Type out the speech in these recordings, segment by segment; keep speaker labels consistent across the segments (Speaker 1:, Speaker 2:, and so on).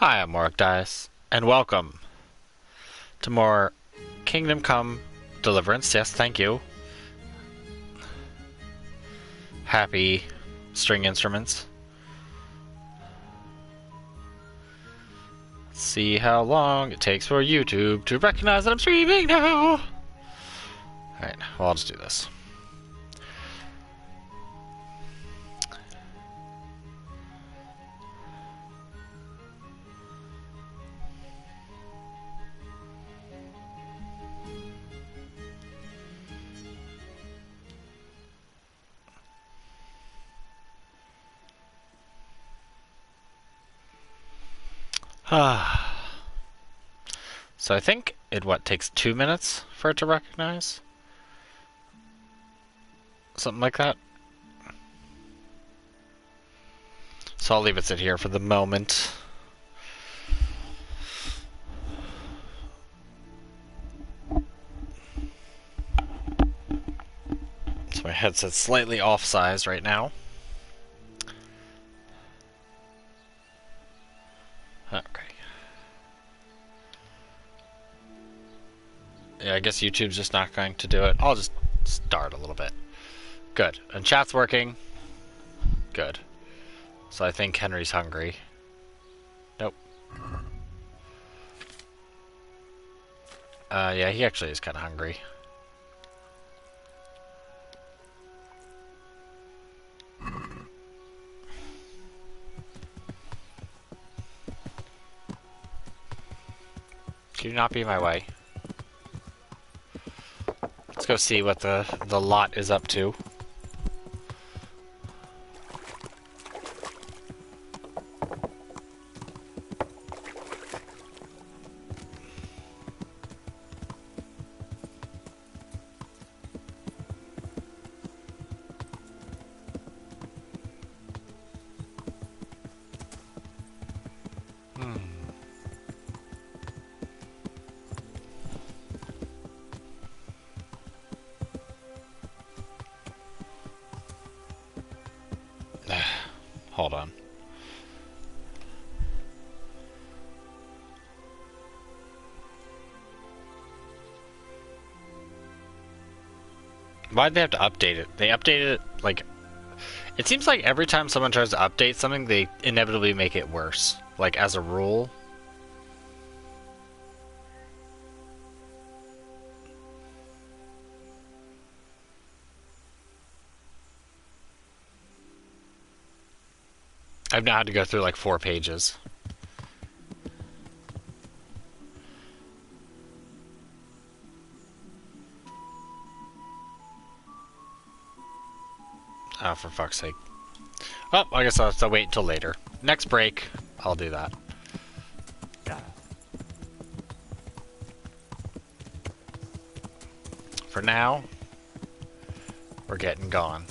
Speaker 1: Hi, I'm morakdais, and welcome to more Kingdom Come Deliverance. Yes, thank you. Happy string instruments. Let's see how long it takes for YouTube to recognize that I'm streaming now. Alright, well, I'll just do this. So I think it, takes 2 minutes for it to recognize? Something like that. So I'll leave it sit here for the moment. So my headset's slightly off-size right now. Okay. Yeah, I guess YouTube's just not going to do it. I'll just start a little bit. Good. And chat's working. Good. So I think Henry's hungry. Nope. Yeah, he actually is kind of hungry. Can you not be in my way? Let's go see what the lot is up to. Hold on. Why'd they have to update it? They updated it, like... It seems like every time someone tries to update something, they inevitably make it worse. Like, as a rule. I've now had to go through like 4 pages. Oh, for fuck's sake. Oh, I guess I'll have to wait until later. Next break, I'll do that. For now, we're getting gone.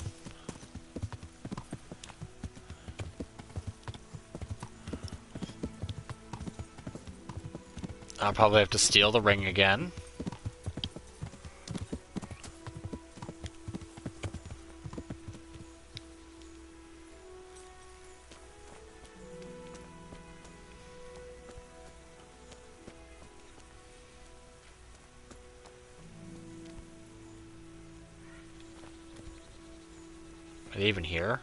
Speaker 1: I'll probably have to steal the ring again. Are they even here?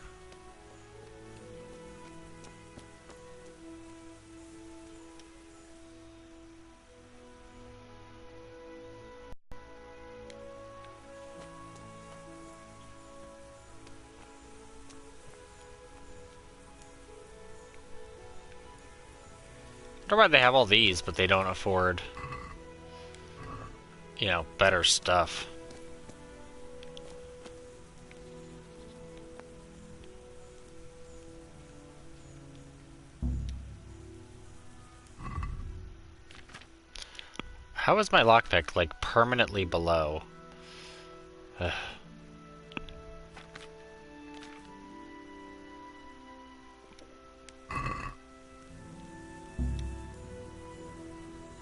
Speaker 1: I wonder why they have all these, but they don't afford, you know, better stuff. How is my lockpick, like, permanently below? Ugh.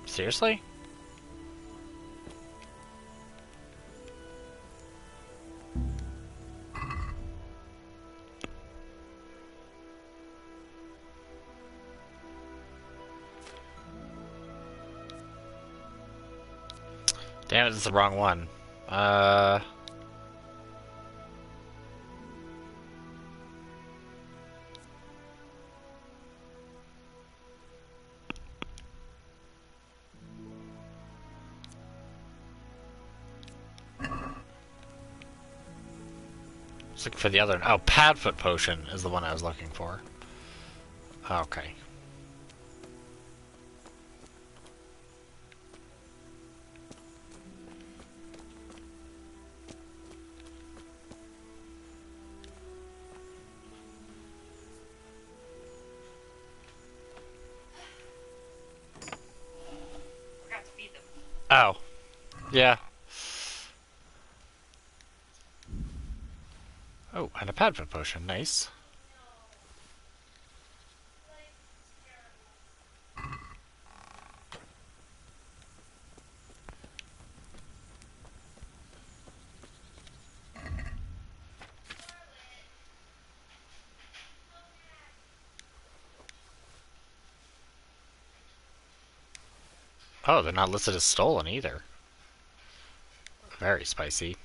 Speaker 1: Seriously? Damn it, this is the wrong one. Looking for the other. Oh, Padfoot Potion is the one I was looking for. Okay.
Speaker 2: Forgot to feed them.
Speaker 1: Oh. Yeah. Oh, and a Padfoot Potion. Nice. Oh, they're not listed as stolen either. Very spicy.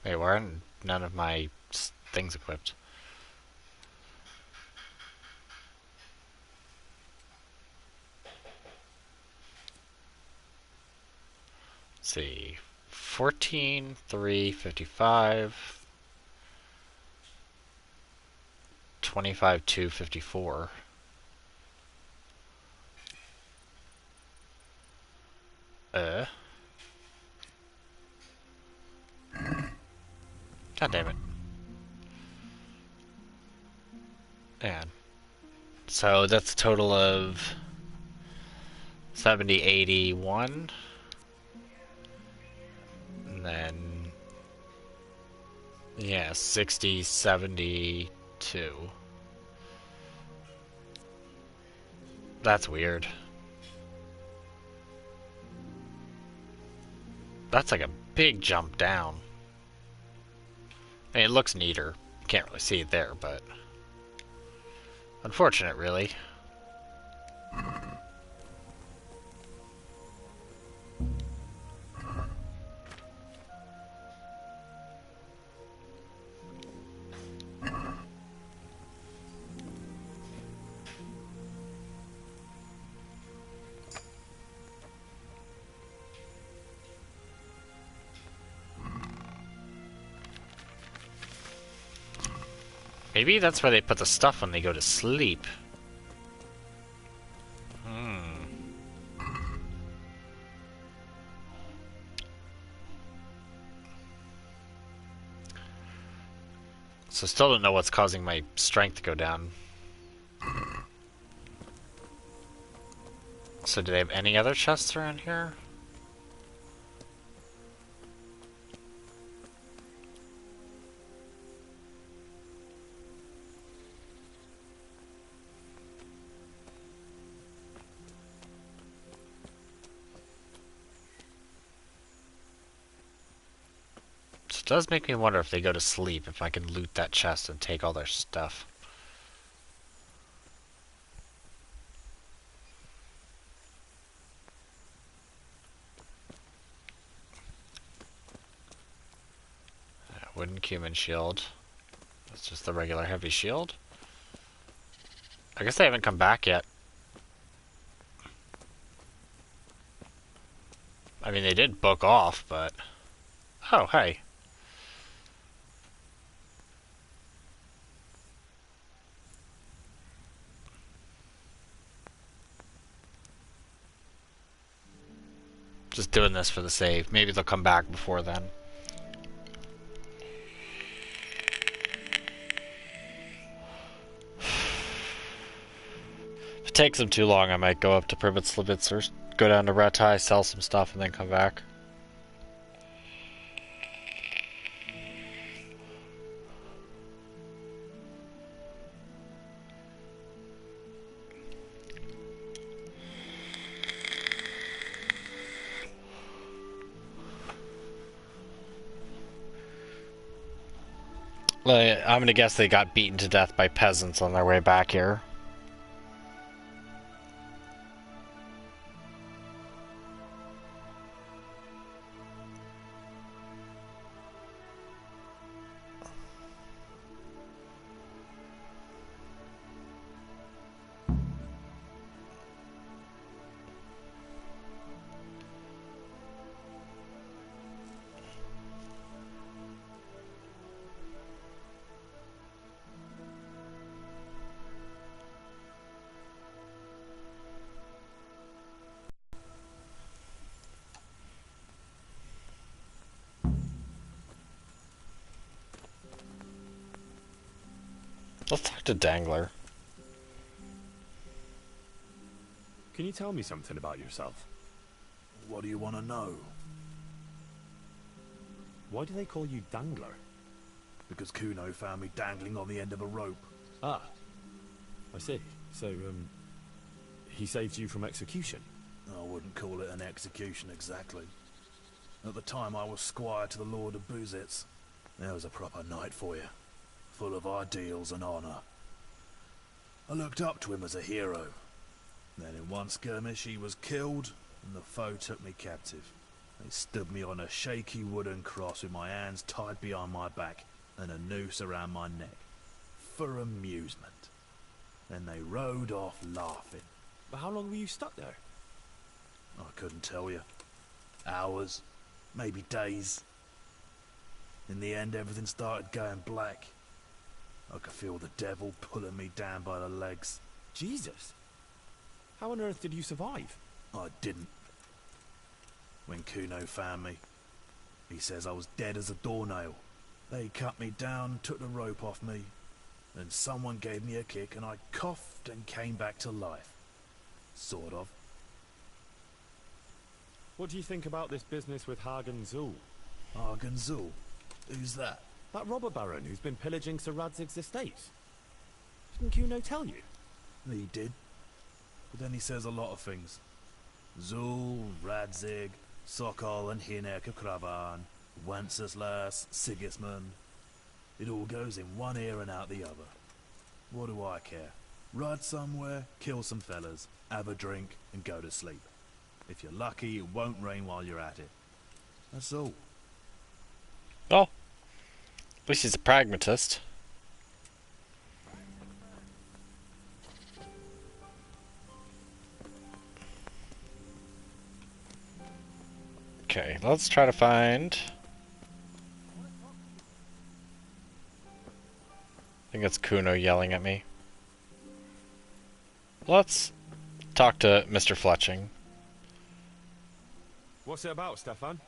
Speaker 1: Wait, why aren't none of my things equipped? Let's see. 14, 3, 55. 25, 2, 54. God damn it. Man. So that's a total of 70, 81. And then, yeah, 60, 72. That's weird. That's like a big jump down. I mean, it looks neater. You can't really see it there, but unfortunate, really. Maybe that's where they put the stuff when they go to sleep. So still don't know what's causing my strength to go down. So do they have any other chests around here? So it does make me wonder if they go to sleep, if I can loot that chest and take all their stuff. Wooden cumin shield. That's just the regular heavy shield. I guess they haven't come back yet. I mean, they did book off, but... Oh, hey. Just doing this for the save. Maybe they'll come back before then. If it takes them too long, I might go up to Privet Slivets or go down to Ratai, sell some stuff, and then come back. I'm gonna guess they got beaten to death by peasants on their way back here. Let's talk to Dangler.
Speaker 2: Can you tell me something about yourself?
Speaker 3: What do you want to know?
Speaker 2: Why do they call you Dangler?
Speaker 3: Because Kuno found me dangling on the end of a rope.
Speaker 2: Ah, I see. So, he saved you from execution?
Speaker 3: I wouldn't call it an execution exactly. At the time I was squire to the Lord of Buzitz. There was a proper night for you, full of ideals and honour. I looked up to him as a hero. Then in one skirmish he was killed, and the foe took me captive. They stood me on a shaky wooden cross with my hands tied behind my back and a noose around my neck. For amusement. Then they rode off laughing.
Speaker 2: But how long were you stuck there?
Speaker 3: I couldn't tell you. Hours, maybe days. In the end everything started going black. I could feel the devil pulling me down by the legs.
Speaker 2: Jesus! How on earth did you survive?
Speaker 3: I didn't. When Kuno found me, he says I was dead as a doornail. They cut me down, took the rope off me, and someone gave me a kick and I coughed and came back to life. Sort of.
Speaker 2: What do you think about this business with Hagen Zul?
Speaker 3: Hagen Zul? Who's that?
Speaker 2: That robber baron who's been pillaging Sir Radzig's estate. Didn't Kuno tell you?
Speaker 3: He did. But then he says a lot of things. Zul, Radzig, Sokol and Hinek of Kravan, Wenceslas, Sigismund. It all goes in one ear and out the other. What do I care? Ride somewhere, kill some fellas, have a drink and go to sleep. If you're lucky, it won't rain while you're at it. That's all.
Speaker 1: Well, at least he's a pragmatist. Okay, let's try to find... I think it's Kuno yelling at me. Let's talk to Mr. Fletching.
Speaker 2: What's it about, Stefan?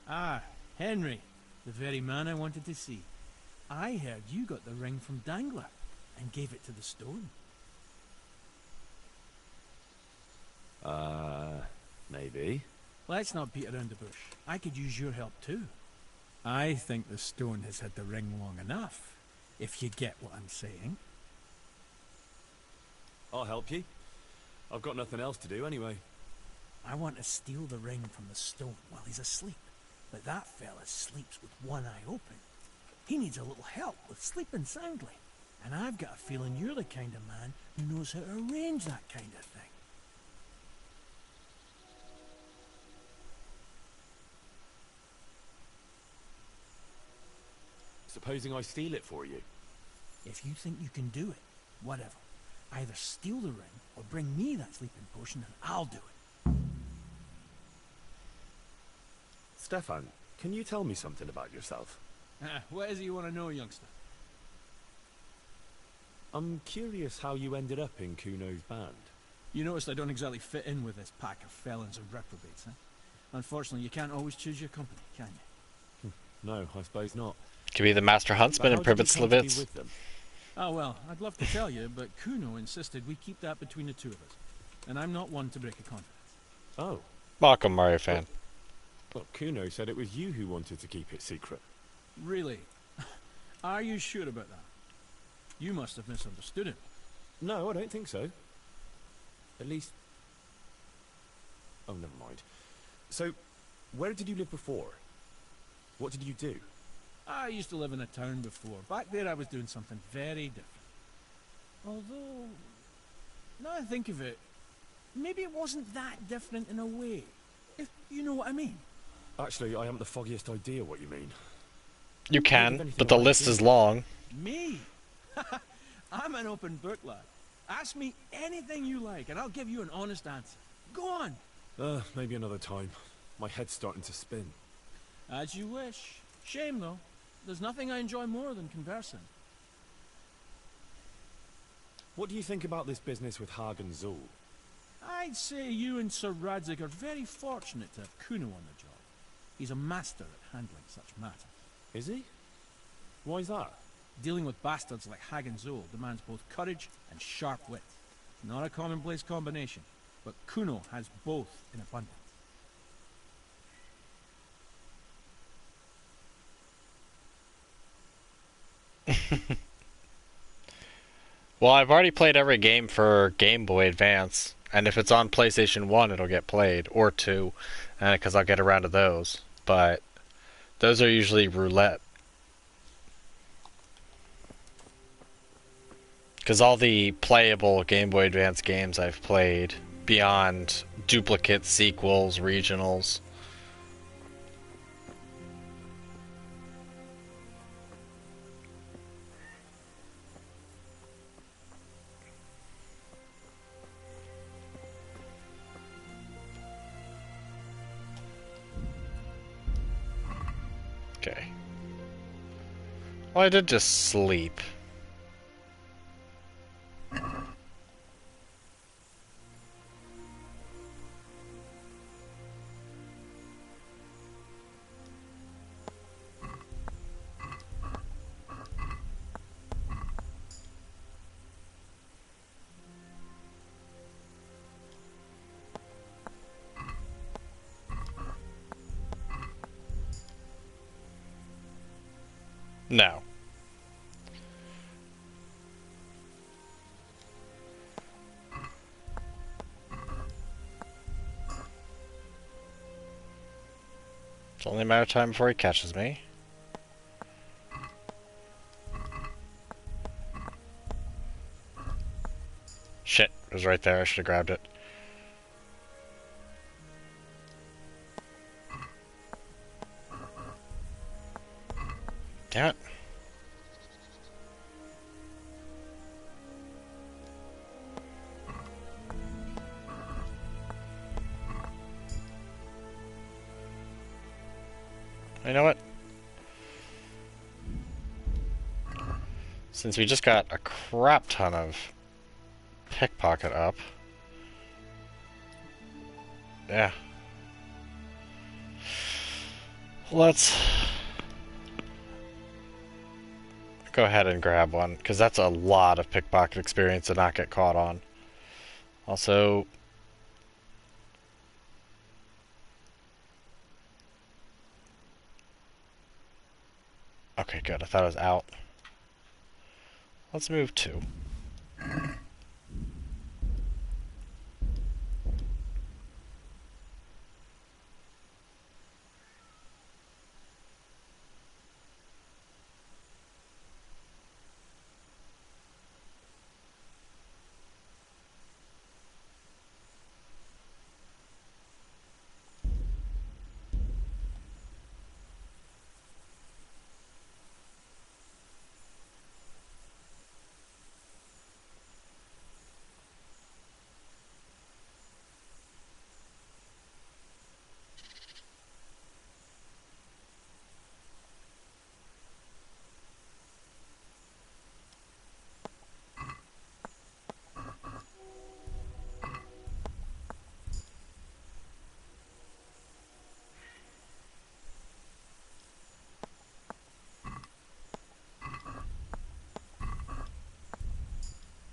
Speaker 4: Ah, Henry, the very man I wanted to see. I heard you got the ring from Dangler and gave it to the stone.
Speaker 2: Maybe.
Speaker 4: Let's not beat around the bush. I could use your help too. I think the stone has had the ring long enough, if you get what I'm saying.
Speaker 2: I'll help you. I've got nothing else to do anyway.
Speaker 4: I want to steal the ring from the stone while he's asleep. But that fella sleeps with one eye open. He needs a little help with sleeping soundly. And I've got a feeling you're the kind of man who knows how to arrange that kind of thing.
Speaker 2: Supposing I steal it for you?
Speaker 4: If you think you can do it, whatever. Either steal the ring or bring me that sleeping potion and I'll do it.
Speaker 2: Stefan, can you tell me something about yourself?
Speaker 4: What is it you want to know, youngster?
Speaker 2: I'm curious how you ended up in Kuno's band.
Speaker 4: You noticed I don't exactly fit in with this pack of felons and reprobates, eh? Unfortunately, you can't always choose your company, can you?
Speaker 2: No, I suppose not.
Speaker 1: Could be the Master Huntsman and Privet Slivitz.
Speaker 4: Oh well, I'd love to tell you, but Kuno insisted we keep that between the two of us. And I'm not one to break a confidence.
Speaker 2: Oh.
Speaker 1: Welcome, Mario fan.
Speaker 2: Well, Kuno said it was you who wanted to keep it secret.
Speaker 4: Really? Are you sure about that? You must have misunderstood him.
Speaker 2: No, I don't think so. At least... Oh, never mind. So, where did you live before? What did you do?
Speaker 4: I used to live in a town before. Back there I was doing something very different. Although, now I think of it, maybe it wasn't that different in a way. If you know what I mean.
Speaker 2: Actually, I haven't the foggiest idea what you mean.
Speaker 1: You
Speaker 2: Think of
Speaker 1: can,
Speaker 2: anything
Speaker 1: but the
Speaker 2: I might
Speaker 1: list
Speaker 2: do.
Speaker 1: is long.
Speaker 4: Me? I'm an open book, lad. Ask me anything you like, and I'll give you an honest answer. Go on.
Speaker 2: Maybe another time. My head's starting to spin.
Speaker 4: As you wish. Shame, though. There's nothing I enjoy more than conversing.
Speaker 2: What do you think about this business with Hagen Zul?
Speaker 4: I'd say you and Sir Radzig are very fortunate to have Kuno on the job. He's a master at handling such matters.
Speaker 2: Is he? Why's that?
Speaker 4: Dealing with bastards like Hagen Zul demands both courage and sharp wit. Not a commonplace combination, but Kuno has both in abundance.
Speaker 1: Well, I've already played every game for Game Boy Advance, and if it's on PlayStation 1, it'll get played, or 2, because I'll get around to those. But those are usually roulette. Because all the playable Game Boy Advance games I've played, beyond duplicate sequels, regionals. Okay. Well, I did just sleep. No. It's only a matter of time before he catches me. Shit, it was right there. I should have grabbed it. Damn it. You know what? Since we just got a crap ton of pickpocket up. Yeah. Let's go ahead and grab one, because that's a lot of pickpocket experience to not get caught on. Also, okay, good. I thought it was out. Let's move 2.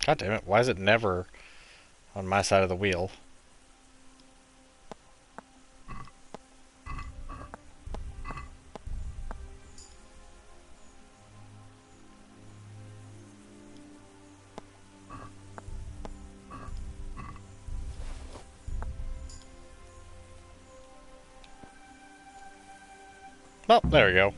Speaker 1: God damn it, why is it never on my side of the wheel? Well, there we go.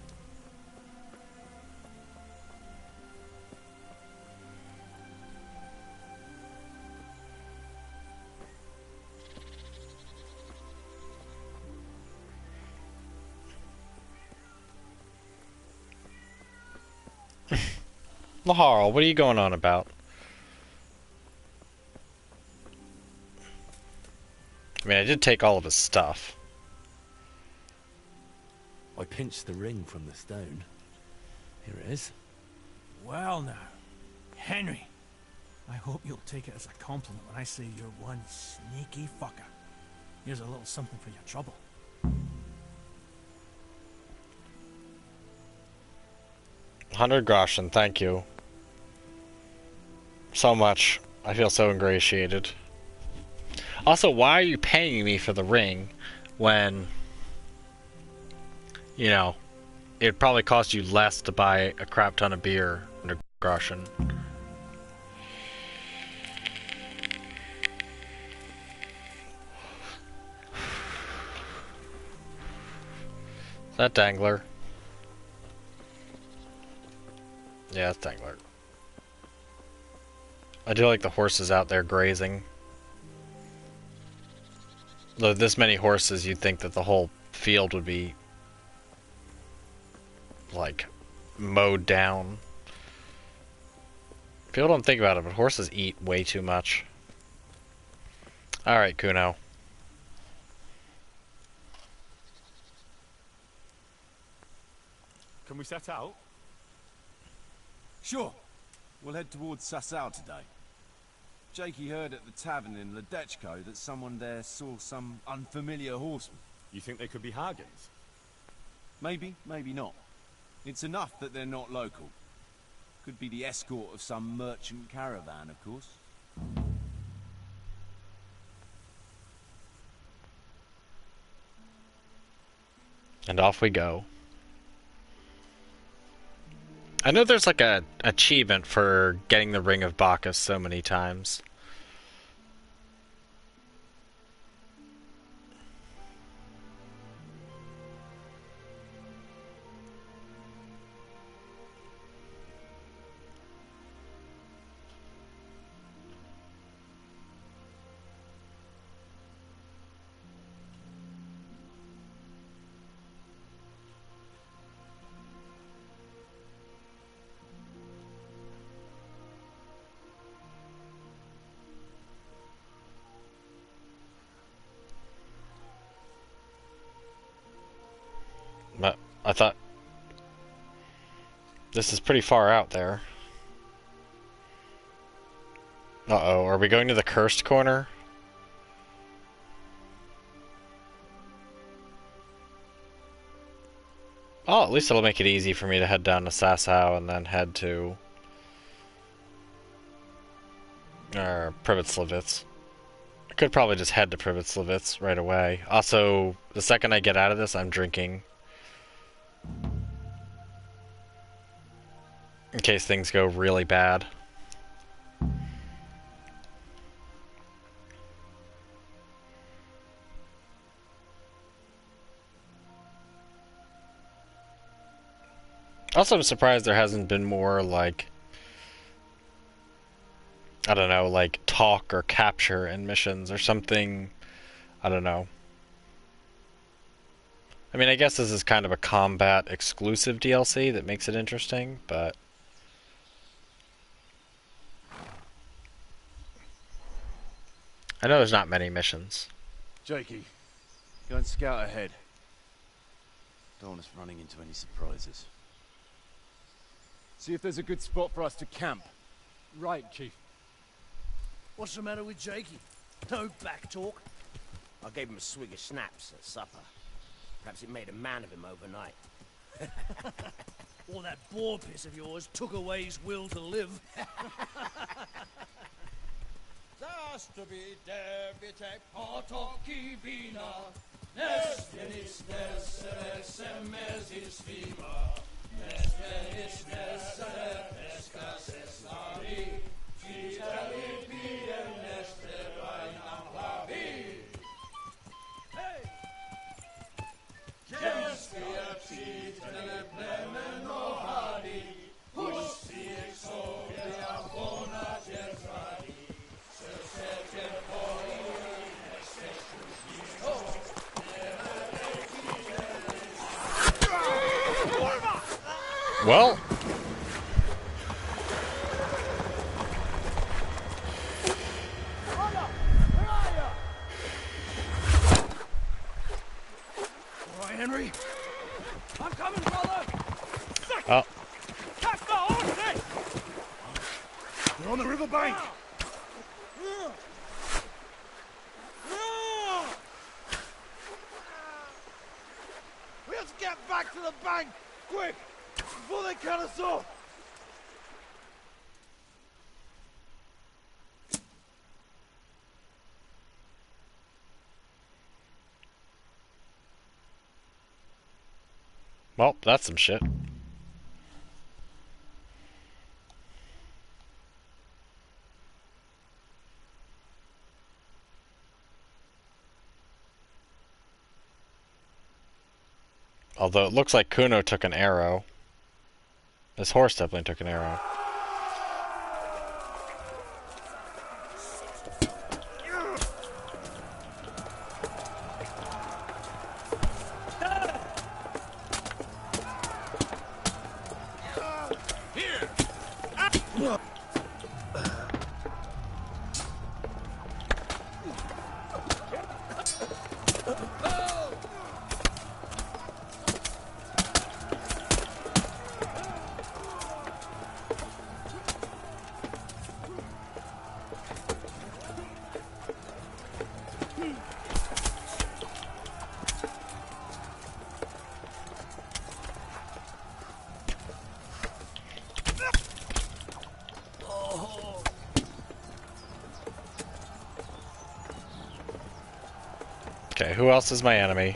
Speaker 1: Laharl, what are you going on about? I mean, I did take all of his stuff.
Speaker 2: I pinched the ring from the stone. Here it is.
Speaker 4: Well now, Henry, I hope you'll take it as a compliment when I say you're one sneaky fucker. Here's a little something for your trouble.
Speaker 1: 100 groschen, thank you. So much. I feel so ingratiated. Also, why are you paying me for the ring when, you know, it'd probably cost you less to buy a crap ton of beer under groschen? Is that Dangler? Yeah, it's Dangler. I do like the horses out there grazing. Though this many horses, you'd think that the whole field would be, like, mowed down. People don't think about it, but horses eat way too much. Alright, Kuno.
Speaker 2: Can we set out?
Speaker 5: Sure. We'll head towards Sasau today. Jakey heard at the tavern in Ledechko that someone there saw some unfamiliar horseman.
Speaker 2: You think they could be Hagens?
Speaker 5: Maybe, maybe not. It's enough that they're not local. Could be the escort of some merchant caravan, of course.
Speaker 1: And off we go. I know there's like a achievement for getting the Ring of Bacchus so many times. But I thought this is pretty far out there. Uh-oh, are we going to the cursed corner? Oh, at least it'll make it easy for me to head down to Sasau and then head to Privetslavitz. I could probably just head to Privetslavitz right away. Also, the second I get out of this, I'm drinking. In case things go really bad. Also, I'm surprised there hasn't been more, like, I don't know, like, talk or capture in missions or something. I don't know. I mean, I guess this is kind of a combat exclusive DLC that makes it interesting, but I know there's not many missions.
Speaker 5: Jakey, go and scout ahead. Don't want us running into any surprises.
Speaker 6: See if there's a good spot for us to camp.
Speaker 7: Right, Chief.
Speaker 4: What's the matter with Jakey? No back talk.
Speaker 8: I gave him a swig of schnapps at supper. Perhaps it made a man of him overnight.
Speaker 4: All that boar piss of yours took away his will to live.
Speaker 7: Das to be der bitte potoki vina. Nes venis nes SMS is viva. Nes venis nes eskas eslari. Citali piem nes tevain amplavi. Hey! Gestia citele plemen ohadi. Husti exodia bona gertradi.
Speaker 1: Well,
Speaker 3: Henry?
Speaker 5: I'm coming, brother!
Speaker 1: Oh,
Speaker 5: Catch the horses!
Speaker 3: They're on the riverbank!
Speaker 5: We have to get back to the bank! Quick! Before they cut us off!
Speaker 1: well, that's some shit. Although it looks like Kuno took an arrow. This horse definitely took an arrow. Okay, who else is my enemy?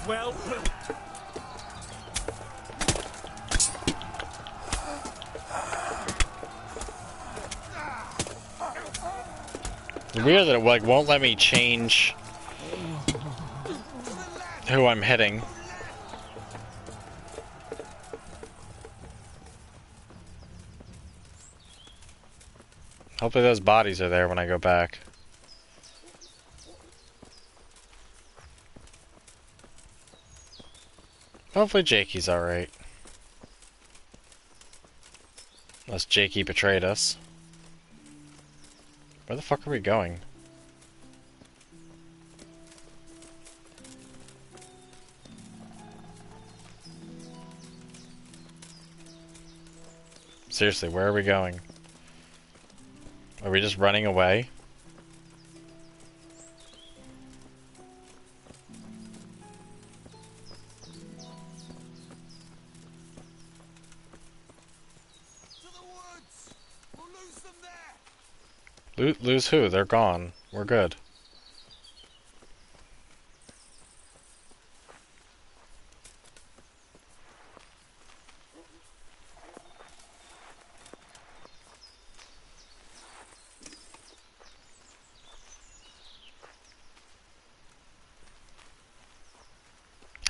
Speaker 2: Well,
Speaker 1: It's weird that it like won't let me change who I'm hitting. Hopefully those bodies are there when I go back. Hopefully Jakey's alright. Unless Jakey betrayed us. Where the fuck are we going? Seriously, where are we going? Are we just running away?
Speaker 5: To the woods! We'll lose them there!
Speaker 1: Lose who? They're gone. We're good.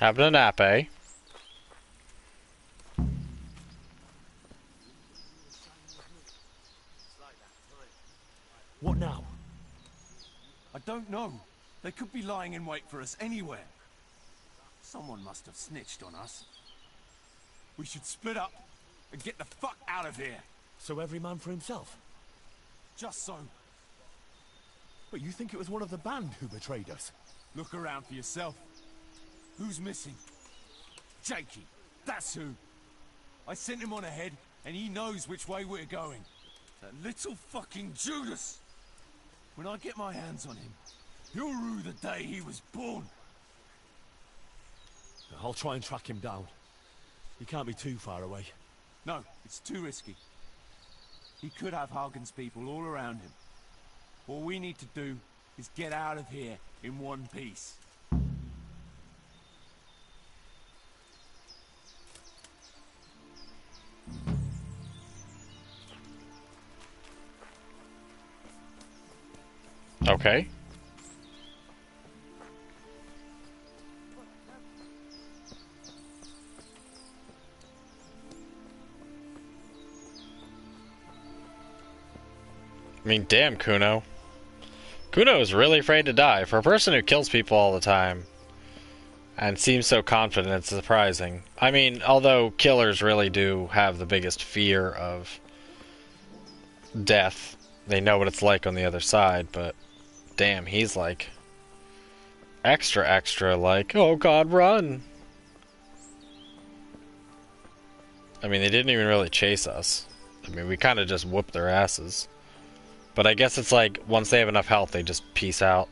Speaker 1: Having a nap, eh?
Speaker 2: what now?
Speaker 5: I don't know. They could be lying in wait for us anywhere. Someone must have snitched on us. We should split up and get the fuck out of here.
Speaker 2: So every man for himself?
Speaker 5: Just so.
Speaker 2: But you think it was one of the band who betrayed us?
Speaker 5: Look around for yourself. Who's missing? Jakey. That's who. I sent him on ahead, and he knows which way we're going. That little fucking Judas! When I get my hands on him, he'll rue the day he was born.
Speaker 2: I'll try and track him down. He can't be too far away.
Speaker 5: No, it's too risky. He could have Hagen's people all around him. All we need to do is get out of here in one piece.
Speaker 1: Okay. I mean, damn, Kuno. Kuno is really afraid to die. For a person who kills people all the time, And seems so confident, it's surprising. I mean, although killers really do have the biggest fear of death, they know what it's like on the other side, but damn, he's like extra extra like, oh god, run! I mean, they didn't even really chase us. I mean, we kind of just whooped their asses. But I guess it's like, once they have enough health, they just peace out.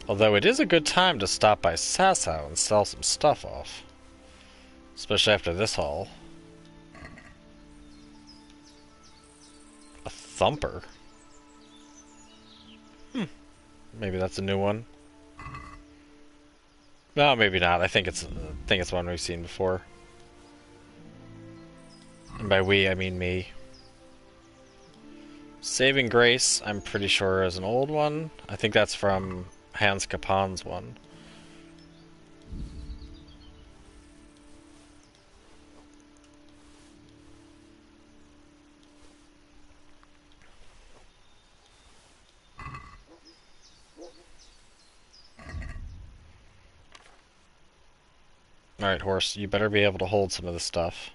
Speaker 1: Although it is a good time to stop by Sasau and sell some stuff off. Especially after this haul. A thumper? Maybe that's a new one. No, maybe not. I think it's one we've seen before. And by we, I mean me. Saving Grace, I'm pretty sure is an old one. I think that's from Hans Capon's one. Alright, horse, you better be able to hold some of this stuff.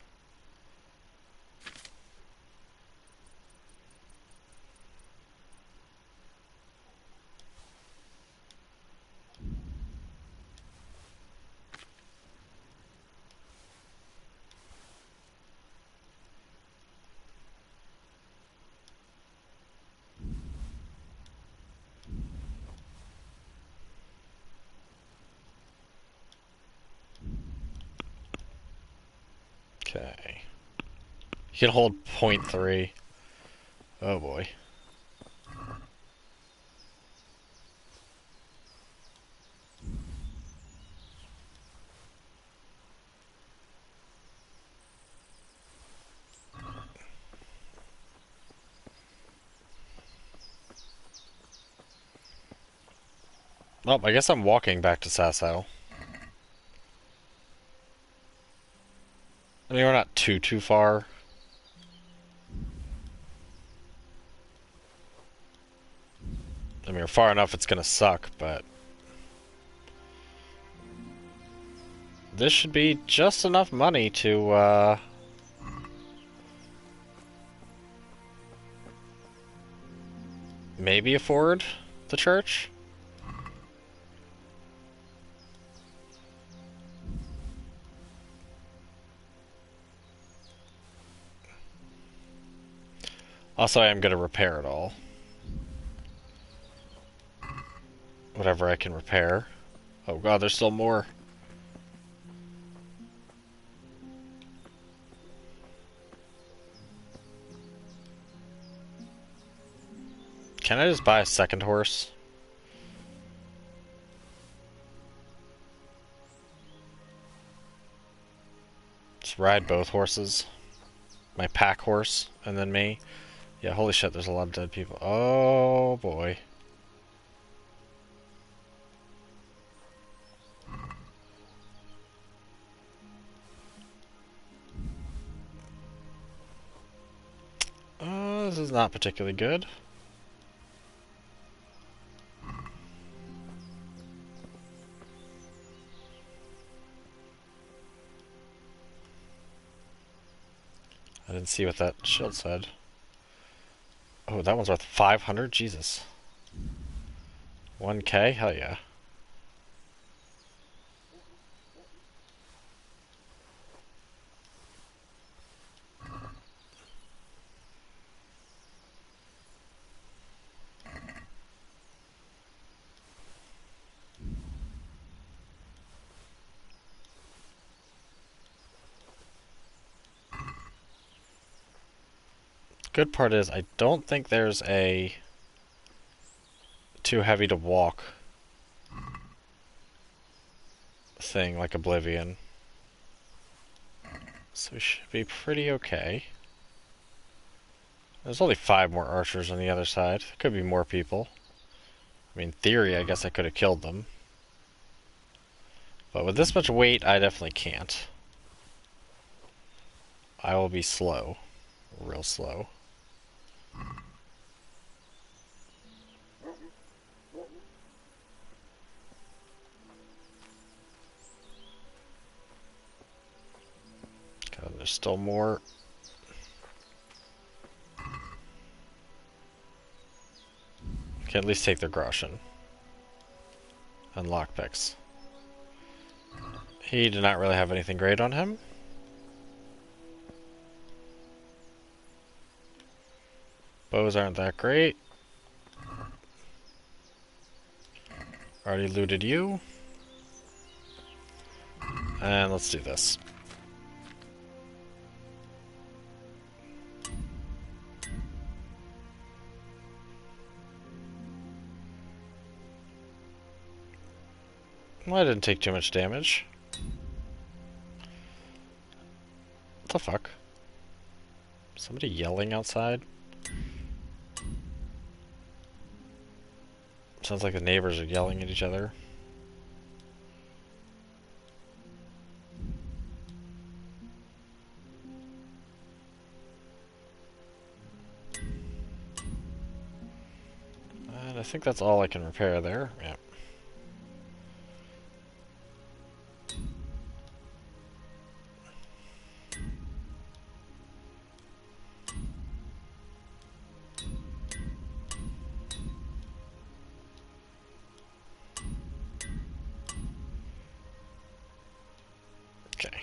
Speaker 1: Okay. You can hold .3. Oh boy. Well, I guess I'm walking back to Sasau. I mean, we're not too far. I mean, we're far enough it's gonna suck, but... this should be just enough money to, maybe afford the church? Also, I am gonna repair it all. Whatever I can repair. Oh god, there's still more. Can I just buy a second horse? Just ride both horses. My pack horse, and then me. Yeah, holy shit, there's a lot of dead people. Oh boy. This is not particularly good. I didn't see what that shield said. Oh, that one's worth 500? Jesus. 1k? Hell yeah. Good part is, I don't think there's a too heavy to walk thing like Oblivion. So we should be pretty okay. There's only 5 more archers on the other side. Could be more people. I mean, in theory, I guess I could have killed them. But with this much weight, I definitely can't. I will be slow. Real slow. There's still more. Can at least take their groschen. And lockpicks. He did not really have anything great on him. Bows aren't that great. Already looted you. And let's do this. Well, I didn't take too much damage. What the fuck? Somebody yelling outside? Sounds like the neighbors are yelling at each other. And I think that's all I can repair there. Yeah. Okay.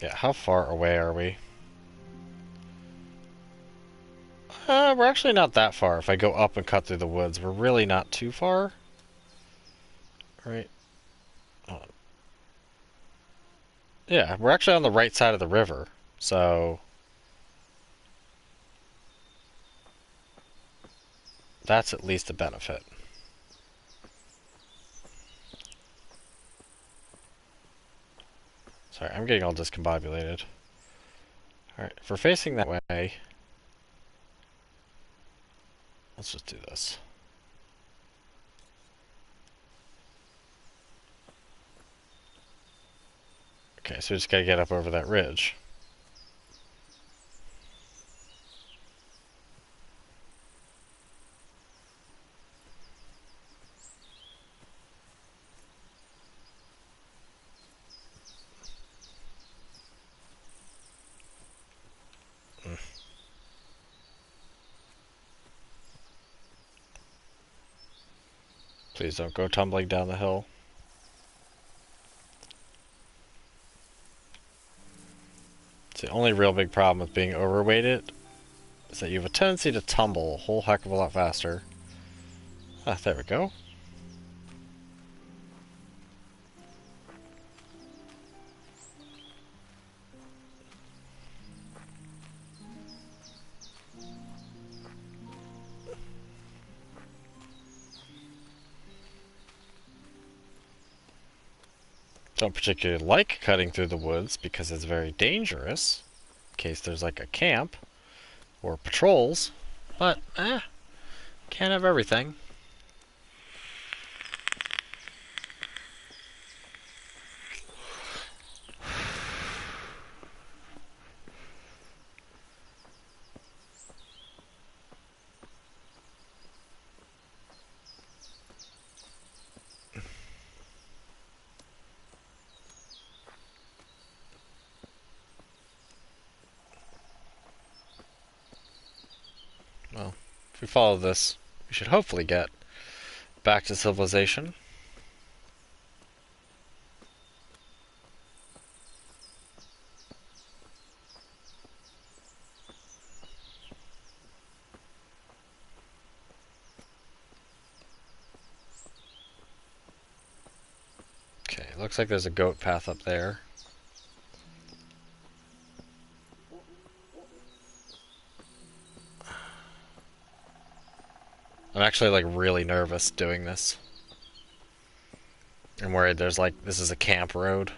Speaker 1: Yeah, how far away are we? We're actually not that far. If I go up and cut through the woods, we're really not too far. Right? Hold on. Yeah, we're actually on the right side of the river. So that's at least a benefit. Sorry, I'm getting all discombobulated. Alright, if we're facing that way, let's just do this. Okay, so we just gotta get up over that ridge. Please don't go tumbling down the hill. It's the only real big problem with being overweighted is that you have a tendency to tumble a whole heck of a lot faster. Ah, there we go. Don't particularly like cutting through the woods because it's very dangerous in case there's like a camp or patrols, but can't have everything. Well, if we follow this, we should hopefully get back to civilization. Okay, looks like there's a goat path up there. I'm actually like really nervous doing this. I'm worried there's like, this is a camp road.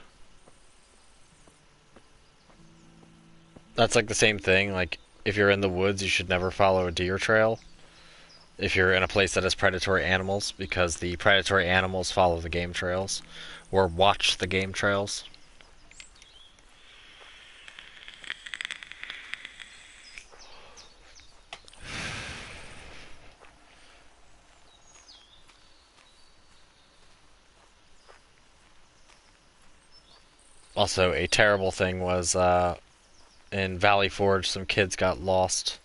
Speaker 1: That's like the same thing, like if you're in the woods you should never follow a deer trail. If you're in a place that has predatory animals, because the predatory animals follow the game trails. Or watch the game trails. Also, a terrible thing was in Valley Forge, some kids got lost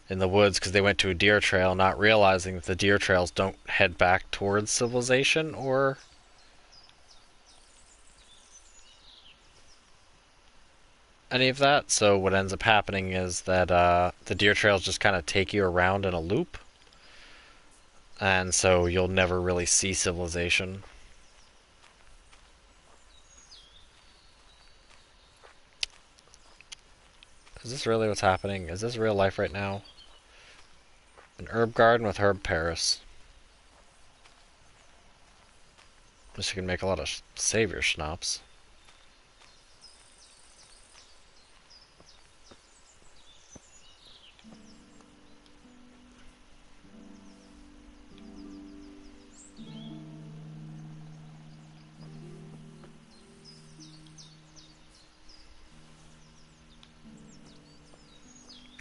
Speaker 1: in the woods because they went to a deer trail, not realizing that the deer trails don't head back towards civilization or any of that. So what ends up happening is that the deer trails just kind of take you around in a loop, and so you'll never really see civilization. Is this really what's happening? Is this real life right now? An herb garden with herb Paris. Guess you can make a lot of savior schnapps.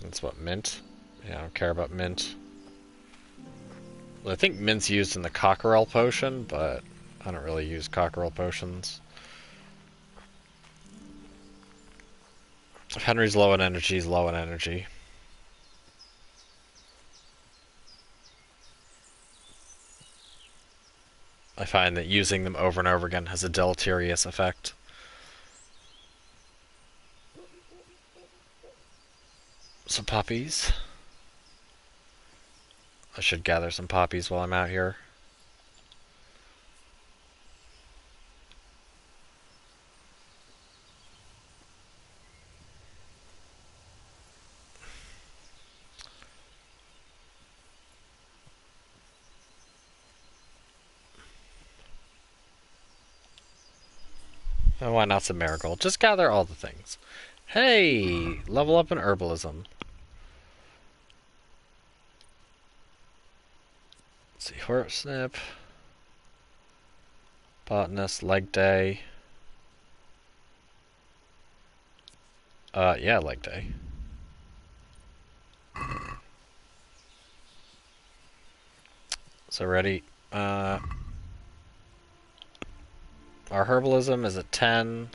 Speaker 1: That's what, mint? Yeah, I don't care about mint. Well, I think mint's used in the cockerel potion, but I don't really use cockerel potions. If Henry's low on energy, he's low on energy. I find that using them over and over again has a deleterious effect. Some poppies. I should gather some poppies while I'm out here. And why not some marigold? Just gather all the things. Hey! Level up in herbalism. Let's see, horsnip. Botanist, leg day. Yeah, leg day. So ready. Our herbalism is at 10.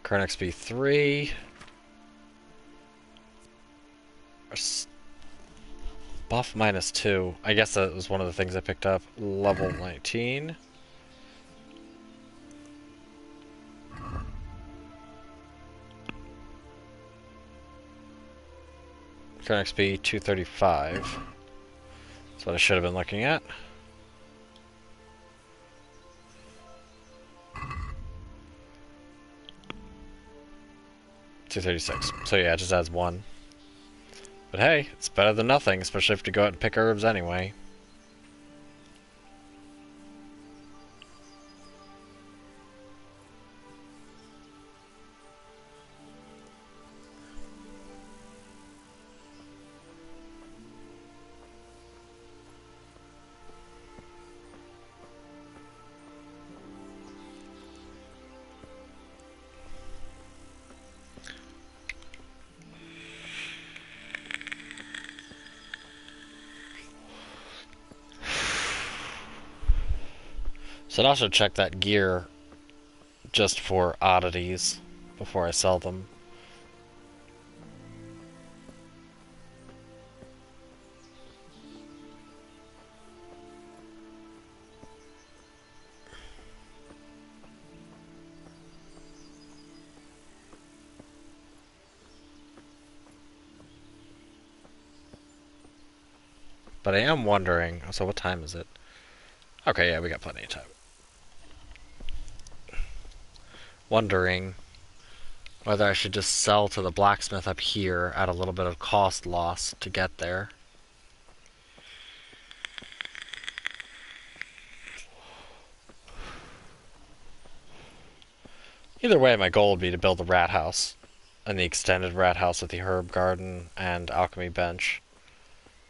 Speaker 1: Current XP 3. Buff minus 2. I guess that was one of the things I picked up. Level 19. Current XP 235. That's what I should have been looking at. $236. So yeah, it just adds 1. But hey, it's better than nothing, especially if you go out and pick herbs anyway. So I'd also check that gear just for oddities before I sell them. But I am wondering, so what time is it? Okay, yeah, we got plenty of time. Wondering whether I should just sell to the blacksmith up here at a little bit of cost loss to get there. Either way, my goal would be to build the rat house and the extended rat house with the herb garden and alchemy bench.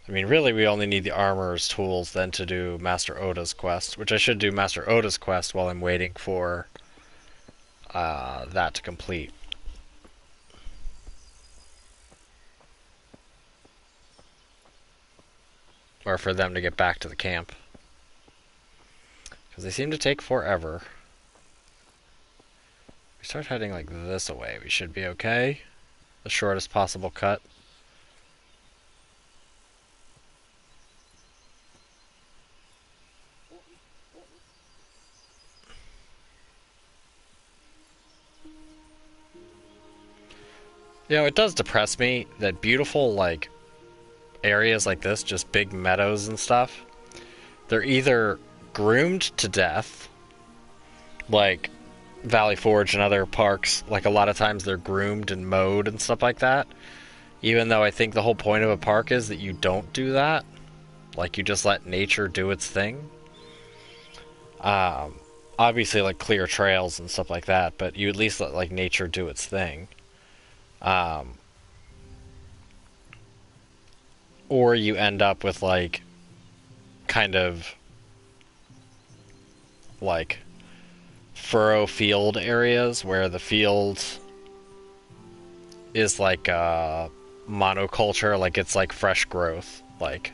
Speaker 1: I mean, really, we only need the armorer's tools then to do Master Oda's quest, which I should do Master Oda's quest while I'm waiting for that to complete. Or for them to get back to the camp. Because they seem to take forever. start heading like this away, we should be okay. The shortest possible cut. You know, it does depress me that beautiful, like, areas like this, just big meadows and stuff, they're either groomed to death, like Valley Forge and other parks, like a lot of times they're groomed and mowed and stuff like that, even though I think the whole point of a park is that you don't do that. Like, you just let nature do its thing. Obviously, like, clear trails and stuff like that, but you at least let, like, nature do its thing. Or you end up with, like, kind of, like, furrow field areas where the field is, like, monoculture, like, it's, like, fresh growth, like,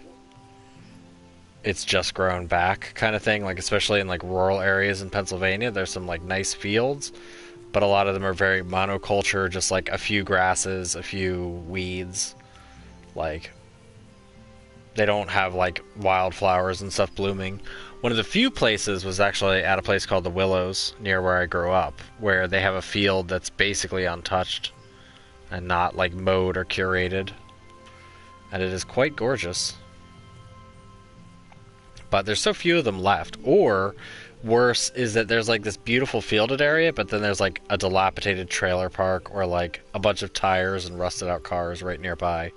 Speaker 1: it's just grown back kind of thing, like, especially in, like, rural areas in Pennsylvania, there's some, like, nice fields, but a lot of them are very monoculture, just, like, a few grasses, a few weeds, like, they don't have, like, wildflowers and stuff blooming. One of the few places was actually at a place called the Willows, near where I grew up, where they have a field that's basically untouched and not, like, mowed or curated. And it is quite gorgeous. But there's so few of them left. Or, worse, is that there's, like, this beautiful fielded area, but then there's, like, a dilapidated trailer park or, like, a bunch of tires and rusted out cars right nearby.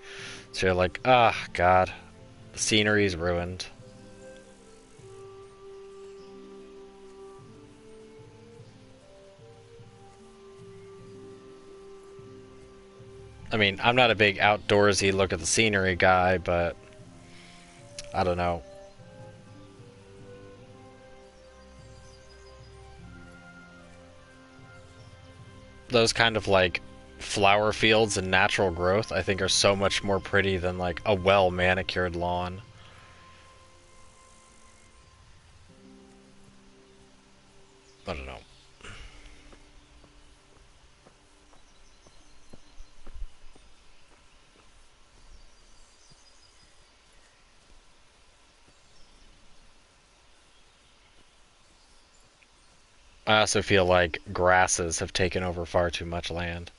Speaker 1: So you're like, ah, God. The scenery's ruined. I mean, I'm not a big outdoorsy look at the scenery guy, but I don't know. Those kind of, like, flower fields and natural growth, I think, are so much more pretty than, like, a well-manicured lawn. I don't know. I also feel like grasses have taken over far too much land.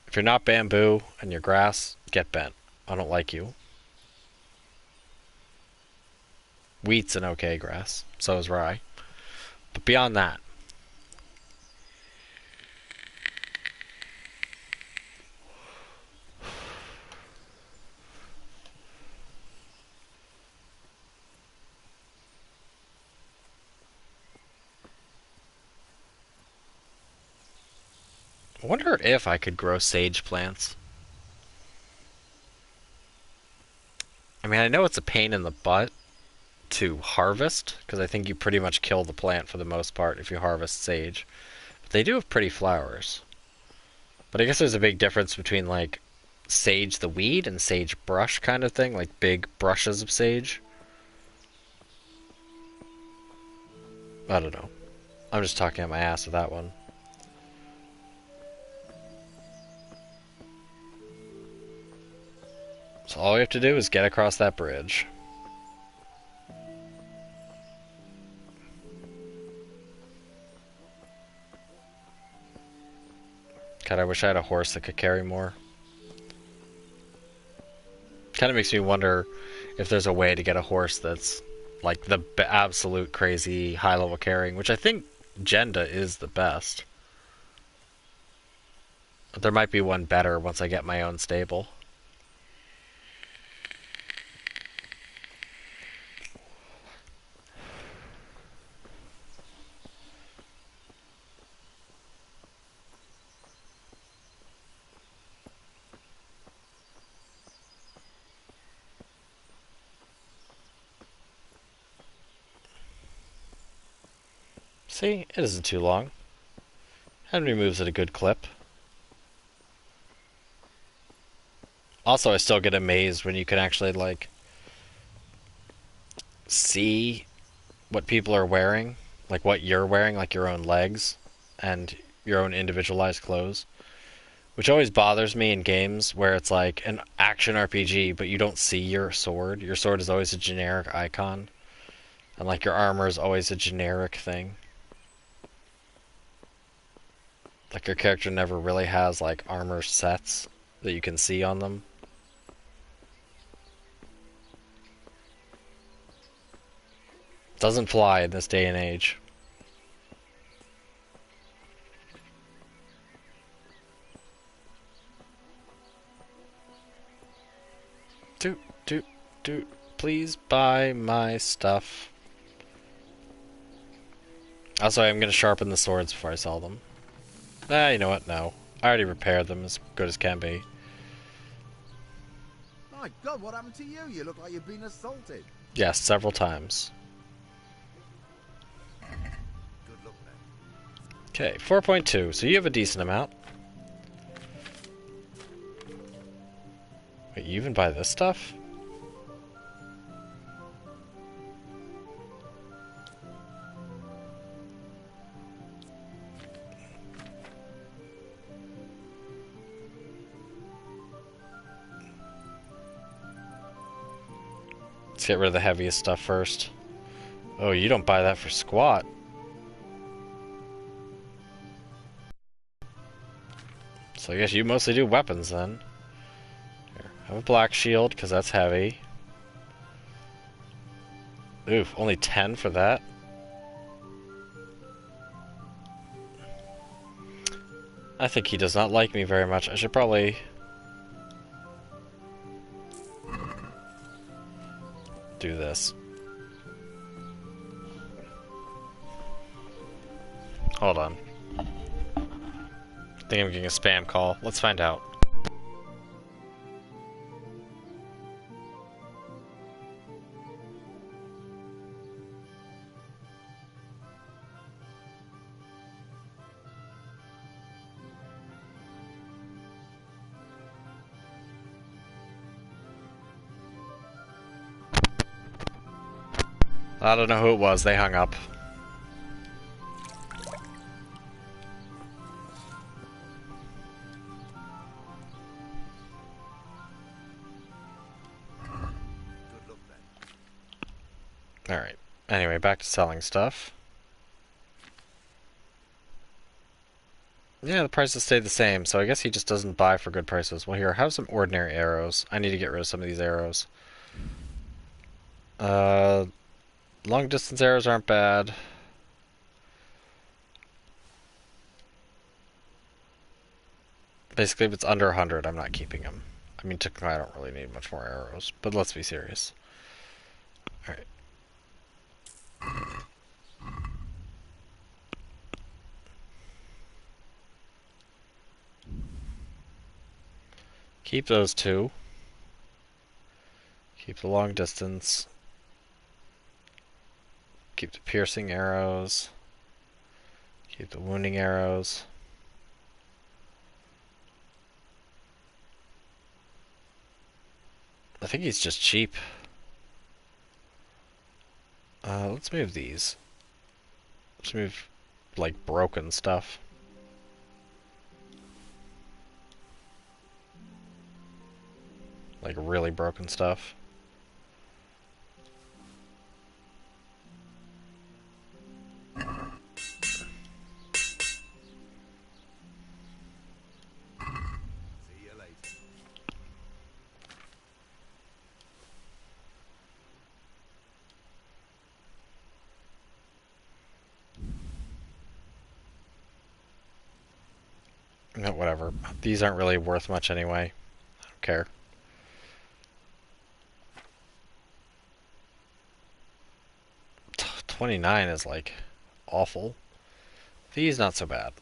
Speaker 1: If you're not bamboo and you're grass, get bent. I don't like you. Wheat's an okay grass. So is rye. But beyond that, I wonder if I could grow sage plants. I mean, I know it's a pain in the butt to harvest, because I think you pretty much kill the plant for the most part if you harvest sage. But they do have pretty flowers. But I guess there's a big difference between, like, sage the weed and sage brush kind of thing, like big brushes of sage. I don't know. I'm just talking out my ass with that one. So all we have to do is get across that bridge. God, I wish I had a horse that could carry more. Kind of makes me wonder if there's a way to get a horse that's like the absolute crazy high level carrying, which I think Jenda is the best. But there might be one better once I get my own stable. See, it isn't too long. Henry moves at a good clip. Also, I still get amazed when you can actually, like, see what people are wearing, like what you're wearing, like your own legs, and your own individualized clothes. Which always bothers me in games where it's like an action RPG, but you don't see your sword. Your sword is always a generic icon. And like your armor is always a generic thing. Like your character never really has like armor sets that you can see on them. Doesn't fly in this day and age. Dude, please buy my stuff. Also, I'm gonna sharpen the swords before I sell them. You know what? No. I already repaired them as good as can be.
Speaker 9: My God, what happened to you? You look like you've been assaulted.
Speaker 1: Yes, several times.
Speaker 9: Good luck then.
Speaker 1: Okay, 4.2. So you have a decent amount. Wait, you even buy this stuff? Let's get rid of the heaviest stuff first. Oh, you don't buy that for squat. So I guess you mostly do weapons then. Here, have a black shield, because that's heavy. Ooh, only 10 for that? I think he does not like me very much. I should probably... do this. Hold on. I think I'm getting a spam call. Let's find out. I don't know who it was. They hung up. Alright. Anyway, back to selling stuff. Yeah, the prices stayed the same, so I guess he just doesn't buy for good prices. Well, here, have some ordinary arrows. I need to get rid of some of these arrows. Long distance arrows aren't bad. Basically, if it's under 100, I'm not keeping them. I mean, technically, I don't really need much more arrows, but let's be serious. Alright. Keep those two. Keep the long distance. Keep the piercing arrows. Keep the wounding arrows. I think he's just cheap. Let's move these. Let's move, like, broken stuff. Like, really broken stuff. No, whatever. These aren't really worth much anyway. I don't care. T 29 is like awful. These not so bad.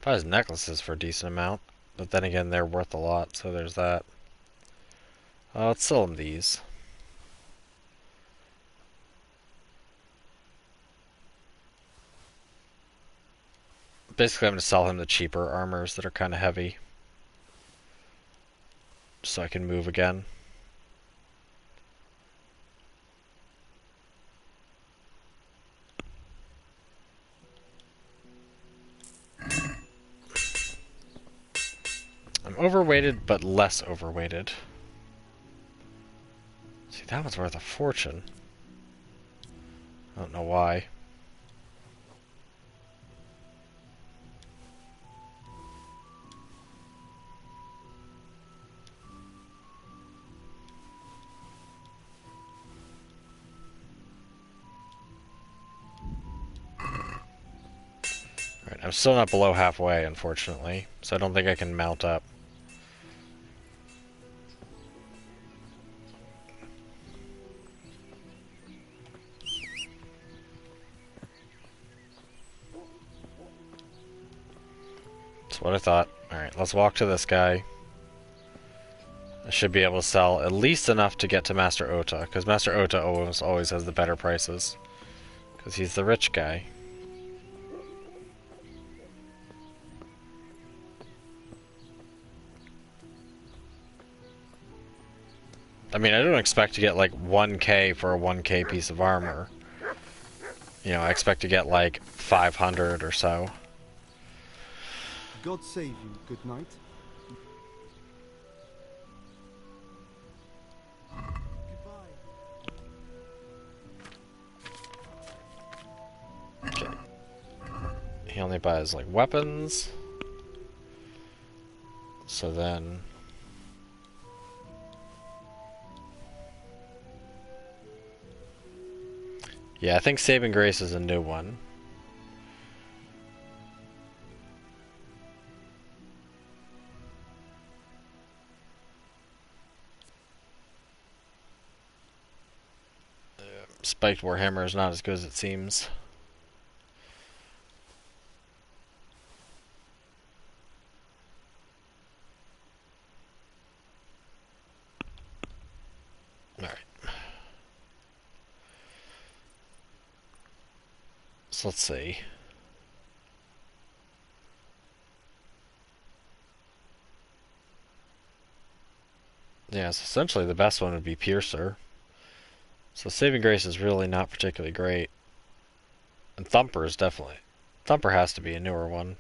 Speaker 1: Buy his necklaces for a decent amount. But then again, they're worth a lot, so there's that. Let's sell him these. basically I'm going to sell him the cheaper armors that are kind of heavy. So I can move again. I'm overweighted, but less overweighted. See, that one's worth a fortune. I don't know why. Alright, I'm still not below halfway, unfortunately, so I don't think I can mount up. That's what I thought. Alright, let's walk to this guy. I should be able to sell at least enough to get to Master Ota, because Master Ota almost always has the better prices. Because he's the rich guy. I mean, I don't expect to get like 1k for a 1k piece of armor. You know, I expect to get like 500 or so.
Speaker 10: God save you, good night.
Speaker 1: Okay. He only buys like weapons. So then... yeah, I think Saving Grace is a new one. Spiked Warhammer is not as good as it seems. Alright. So let's see. Yeah, so essentially the best one would be Piercer. So Saving Grace is really not particularly great. And Thumper is definitely... Thumper has to be a newer one.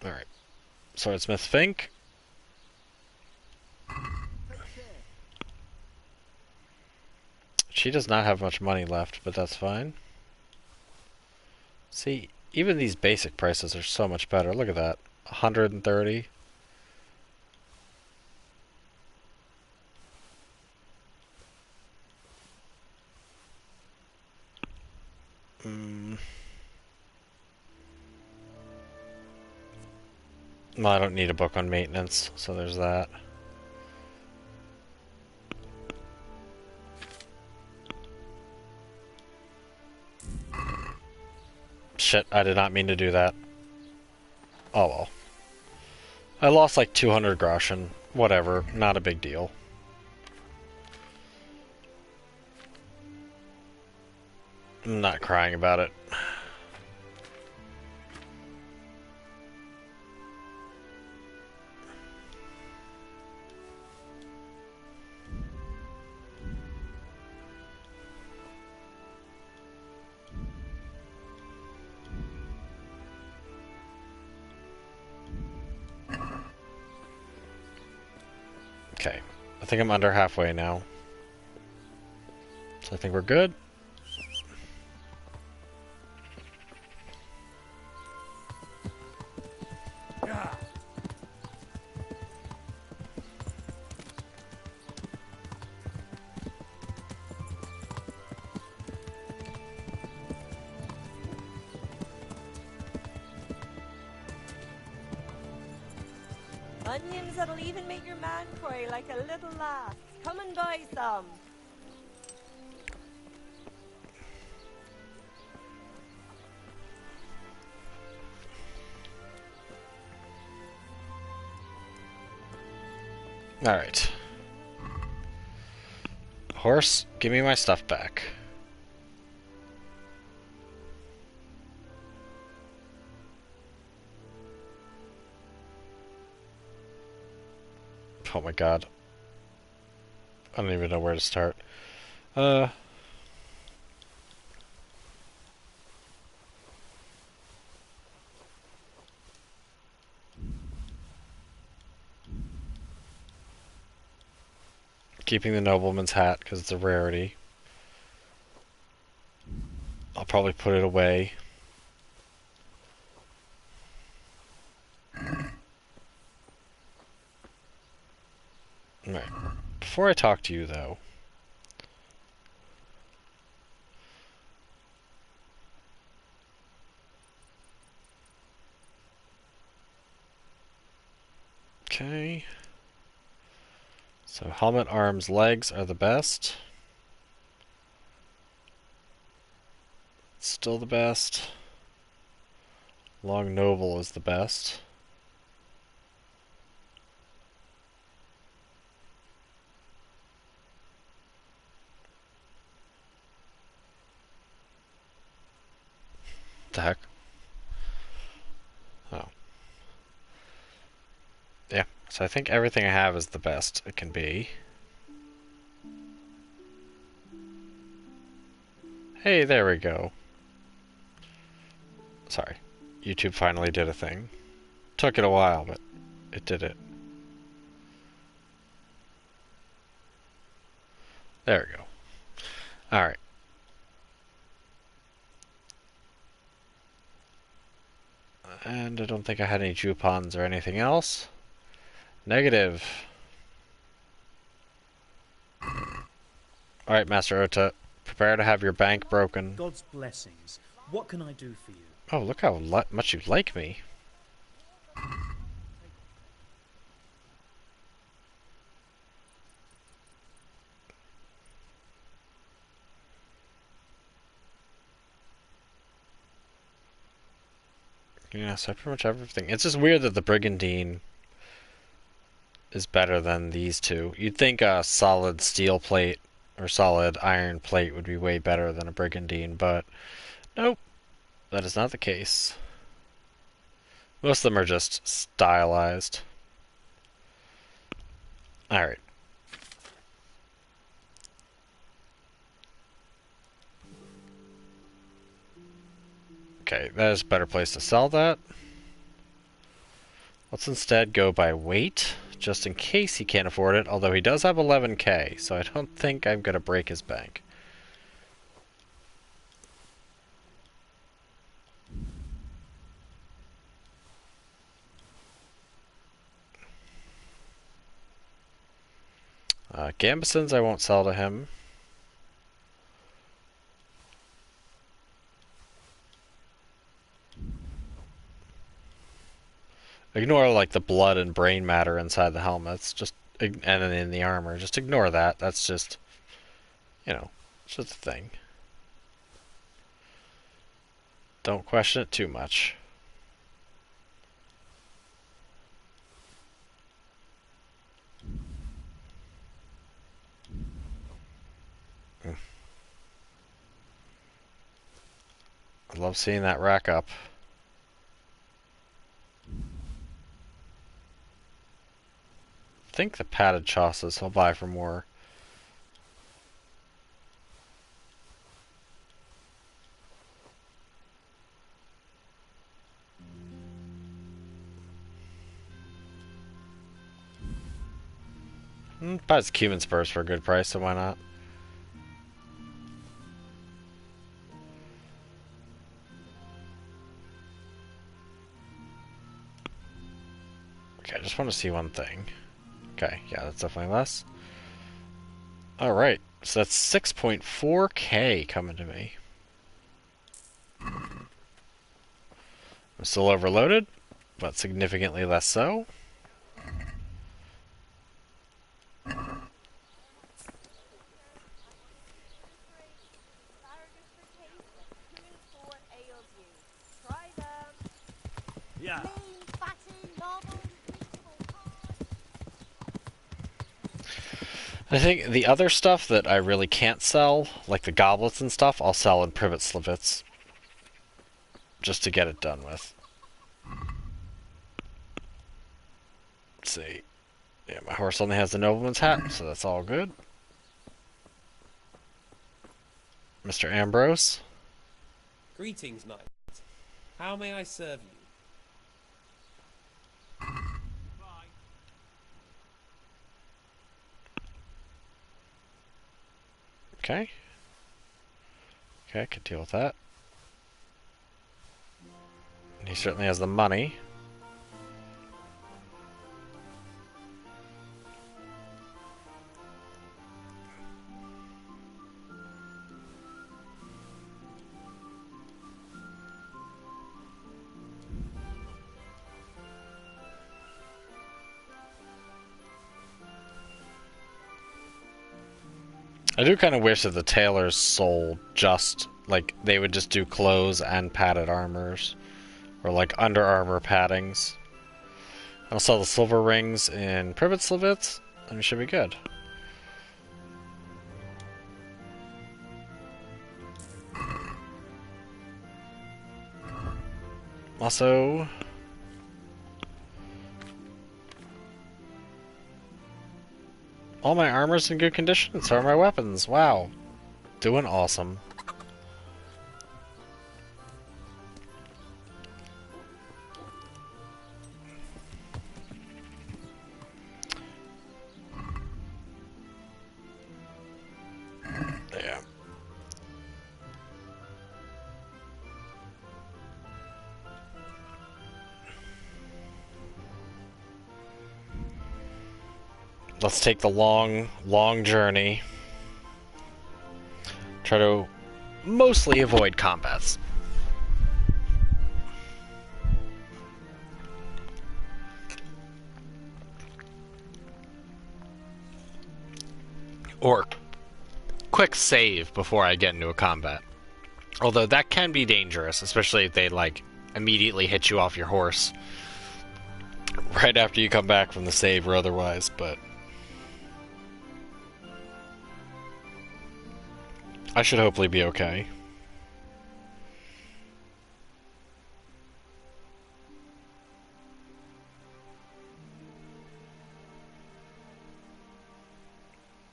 Speaker 1: Alright. Swordsmith Fink. She does not have much money left, but that's fine. See, even these basic prices are so much better. Look at that. 130. Well, I don't need a book on maintenance, so there's that. Shit, I did not mean to do that. Oh well. I lost like 200 groschen. Whatever, not a big deal. I'm not crying about it. Okay, I think I'm under halfway now. So I think we're good.
Speaker 11: Onions that'll even make your man cry like a little lass. Come and buy some.
Speaker 1: Alright. Horse, give me my stuff back. Oh my god. I don't even know where to start. Keeping the nobleman's hat because it's a rarity. I'll probably put it away. Alright. Before I talk to you, though. Okay. So helmet, arms, legs are the best. Still the best. Long noble is the best. The heck? Oh. Yeah, so I think everything I have is the best it can be. Hey, there we go. Sorry. YouTube finally did a thing. Took it a while, but it did it. There we go. Alright. And I don't think I had any Jupons or anything else. Negative. Alright, Master Ota. Prepare to have your bank broken.
Speaker 10: God's blessings. What can I do for you?
Speaker 1: Oh, look how much you like me. Yeah, so pretty much everything. It's just weird that the Brigandine is better than these two. You'd think a solid steel plate or solid iron plate would be way better than a Brigandine, but nope, that is not the case. Most of them are just stylized. Alright. Okay, that is a better place to sell that. Let's instead go by weight, just in case he can't afford it, although he does have 11k, so I don't think I'm going to break his bank. Gambesons I won't sell to him. Ignore like the blood and brain matter inside the helmets, just and in the armor. Just ignore that. That's just, you know, it's just a thing. Don't question it too much. I love seeing that rack up. I think the padded chassis I'll buy for more. Buys Cuban spurs for a good price, so why not? Okay, I just want to see one thing. Okay, yeah, that's definitely less. Alright, so that's 6.4k coming to me. I'm still overloaded, but significantly less so.
Speaker 10: Yeah.
Speaker 1: I think the other stuff that I really can't sell, like the goblets and stuff, I'll sell in privet slivets. Just to get it done with. Let's see. Yeah, my horse only has the nobleman's hat, so that's all good. Mr. Ambrose.
Speaker 12: Greetings, knight. How may I serve you?
Speaker 1: Okay. Okay, I could deal with that. And he certainly has the money. I do kind of wish that the tailors sold just, like, they would just do clothes and padded armors. Or, like, Under Armour paddings. I'll sell the silver rings in privet slivets, and we should be good. Also... all my armor's in good condition, so are my weapons. Wow. Doing awesome. Yeah. Let's take the long, long journey. Try to mostly avoid combats. Or quick save before I get into a combat. Although that can be dangerous, especially if they, like, immediately hit you off your horse right after you come back from the save or otherwise, but I should hopefully be okay.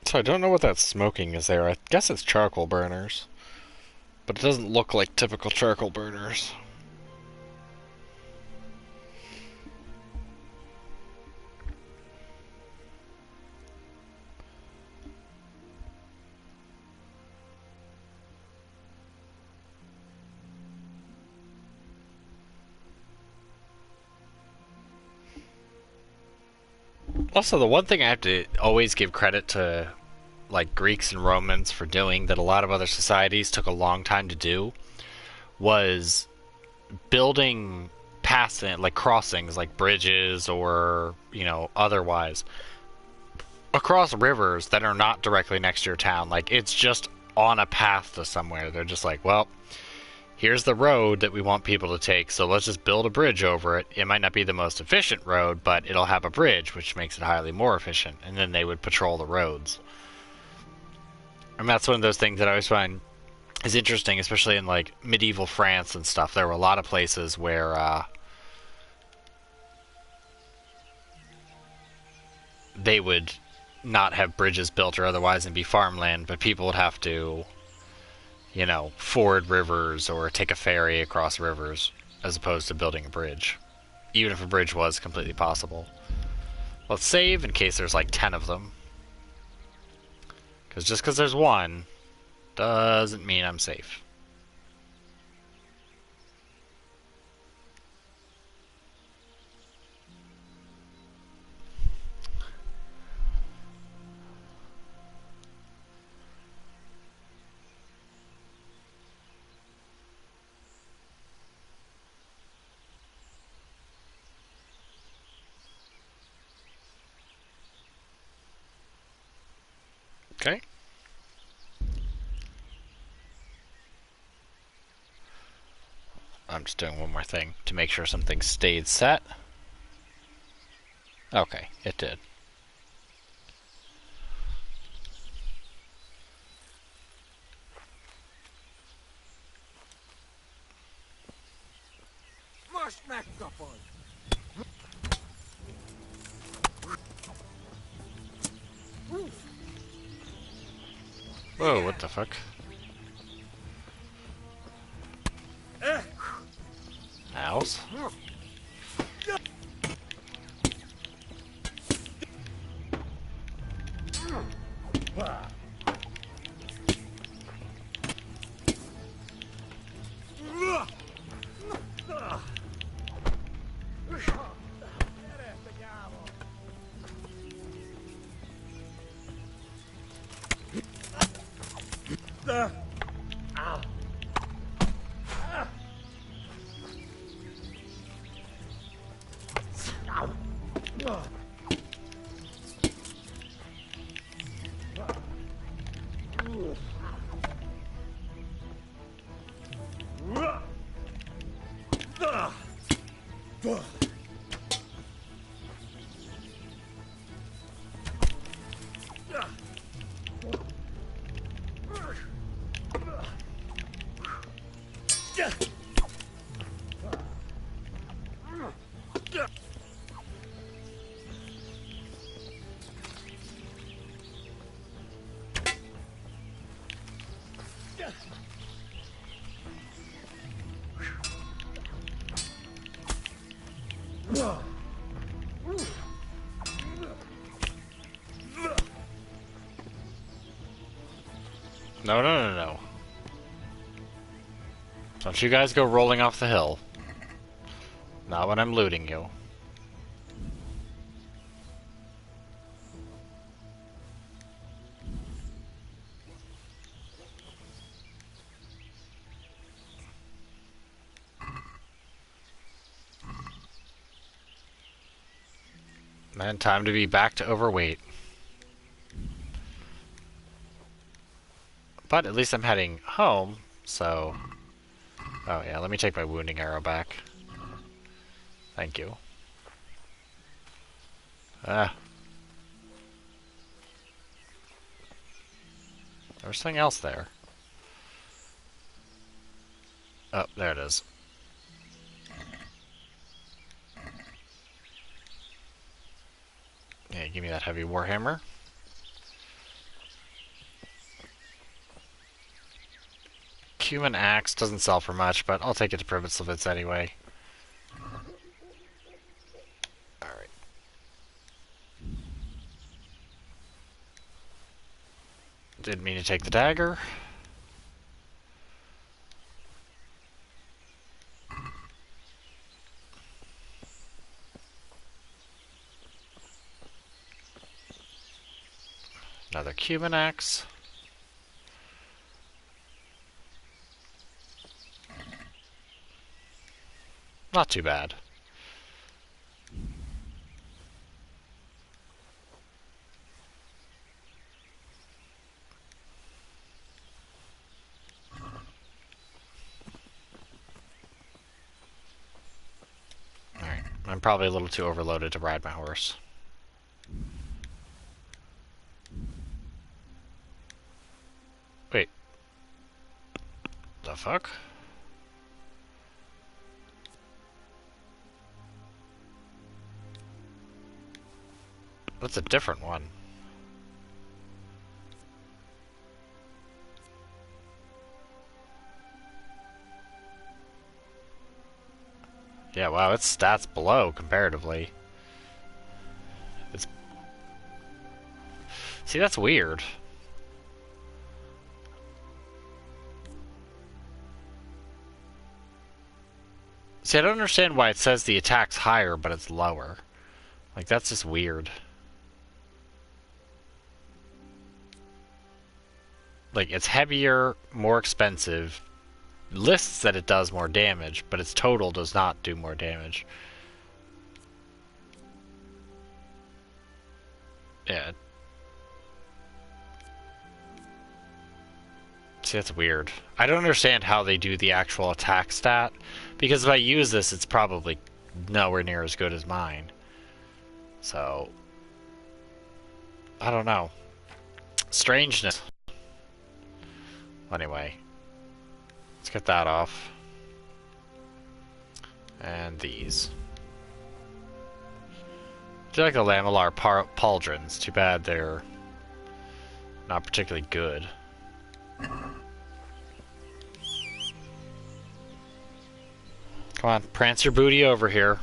Speaker 1: So I don't know what that smoking is there. I guess it's charcoal burners. But it doesn't look like typical charcoal burners. Also, the one thing I have to always give credit to, like, Greeks and Romans for doing that a lot of other societies took a long time to do was building passing, like, crossings, like bridges or, you know, otherwise, across rivers that are not directly next to your town. Like, it's just on a path to somewhere. They're just like, well, here's the road that we want people to take, so let's just build a bridge over it. It might not be the most efficient road, but it'll have a bridge, which makes it highly more efficient. And then they would patrol the roads. And that's one of those things that I always find is interesting, especially in, like, medieval France and stuff. There were a lot of places where they would not have bridges built or otherwise and be farmland, but people would have to, you know, ford rivers or take a ferry across rivers as opposed to building a bridge, even if a bridge was completely possible. Let's save in case there's like 10 of them, because just because there's one doesn't mean I'm safe. Okay. I'm just doing one more thing to make sure something stayed set. Okay, it did. Whoa, what the fuck? Owls? No, no, no, no. Don't you guys go rolling off the hill. Not when I'm looting you. Man, time to be back to overweight. But at least I'm heading home, so... Oh yeah, let me take my wounding arrow back. Thank you. Ah. There was something else there. Oh, there it is. Yeah, give me that heavy warhammer. Cumin axe doesn't sell for much, but I'll take it to Privitzlevitz anyway. Alright. Didn't mean to take the dagger. Another cumin axe. Not too bad. Alright, I'm probably a little too overloaded to ride my horse. Wait. The fuck? That's a different one. Yeah, wow, its stats below comparatively. It's... See, that's weird. See, I don't understand why it says the attack's higher, but it's lower. Like, that's just weird. Like, it's heavier, more expensive. Lists that it does more damage, but its total does not do more damage. Yeah. See, that's weird. I don't understand how they do the actual attack stat, because if I use this, it's probably nowhere near as good as mine. So, I don't know. Strangeness. Anyway, let's get that off. And these. I do like the lamellar pauldrons. Too bad they're Not particularly good. Come on, prance your booty over here.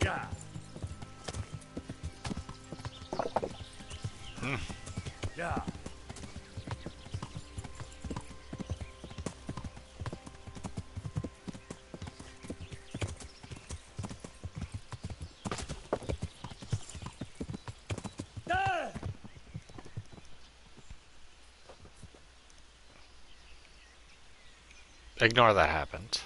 Speaker 2: Yeah. Yeah.
Speaker 1: Ignore that happened.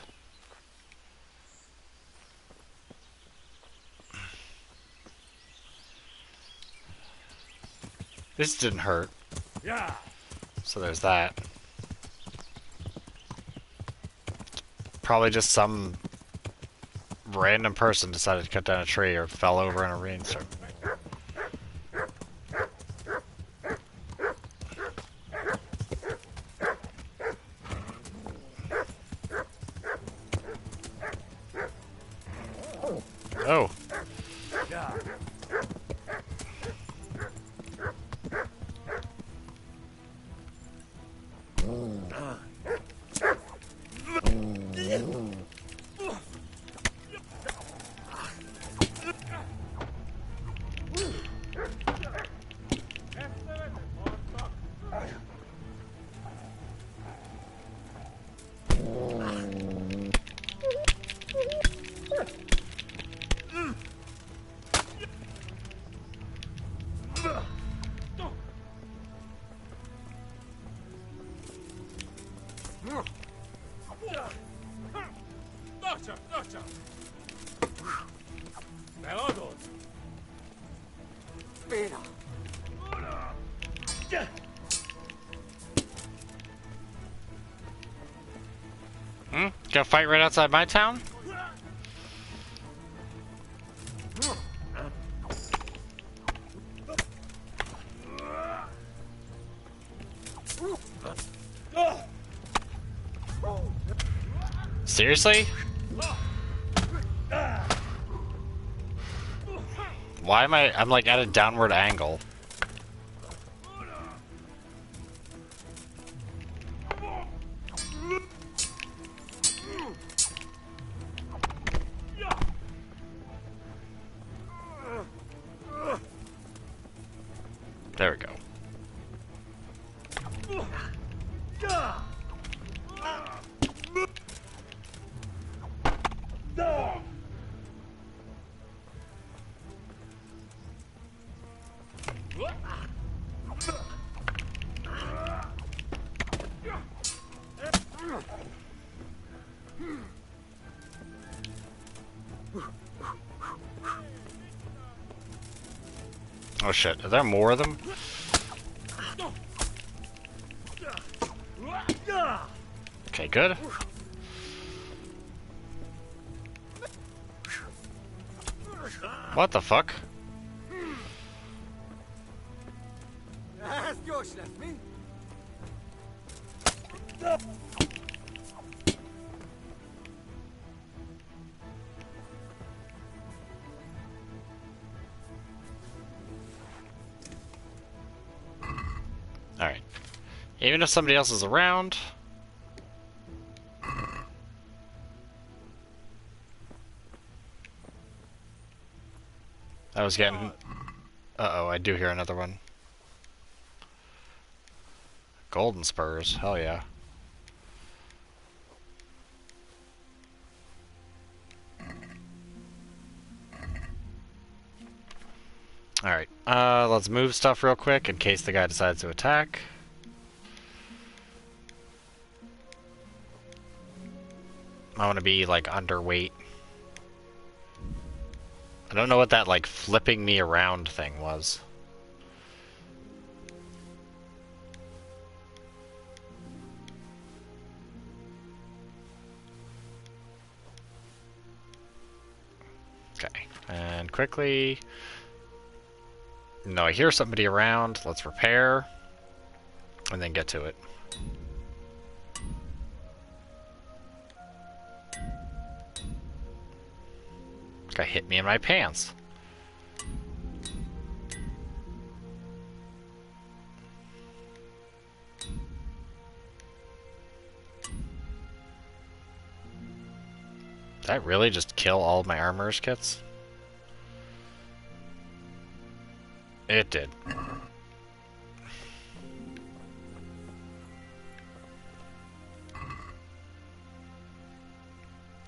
Speaker 1: This didn't hurt.
Speaker 2: Yeah.
Speaker 1: So there's that. Probably just some random person decided to cut down a tree or fell over in a rainstorm. Oh.
Speaker 2: Yeah.
Speaker 1: Gonna fight right outside my town? Seriously? Why am I'm like at a downward angle. There we go. Oh shit, are there more of them? Okay, good. What the fuck? Alright. Even if somebody else is around. I was getting... Uh-oh, I do hear another one. Golden spurs, hell yeah. Alright, let's move stuff real quick in case the guy decides to attack. I want to be, like, underweight. I don't know what that, like, flipping me around thing was. Okay, and quickly... No, I hear somebody around. Let's repair. And then get to it. Guy hit me in my pants. Did I really just kill all of my armorer's kits? It did.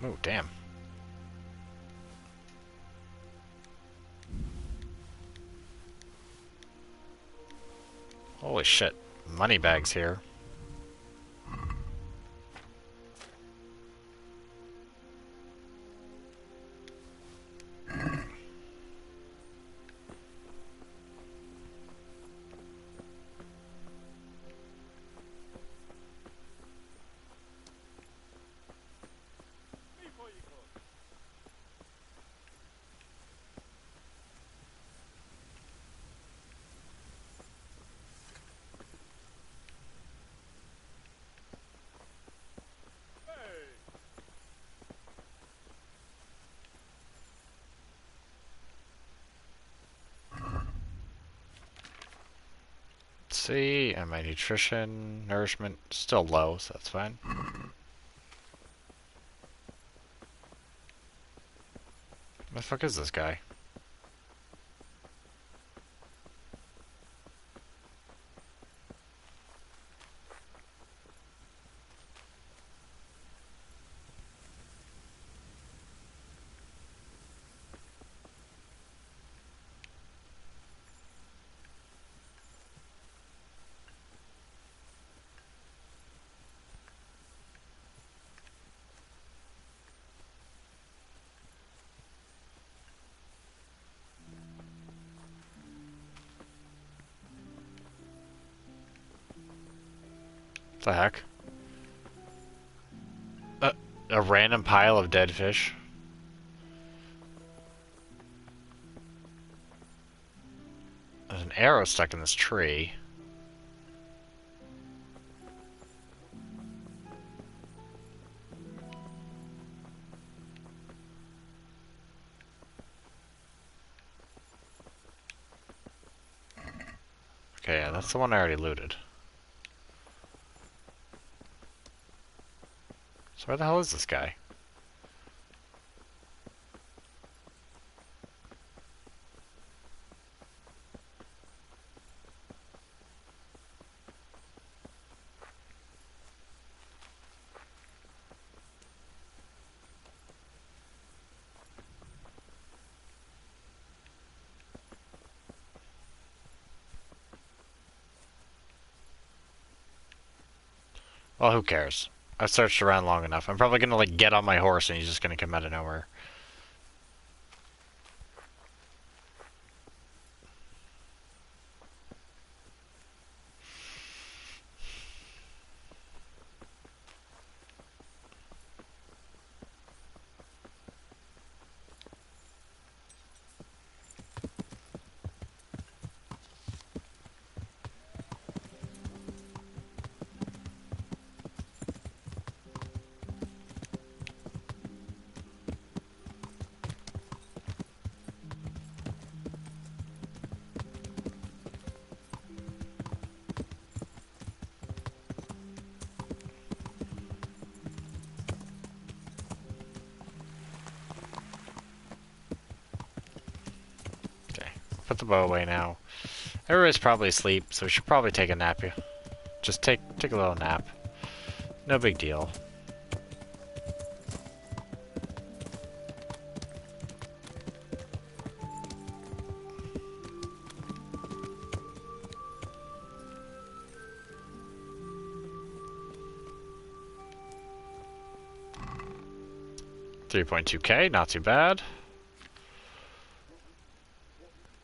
Speaker 1: Oh, damn. Holy shit. Money bags here. See, and my nutrition, nourishment, still low, so that's fine. What the fuck is this guy? What the heck? A random pile of dead fish. There's an arrow stuck in this tree. Okay, yeah, that's the one I already looted. So where the hell is this guy? Well, who cares? I've searched around long enough. I'm probably gonna, like, get on my horse and he's just gonna come out of nowhere. Put the bow away now. Everybody's probably asleep, so we should probably take a nap here. Just take a little nap. No big deal. $3.2K, not too bad.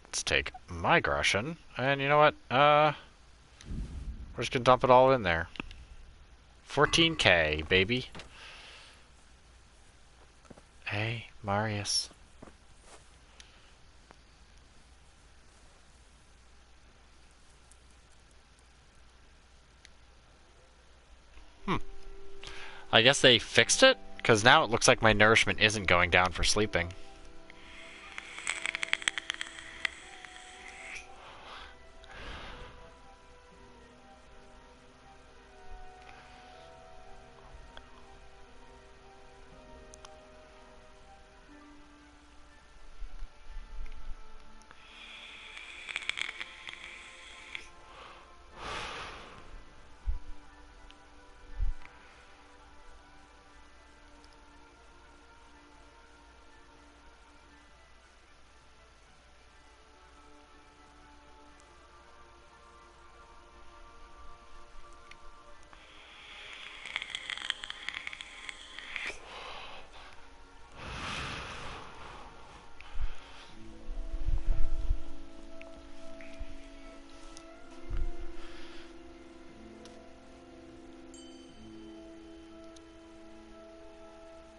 Speaker 1: Let's take my Grushin, and you know what? We're just gonna dump it all in there. 14K, baby. Hey, Marius. I guess they fixed it? Because now it looks like my nourishment isn't going down for sleeping.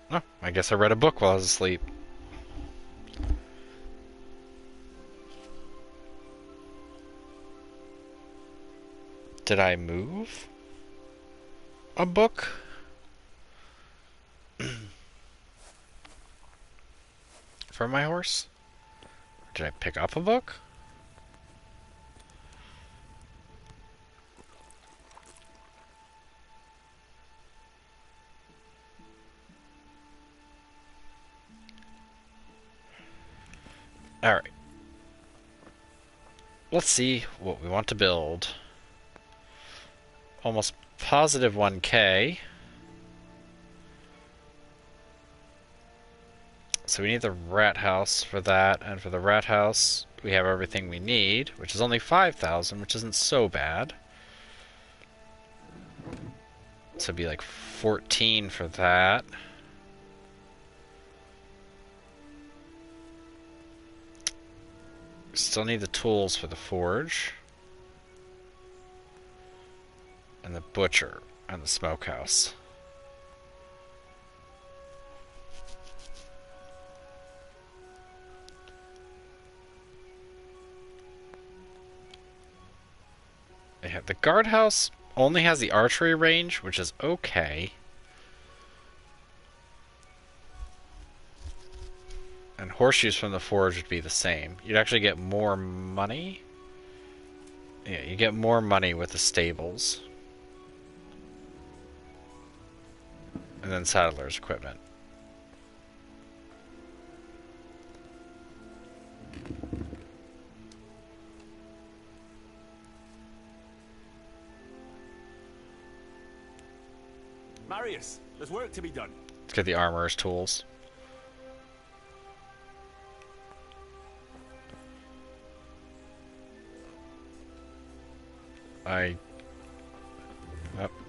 Speaker 1: Oh, I guess I read a book while I was asleep. Did I move a book? For my horse? Or did I pick up a book? Alright. Let's see what we want to build. Almost positive 1K. So we need the rat house for that, and for the rat house we have everything we need, which is only 5,000, which isn't so bad. So it'd be like 14 for that. Still need the tools for the forge. And the butcher and the smokehouse. Yeah, the guardhouse only has the archery range, which is okay. And horseshoes from the forge would be the same. You'd actually get more money. Yeah, you get more money with the stables. And then saddler's equipment.
Speaker 2: Marius, there's work to be done.
Speaker 1: Let's get the armorer's tools.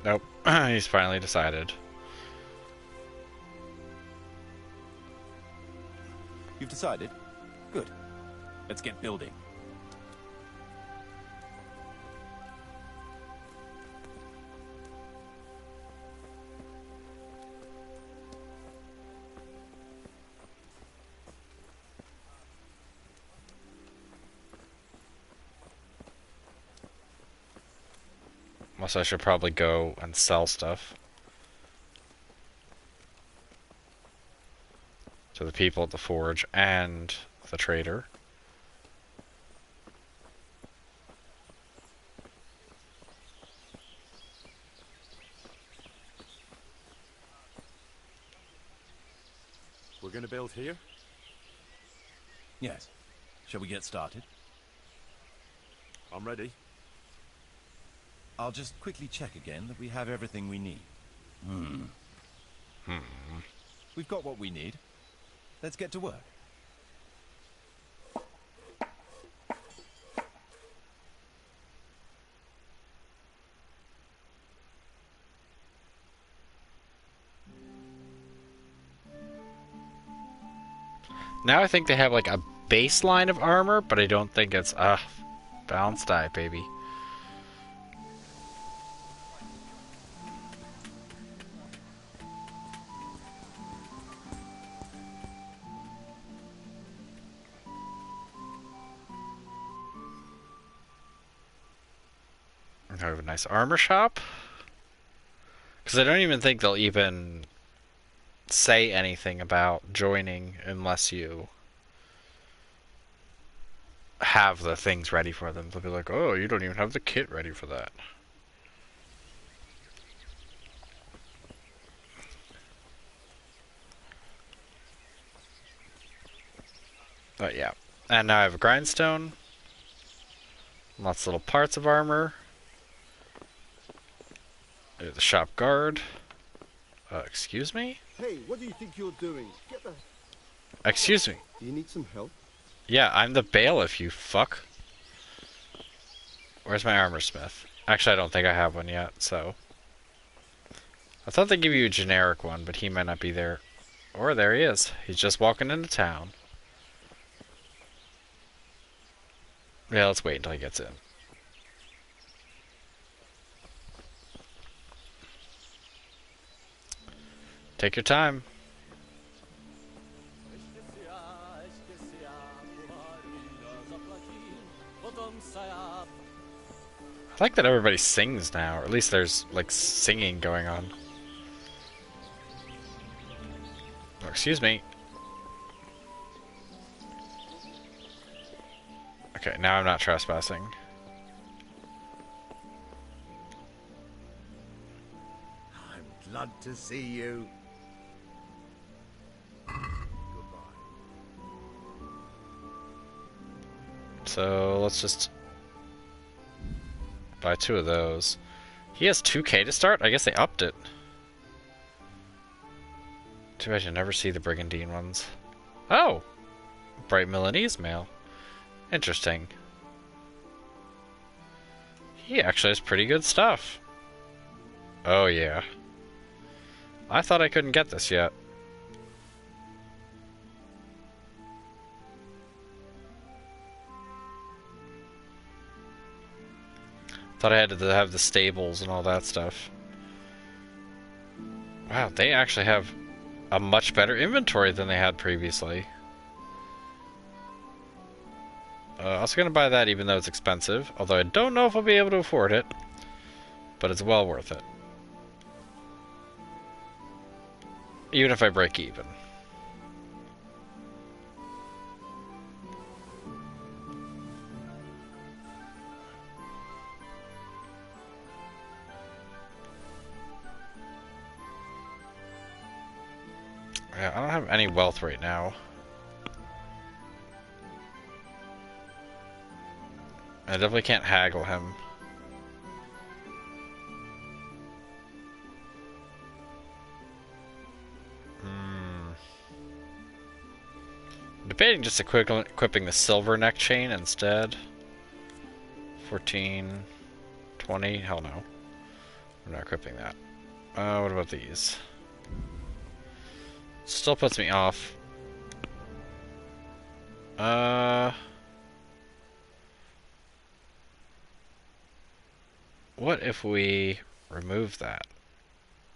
Speaker 1: Nope. He's finally decided.
Speaker 13: You've decided? Good. Let's get building.
Speaker 1: Plus, I should probably go and sell stuff to the people at the forge and the trader.
Speaker 2: We're going to build here?
Speaker 13: Yes. Shall we get started?
Speaker 2: I'm ready.
Speaker 13: I'll just quickly check again that we have everything we need. We've got what we need. Let's get to work.
Speaker 1: Now I think they have like a baseline of armor, but I don't think it's balanced die, baby. I have a nice armor shop. Because I don't even think they'll even say anything about joining unless you have the things ready for them. They'll be like, oh, you don't even have the kit ready for that. But yeah. And now I have a grindstone. Lots of little parts of armor. The shop guard. Excuse me?
Speaker 14: Hey, what do you think you're doing? Get the...
Speaker 1: Excuse me.
Speaker 14: Do you need some help?
Speaker 1: Yeah, I'm the bailiff, you fuck. Where's my armor smith? Actually, I don't think I have one yet, so... I thought they'd give you a generic one, but he might not be there. Or there he is. He's just walking into town. Yeah, let's wait until he gets in. Take your time. I like that everybody sings now, or at least there's, like, singing going on. Oh, excuse me. Okay, now I'm not trespassing.
Speaker 9: I'm glad to see you.
Speaker 1: So, let's just buy 2 of those. He has 2K to start? I guess they upped it. Too bad you never see the Brigandine ones. Oh! Bright Milanese mail. Interesting. He actually has pretty good stuff. Oh yeah. I thought I couldn't get this yet. Thought I had to have the stables and all that stuff. Wow, they actually have a much better inventory than they had previously. I was gonna buy that even though it's expensive, although I don't know if I'll be able to afford it, but it's well worth it. Even if I break even. Yeah, I don't have any wealth right now. I definitely can't haggle him. I'm debating just equipping the silver neck chain instead. 14, 20, hell no. I'm not equipping that. What about these? Still puts me off. What if we remove that?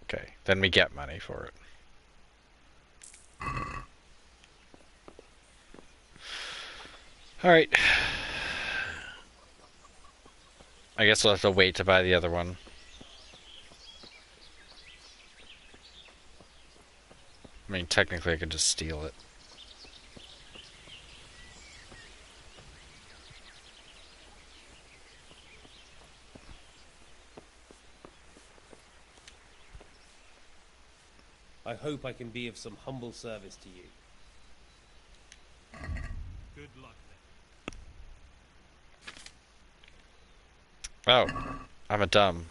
Speaker 1: Okay, then we get money for it. Alright. I guess we'll have to wait to buy the other one. I mean, technically I could just steal it.
Speaker 12: I hope I can be of some humble service to you.
Speaker 2: Good luck
Speaker 1: Oh, I'm a dumb.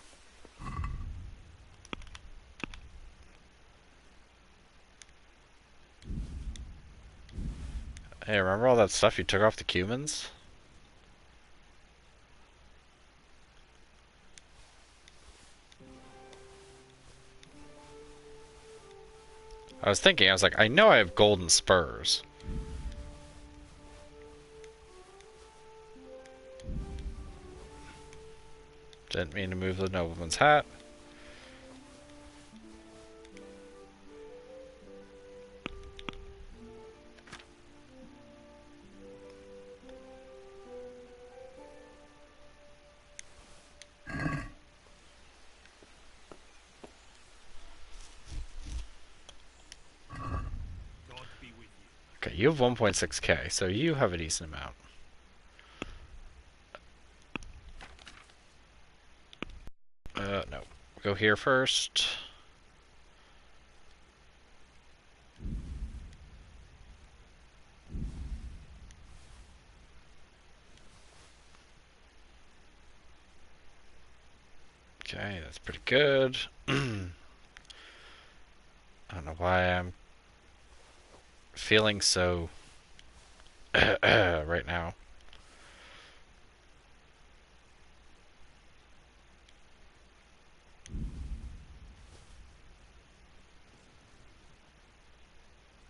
Speaker 1: Hey, remember all that stuff you took off the Cumans? I was thinking, I was like, I know I have golden spurs. Didn't mean to move the nobleman's hat. Okay, you have 1.6k, so you have a decent amount. No. Go here first. Okay, that's pretty good. I don't know why I'm feeling so right now.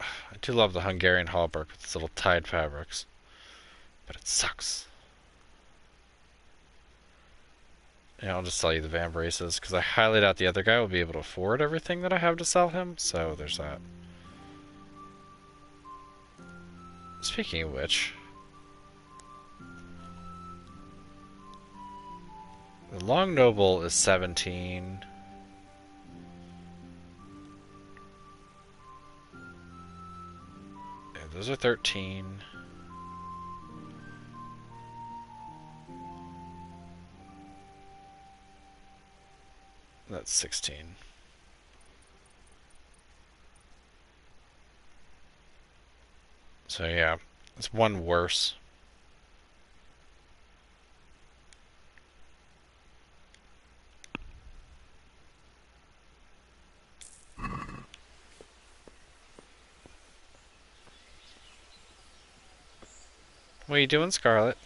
Speaker 1: I do love the Hungarian halberd with its little tied fabrics, but it sucks. Yeah, I'll just sell you the Van Braces, because I highly doubt the other guy will be able to afford everything that I have to sell him, so there's that. Speaking of which... The Long Noble is 17. Yeah, those are 13. That's 16. So yeah, it's one worse. What are you doing, Scarlet?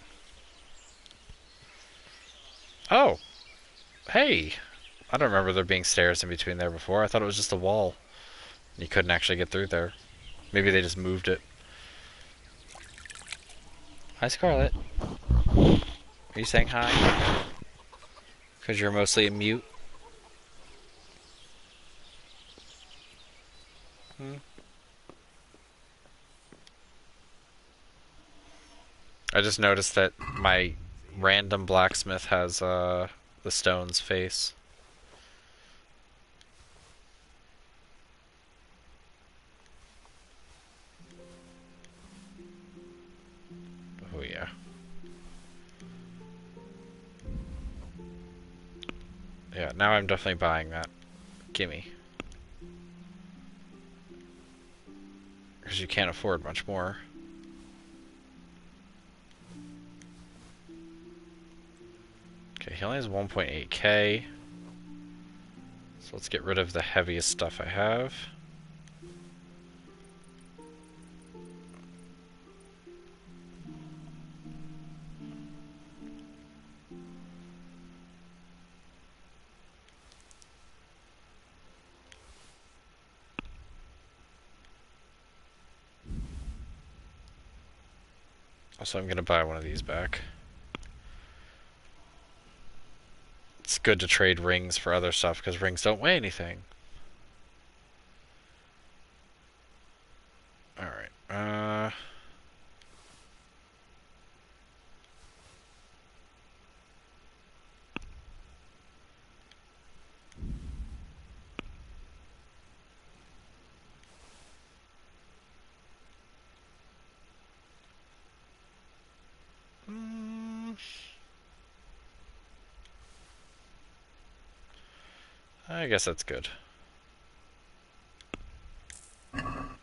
Speaker 1: Oh! Hey! I don't remember there being stairs in between there before. I thought it was just a wall. You couldn't actually get through there. Maybe they just moved it. Hi, Scarlet. Are you saying hi? Because you're mostly a mute? I just noticed that my random blacksmith has the stone's face. Oh yeah. Yeah, now I'm definitely buying that. Gimme. Because you can't afford much more. Okay, he only has 1.8k. So let's get rid of the heaviest stuff I have. Also, I'm going to buy one of these back. It's good to trade rings for other stuff, because rings don't weigh anything. Alright, I guess that's good. I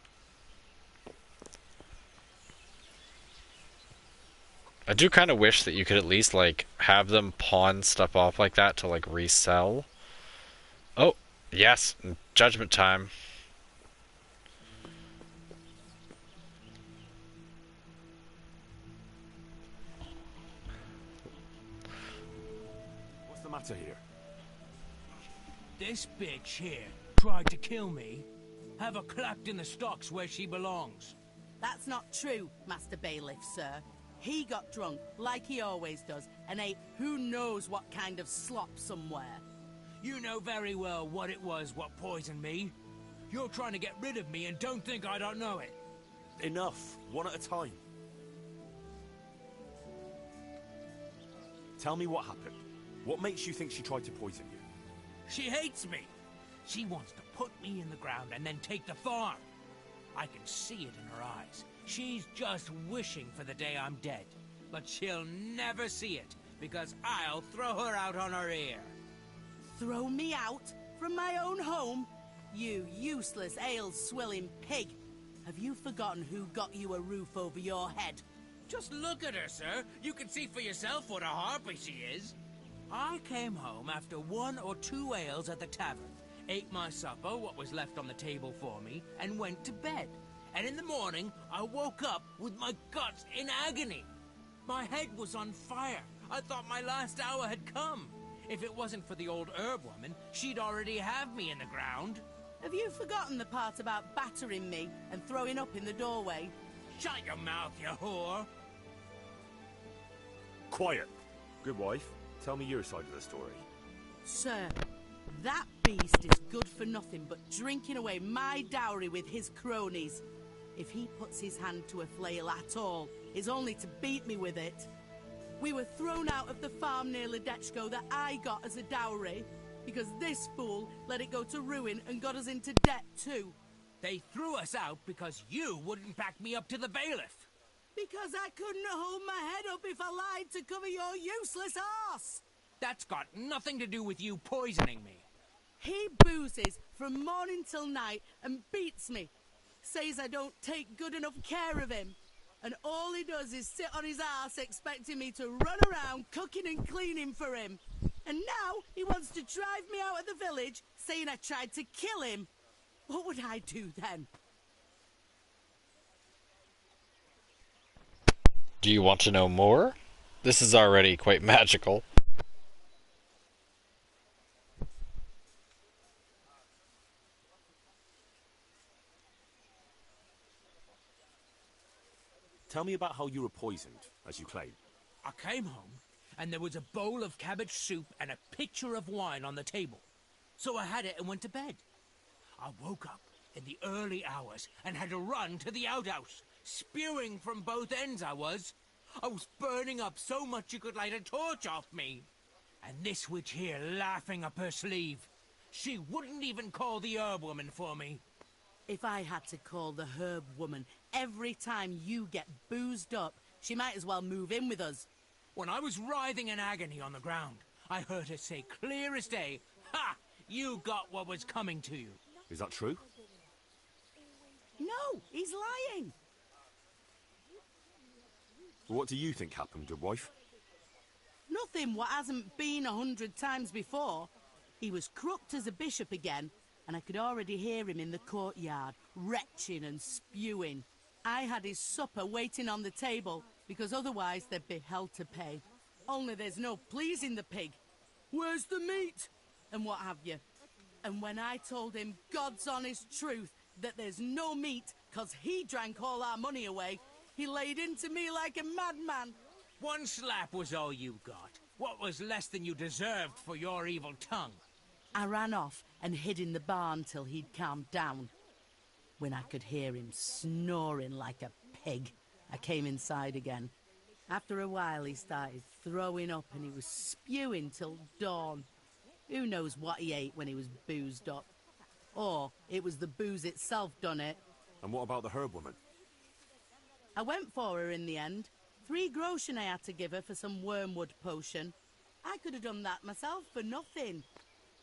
Speaker 1: do kind of wish that you could at least, like, have them pawn stuff off like that to, like, resell. Oh, yes, judgment time.
Speaker 2: What's the matter here?
Speaker 4: This bitch here tried to kill me. Have her clapped in the stocks where she belongs.
Speaker 15: That's not true, Master Bailiff, sir. He got drunk, like he always does, and ate who knows what kind of slop somewhere.
Speaker 4: You know very well what it was what poisoned me. You're trying to get rid of me and don't think I don't know it.
Speaker 2: Enough. One at a time. Tell me what happened. What makes you think she tried to poison you?
Speaker 4: She hates me. She wants to put me in the ground and then take the farm. I can see it in her eyes. She's just wishing for the day I'm dead. But she'll never see it, because I'll throw her out on her ear.
Speaker 15: Throw me out? From my own home? You useless, ale-swilling pig. Have you forgotten who got you a roof over your head?
Speaker 4: Just look at her, sir. You can see for yourself what a harpy she is. I came home after 1 or 2 ales at the tavern, ate my supper, what was left on the table for me, and went to bed. And in the morning, I woke up with my guts in agony. My head was on fire. I thought my last hour had come. If it wasn't for the old herb woman, she'd already have me in the ground.
Speaker 15: Have you forgotten the part about battering me and throwing up in the doorway?
Speaker 4: Shut your mouth, you whore!
Speaker 2: Quiet. Good wife, tell me your side of the story.
Speaker 15: Sir, that beast is good for nothing but drinking away my dowry with his cronies. If he puts his hand to a flail at all, it's only to beat me with it. We were thrown out of the farm near Ledechko that I got as a dowry, because this fool let it go to ruin and got us into debt too.
Speaker 16: They threw us out because you wouldn't back me up to the bailiff.
Speaker 15: Because I couldn't hold my head up if I lied to cover your useless arse.
Speaker 16: That's got nothing to do with you poisoning me.
Speaker 15: He boozes from morning till night and beats me. Says I don't take good enough care of him. And all he does is sit on his arse expecting me to run around cooking and cleaning for him. And now he wants to drive me out of the village, saying I tried to kill him. What would I do then?
Speaker 1: Do you want to know more? This is already quite magical.
Speaker 2: Tell me about how you were poisoned, as you claim.
Speaker 16: I came home, and there was a bowl of cabbage soup and a pitcher of wine on the table. So I had it and went to bed. I woke up in the early hours and had to run to the outhouse. Spewing from both ends, I was. I was burning up so much you could light a torch off me. And this witch here laughing up her sleeve. She wouldn't even call the herb woman for me.
Speaker 15: If I had to call the herb woman every time you get boozed up, she might as well move in with us.
Speaker 16: When I was writhing in agony on the ground, I heard her say clear as day, "Ha! You got what was coming to you."
Speaker 2: Is that true?
Speaker 15: No, he's lying.
Speaker 2: What do you think happened, good wife?
Speaker 15: Nothing what hasn't been 100 times before. He was crooked as a bishop again, and I could already hear him in the courtyard, retching and spewing. I had his supper waiting on the table, because otherwise there'd be hell to pay. Only there's no pleasing the pig. Where's the meat? And what have you. And when I told him God's honest truth that there's no meat, 'cause he drank all our money away, he laid into me like a madman.
Speaker 16: One slap was all you got. What was less than you deserved for your evil tongue?
Speaker 15: I ran off and hid in the barn till he'd calmed down. When I could hear him snoring like a pig, I came inside again. After a while he started throwing up and he was spewing till dawn. Who knows what he ate when he was boozed up? Or it was the booze itself done it.
Speaker 2: And what about the herb woman?
Speaker 15: I went for her in the end. 3 groschen I had to give her for some wormwood potion. I could have done that myself for nothing.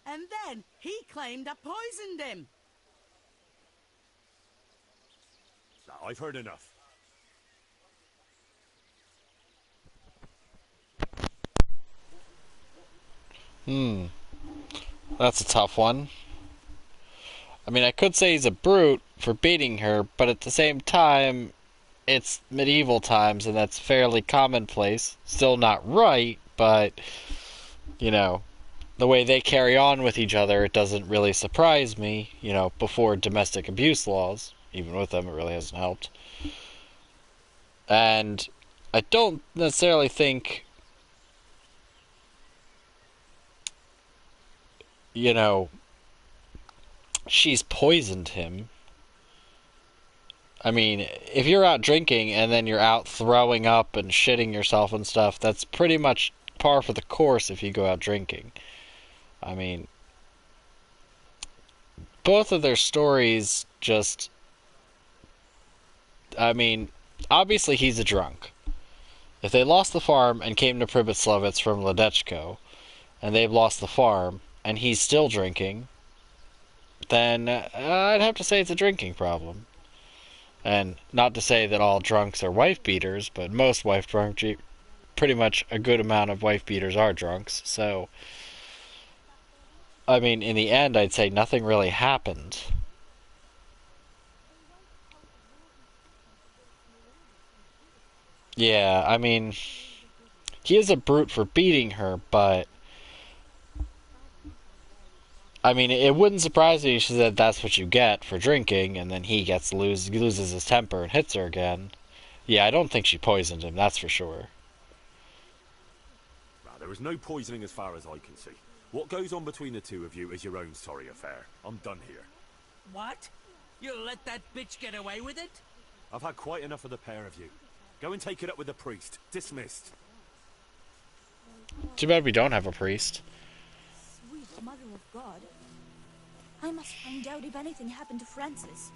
Speaker 15: And then he claimed I poisoned him.
Speaker 2: Now, I've heard enough.
Speaker 1: That's a tough one. I mean, I could say he's a brute for beating her, but at the same time, it's medieval times, and that's fairly commonplace. Still not right, but, you know, the way they carry on with each other, it doesn't really surprise me, you know, before domestic abuse laws. Even with them, it really hasn't helped. And I don't necessarily think, you know, she's poisoned him. I mean, if you're out drinking and then you're out throwing up and shitting yourself and stuff, that's pretty much par for the course if you go out drinking. I mean, both of their stories just... I mean, obviously he's a drunk. If they lost the farm and came to Pribyslavitz from Ledechko, and they've lost the farm, and he's still drinking, then I'd have to say it's a drinking problem. And not to say that all drunks are wife beaters, but most wife drunks, pretty much a good amount of wife beaters are drunks. So, I mean, in the end, I'd say nothing really happened. Yeah, I mean, he is a brute for beating her, but I mean, it wouldn't surprise me if she said that's what you get for drinking, and then he loses his temper and hits her again. Yeah, I don't think she poisoned him, that's for sure.
Speaker 2: Well, there was no poisoning as far as I can see. What goes on between the two of you is your own sorry affair. I'm done here.
Speaker 16: What? You'll let that bitch get away with it?
Speaker 2: I've had quite enough of the pair of you. Go and take it up with the priest. Dismissed.
Speaker 1: Too bad we don't have a priest.
Speaker 17: Sweet Mother of God. I must find out if anything happened to Francis.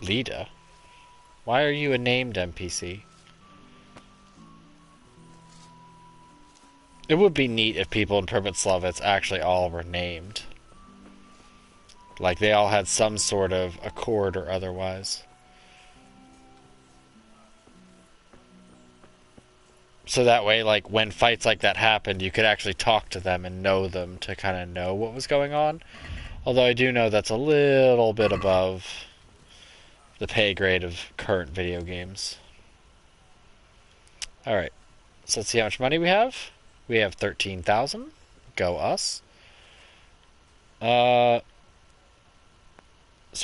Speaker 1: Lida? Why are you a named NPC? It would be neat if people in Pripyat actually all were named. Like they all had some sort of accord or otherwise. So that way, like, when fights like that happened, you could actually talk to them and know them to kind of know what was going on. Although I do know that's a little bit above the pay grade of current video games. Alright, so let's see how much money we have. We have 13,000. Go us. So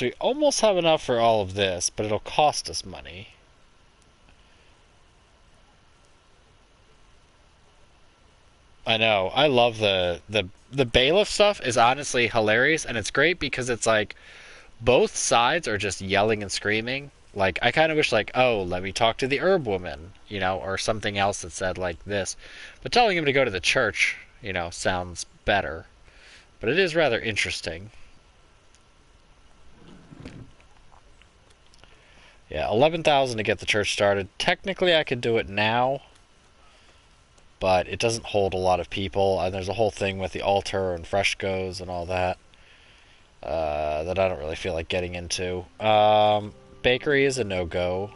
Speaker 1: we almost have enough for all of this, but it'll cost us money. I know. I love the bailiff stuff is honestly hilarious, and it's great because it's like both sides are just yelling and screaming. Like, I kind of wish, like, oh, let me talk to the herb woman, you know, or something else that said like this. But telling him to go to the church, you know, sounds better. But it is rather interesting. Yeah, 11,000 to get the church started. Technically, I could do it now, but it doesn't hold a lot of people, and there's a whole thing with the altar and frescoes and all that that I don't really feel like getting into. Bakery is a no-go.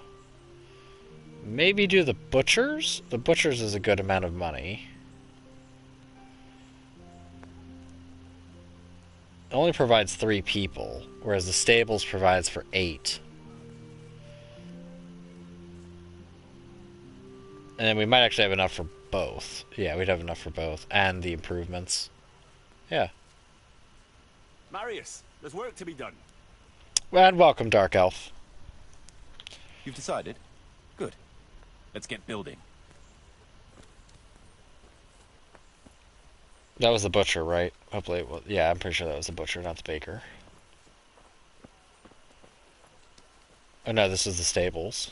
Speaker 1: Maybe do the butchers? The butchers is a good amount of money. It only provides 3 people, whereas the stables provides for 8. And then we might actually have enough for both. Yeah, we'd have enough for both. And the improvements. Yeah.
Speaker 2: Marius, there's work to be done.
Speaker 1: And welcome, Dark Elf.
Speaker 13: You've decided? Good. Let's get building.
Speaker 1: That was the butcher, right? Hopefully it was. Yeah, I'm pretty sure that was the butcher, not the baker. Oh no, this is the stables.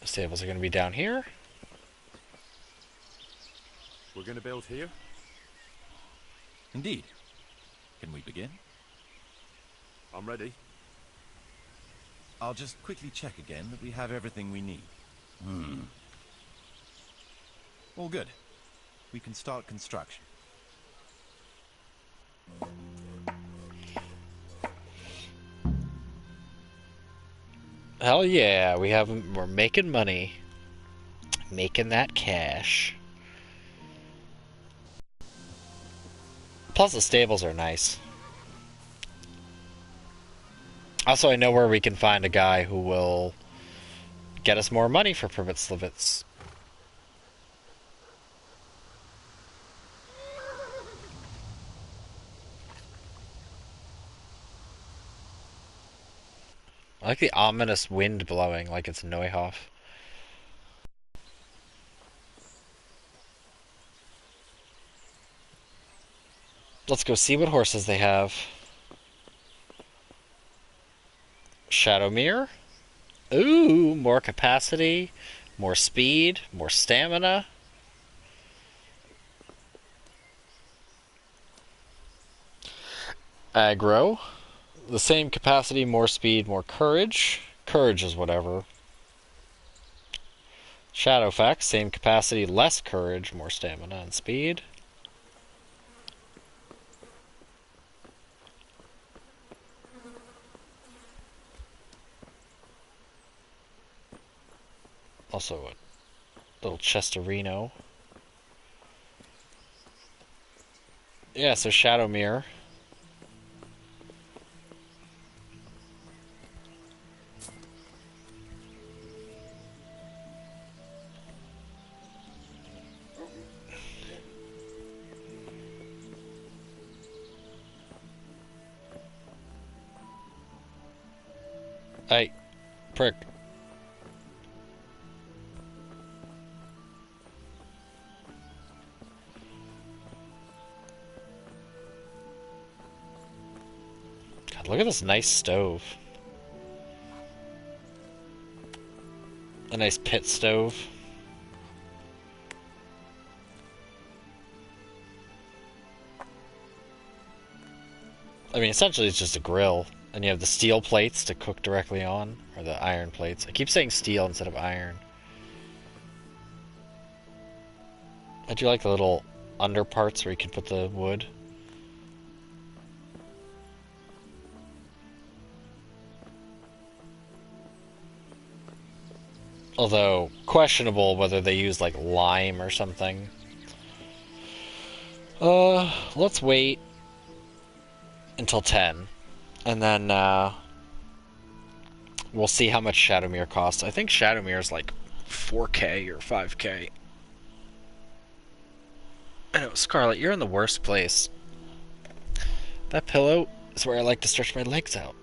Speaker 1: The stables are going to be down here.
Speaker 2: We're going to build here?
Speaker 13: Indeed. Can we begin?
Speaker 2: I'm ready.
Speaker 13: I'll just quickly check again that we have everything we need. All good. We can start construction.
Speaker 1: Hell yeah, we're making money. Making that cash. Plus the stables are nice. Also, I know where we can find a guy who will get us more money for Pripyat. I like the ominous wind blowing like it's Neuhoff. Let's go see what horses they have. Shadowmere. Ooh, more capacity, more speed, more stamina. Aggro. The same capacity, more speed, more courage. Courage is whatever. Shadowfax, same capacity, less courage, more stamina and speed. Also a little Chesterino. Yeah, so Shadowmere. Prick. God, look at this nice stove. A nice pit stove. I mean, essentially it's just a grill. And you have the steel plates to cook directly on. Or the iron plates. I keep saying steel instead of iron. I do like the little under parts where you can put the wood. Although, questionable whether they use like lime or something. Let's wait until 10. And then, we'll see how much Shadowmere costs. I think Shadowmere is like 4K or 5K. I know, Scarlet, you're in the worst place. That pillow is where I like to stretch my legs out.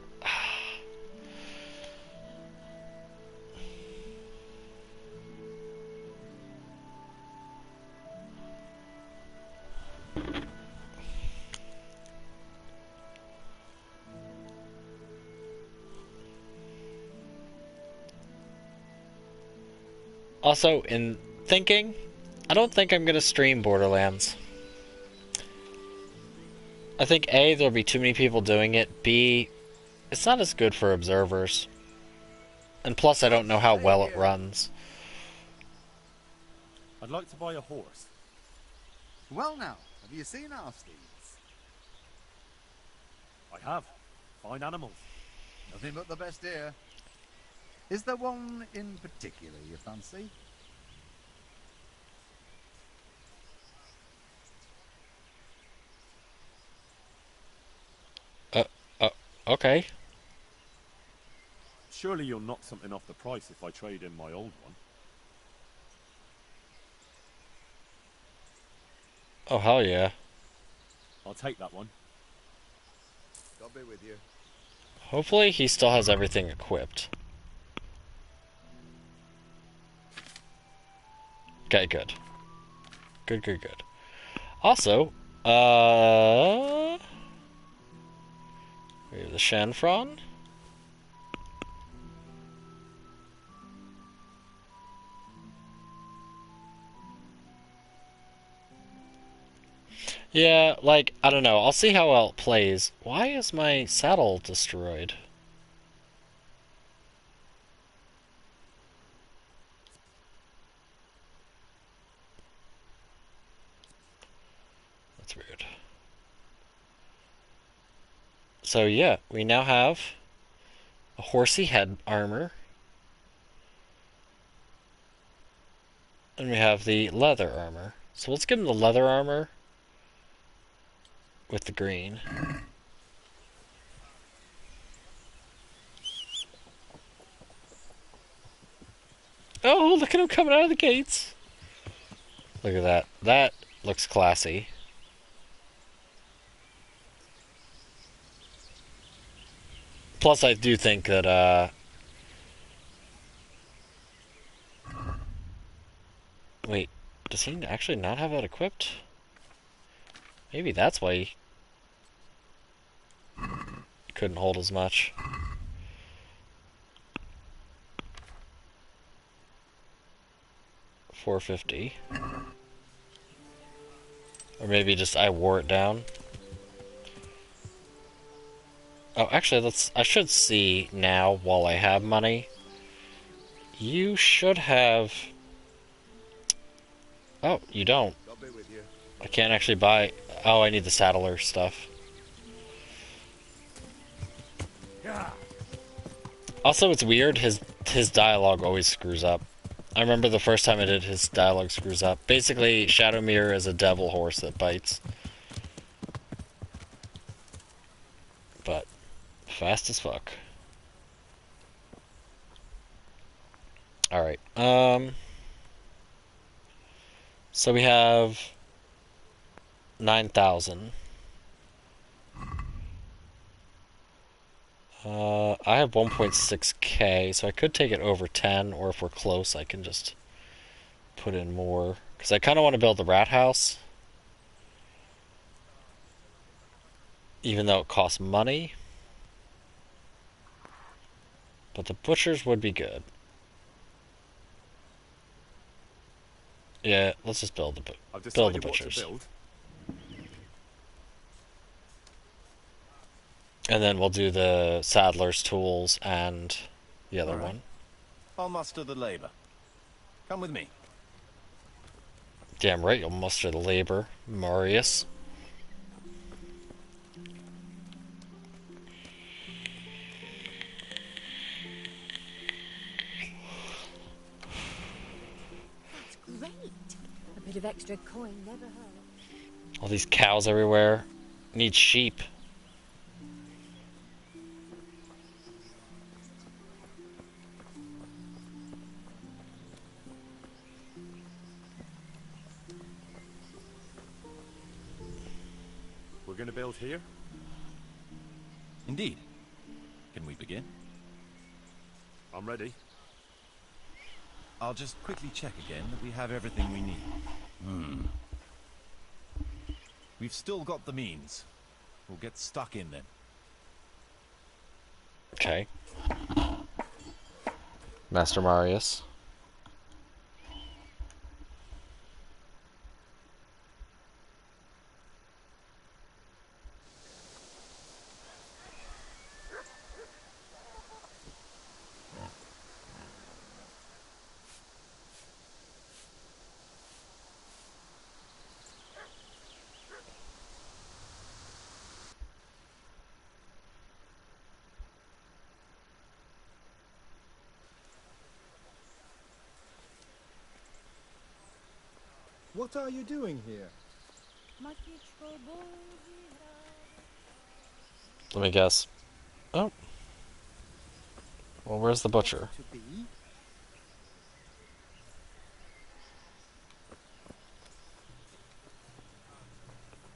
Speaker 1: Also, in thinking, I don't think I'm going to stream Borderlands. I think A, there'll be too many people doing it. B, it's not as good for observers. And plus, I don't know how well it runs.
Speaker 2: I'd like to buy a horse.
Speaker 9: Well now, have you seen our steeds?
Speaker 2: I have. Fine animals.
Speaker 9: Nothing but the best here. Is there one in particular you fancy?
Speaker 1: Okay.
Speaker 2: Surely you'll knock something off the price if I trade in my old one.
Speaker 1: Oh, hell yeah.
Speaker 2: I'll take that one.
Speaker 9: God be with you.
Speaker 1: Hopefully he still has everything equipped. Okay, good. Good. Also, we have the Shanfron. Yeah, like, I don't know. I'll see how well it plays. Why is my saddle destroyed? That's weird. So yeah, we now have a horsey head armor. And we have the leather armor. So let's give him the leather armor with the green. Oh, look at him coming out of the gates. Look at that. That looks classy. Plus, I do think that, wait, does he actually not have that equipped? Maybe that's why he couldn't hold as much. $450. Or maybe just I wore it down. Oh, actually, I should see now while I have money. You should have... Oh, you don't. I can't actually buy... Oh, I need the saddler stuff. Also, it's weird, his dialogue always screws up. I remember the first time I did, his dialogue screws up. Basically, Shadowmere is a devil horse that bites. But, fast as fuck. Alright, so we have 9,000. I have 1.6k, so I could take it over 10, or if we're close, I can just put in more. Because I kind of want to build the rat house. Even though it costs money. But the butchers would be good. Yeah, let's just build the butchers. And then we'll do the saddler's tools and the other one.
Speaker 13: I'll muster the labor. Come with me.
Speaker 1: Damn right, you'll muster the labor, Marius.
Speaker 17: That's great. A bit of extra coin never hurt.
Speaker 1: All these cows everywhere. Need sheep.
Speaker 2: We're going to build here?
Speaker 13: Indeed. Can we begin?
Speaker 2: I'm ready.
Speaker 13: I'll just quickly check again that we have everything we need. We've still got the means. We'll get stuck in then.
Speaker 1: Okay. Master Marius.
Speaker 14: What are you doing here?
Speaker 1: Let me guess. Oh. Well, where's the butcher?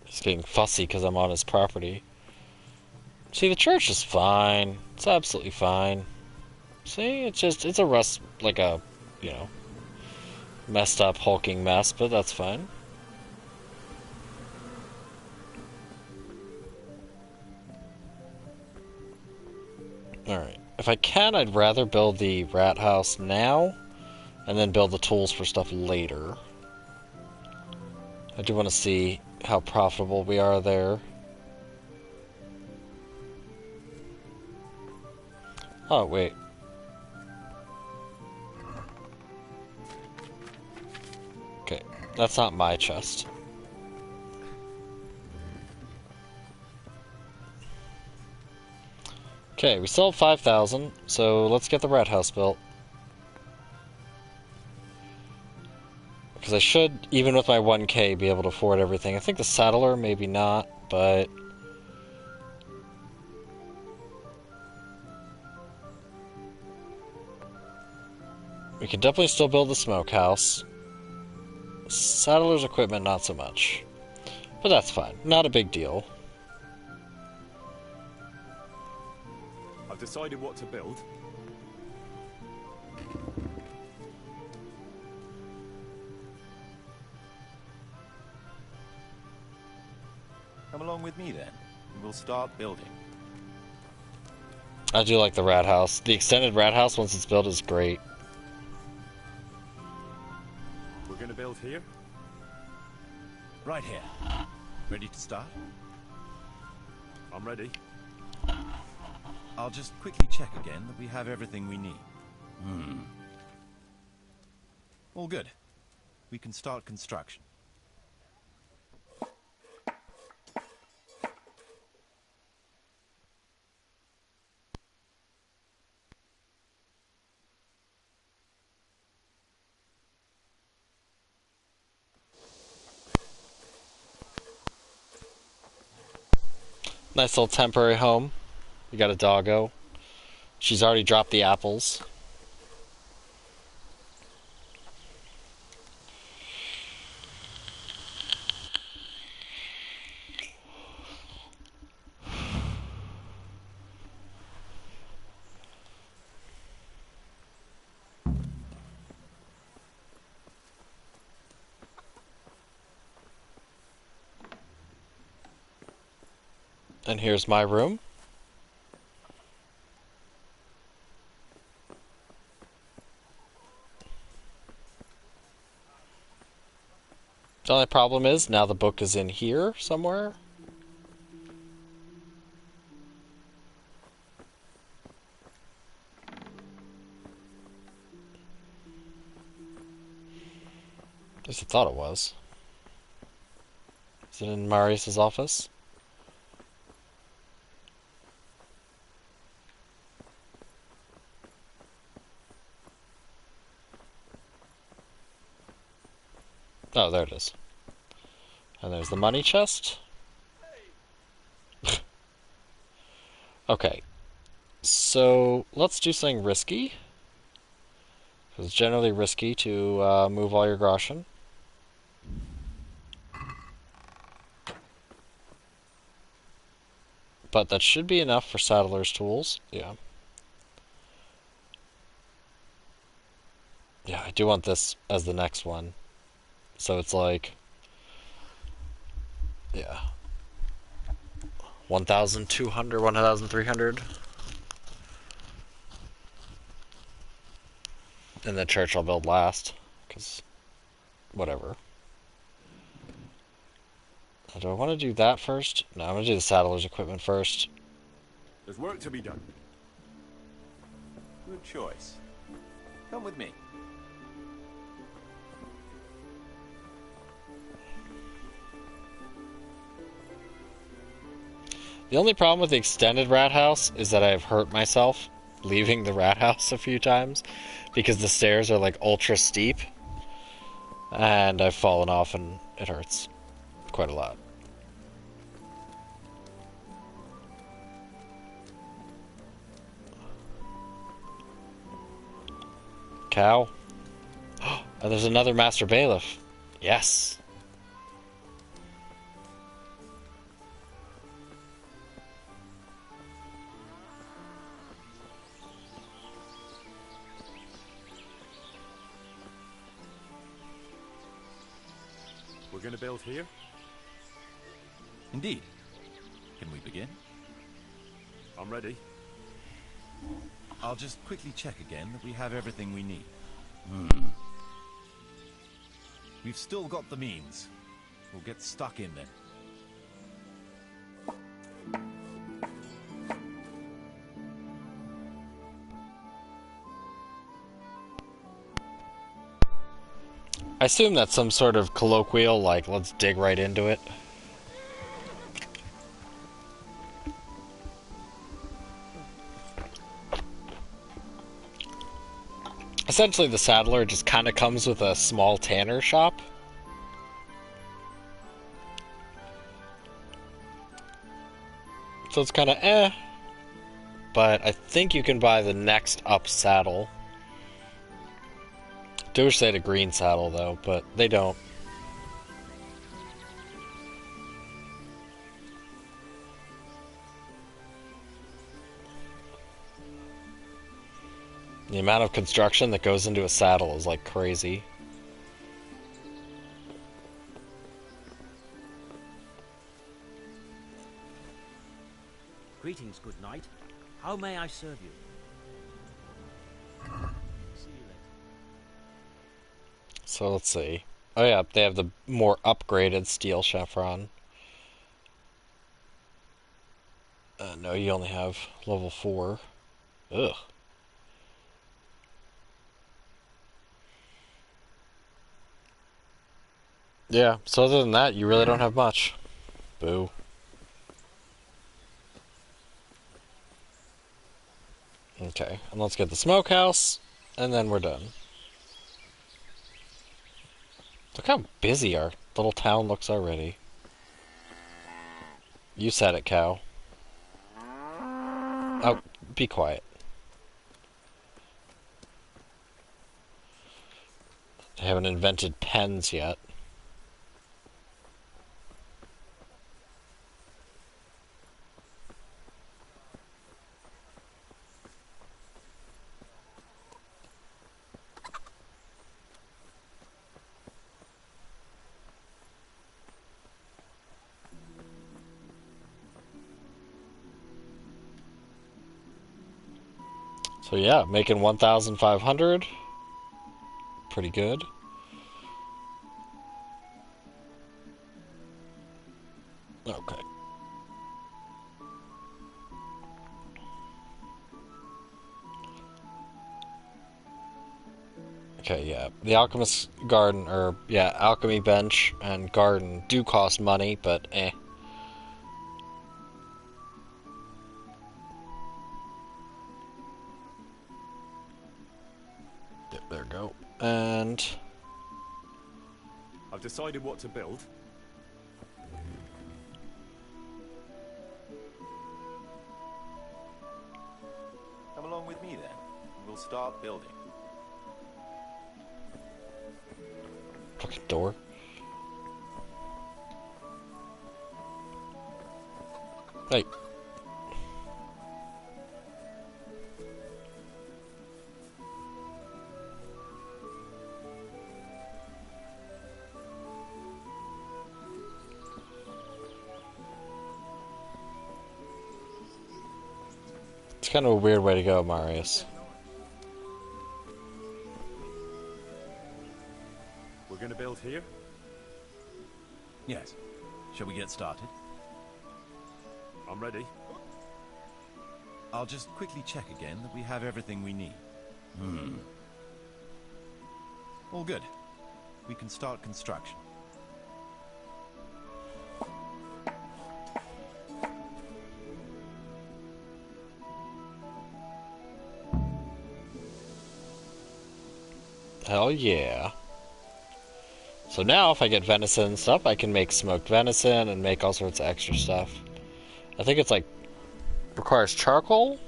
Speaker 1: He's getting fussy because I'm on his property. See, the church is fine. It's absolutely fine. See, it's a rust, like a, you know, messed up, hulking mess, but that's fine. Alright. If I can, I'd rather build the rat house now, and then build the tools for stuff later. I do want to see how profitable we are there. Oh, wait. Okay, that's not my chest. Okay, we still have 5,000, so let's get the rat house built. Because I should, even with my 1k, be able to afford everything. I think the saddler, maybe not, but... we can definitely still build the smokehouse. Saddler's equipment, not so much. But that's fine. Not a big deal.
Speaker 2: I've decided what to build.
Speaker 13: Come along with me then, and we'll start building.
Speaker 1: I do like the rat house. The extended rat house, once it's built, is great.
Speaker 2: We're going to build here?
Speaker 13: Right here. Ready to start?
Speaker 2: I'm ready.
Speaker 13: I'll just quickly check again that we have everything we need. All good. We can start construction.
Speaker 1: Nice little temporary home. We got a doggo. She's already dropped the apples. And here's my room. The only problem is now the book is in here somewhere. At least I thought it was. Is it in Marius' office? Oh, there it is. And there's the money chest. Okay. So, let's do something risky. Because it's generally risky to move all your groschen. But that should be enough for Saddler's tools. Yeah. Yeah, I do want this as the next one. So it's like... Yeah. 1,200, 1,300. And the church I'll build last. Because... whatever. Do I want to do that first? No, I'm going to do the Saddler's equipment first.
Speaker 13: There's work to be done. Good choice. Come with me.
Speaker 1: The only problem with the extended rat house is that I've hurt myself leaving the rat house a few times because the stairs are like ultra steep and I've fallen off and it hurts quite a lot. Cow. And there's another Master Bailiff. Yes.
Speaker 2: We're going to build here?
Speaker 13: Indeed. Can we begin?
Speaker 2: I'm ready.
Speaker 13: I'll just quickly check again that we have everything we need. We've still got the means. We'll get stuck in then.
Speaker 1: I assume that's some sort of colloquial, like, let's dig right into it. Essentially, the Saddler just kind of comes with a small tanner shop. So it's kind of eh. But I think you can buy the next up saddle. I wish they had a green saddle, though, but they don't. The amount of construction that goes into a saddle is like crazy.
Speaker 18: Greetings, good knight. How may I serve you? See you later.
Speaker 1: So let's see. Oh yeah, they have the more upgraded steel chevron. No, you only have level 4. Ugh. Yeah, so other than that, you really don't have much. Boo. Okay, and let's get the smokehouse, and then we're done. Look how busy our little town looks already. You said it, cow. Oh, be quiet. They haven't invented pens yet. So yeah, making 1,500. Pretty good. Okay. Okay, yeah. The Alchemist's Garden, or, yeah, Alchemy Bench and Garden do cost money, but eh. Yep, there we go. And
Speaker 2: I've decided what to build.
Speaker 13: Come along with me then. We'll start building.
Speaker 1: fucking door. Hey. It's kind of a weird way to go, Marius.
Speaker 2: We're going to build here?
Speaker 13: Yes. Shall we get started?
Speaker 2: I'm ready.
Speaker 13: I'll just quickly check again that we have everything we need. All good. We can start construction.
Speaker 1: Hell yeah. So now if I get venison and stuff, I can make smoked venison and make all sorts of extra stuff. I think it's like requires charcoal.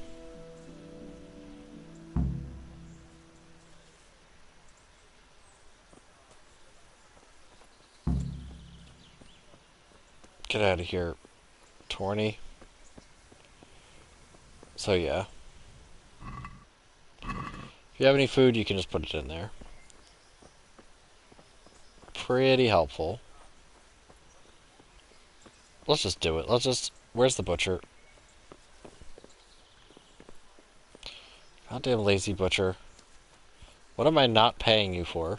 Speaker 1: Get out of here, Torny. So yeah. If you have any food, you can just put it in there. Pretty helpful. Let's just do it. Let's just... Where's the butcher? Goddamn lazy butcher. What am I not paying you for?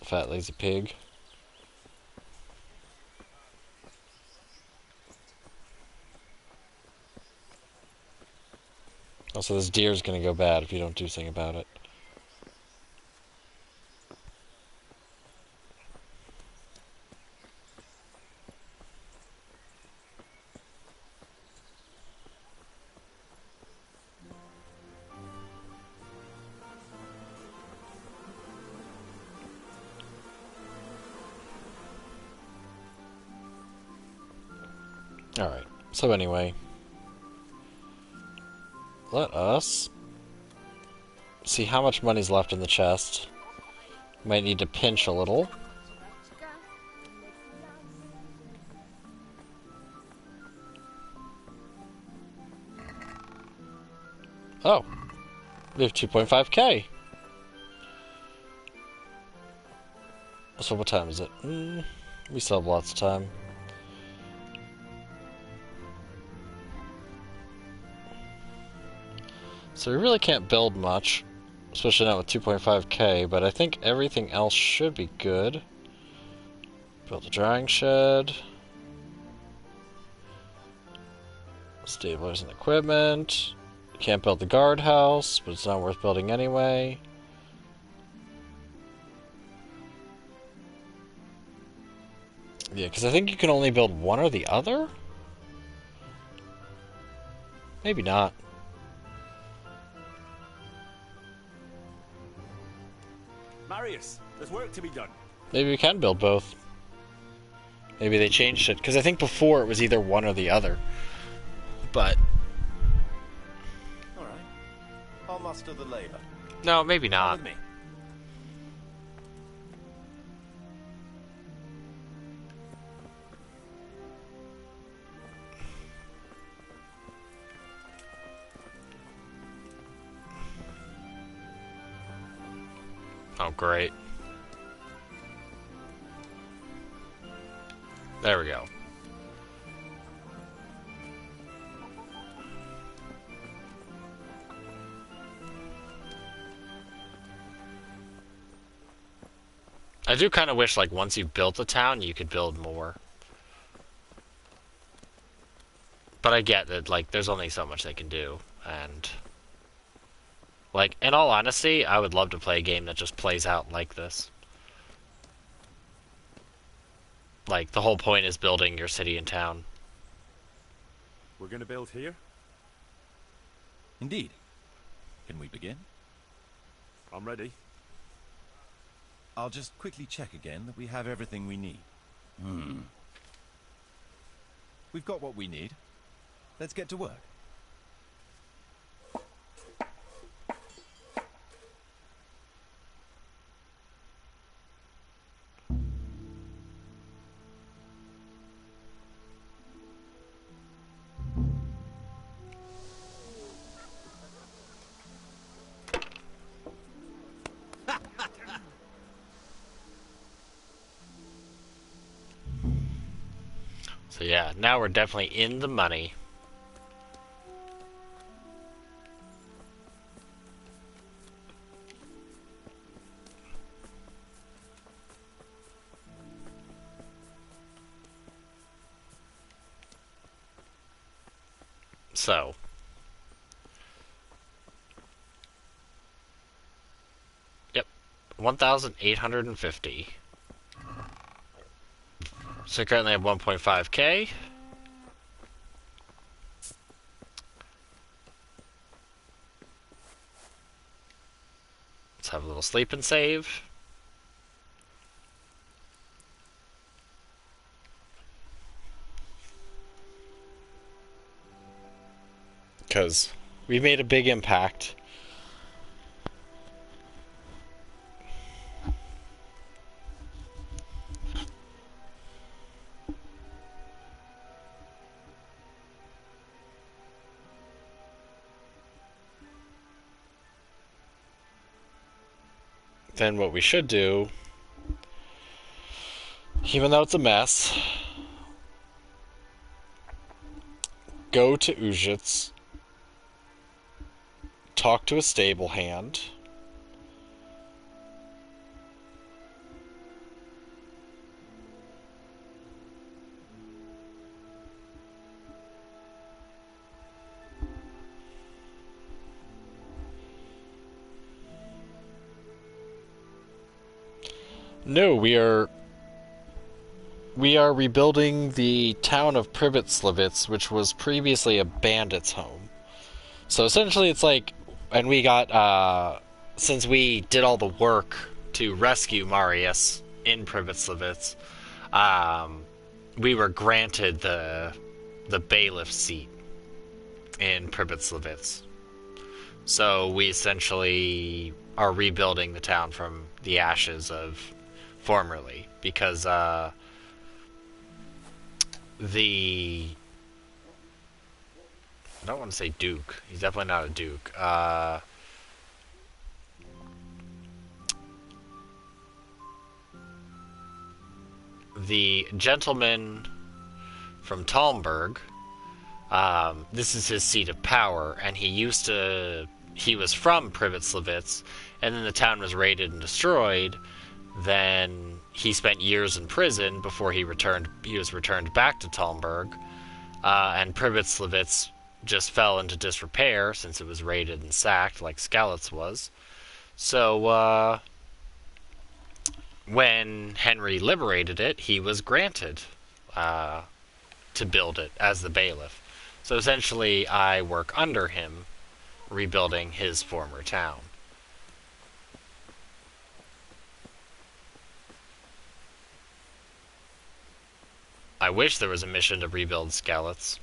Speaker 1: Fat lazy pig. Also, this deer's gonna go bad if you don't do something about it. Alright, so anyway. Let us see how much money's left in the chest. Might need to pinch a little. Oh, we have 2.5k. So what time is it? We still have lots of time. So we really can't build much, especially not with 2.5k, but I think everything else should be good. Build a drying shed. Stablers and equipment. Can't build the guardhouse, but it's not worth building anyway. Yeah, because I think you can only build one or the other? Maybe not.
Speaker 2: Marius, there's work to be done.
Speaker 1: Maybe we can build both. Maybe they changed it, because I think before it was either one or the other. But...
Speaker 13: Alright. I'll muster the labor.
Speaker 1: No, maybe not.
Speaker 13: With me.
Speaker 1: Oh, great. There we go. I do kind of wish, like, once you've built a town, you could build more. But I get that, like, there's only so much they can do, and... Like, in all honesty, I would love to play a game that just plays out like this. Like, the whole point is building your city and town.
Speaker 2: We're gonna build here?
Speaker 13: Indeed. Can we begin?
Speaker 2: I'm ready.
Speaker 13: I'll just quickly check again that we have everything we need. We've got what we need. Let's get to work.
Speaker 1: So yeah, now we're definitely in the money. So, yep, 1,850. So currently I have 1.5k. Let's have a little sleep and save. Because we made a big impact. Then what we should do, even though it's a mess, go to Ujits, talk to a stable hand, no, we are rebuilding the town of Privetslavitz, which was previously a bandit's home. So essentially it's like, and we got, since we did all the work to rescue Marius in Privetslavitz, we were granted the bailiff seat in Privetslavitz. So we essentially are rebuilding the town from the ashes of formerly, because the... I don't want to say Duke. He's definitely not a Duke. The gentleman from Talmberg, this is his seat of power, and he was from Privetslavitz, and then the town was raided and destroyed. Then he spent years in prison before he was returned back to Talmberg, and Privetslavitz just fell into disrepair since it was raided and sacked like Skalitz was. So when Henry liberated it, he was granted to build it as the bailiff. So essentially I work under him, rebuilding his former town. I wish there was a mission to rebuild Skalitz.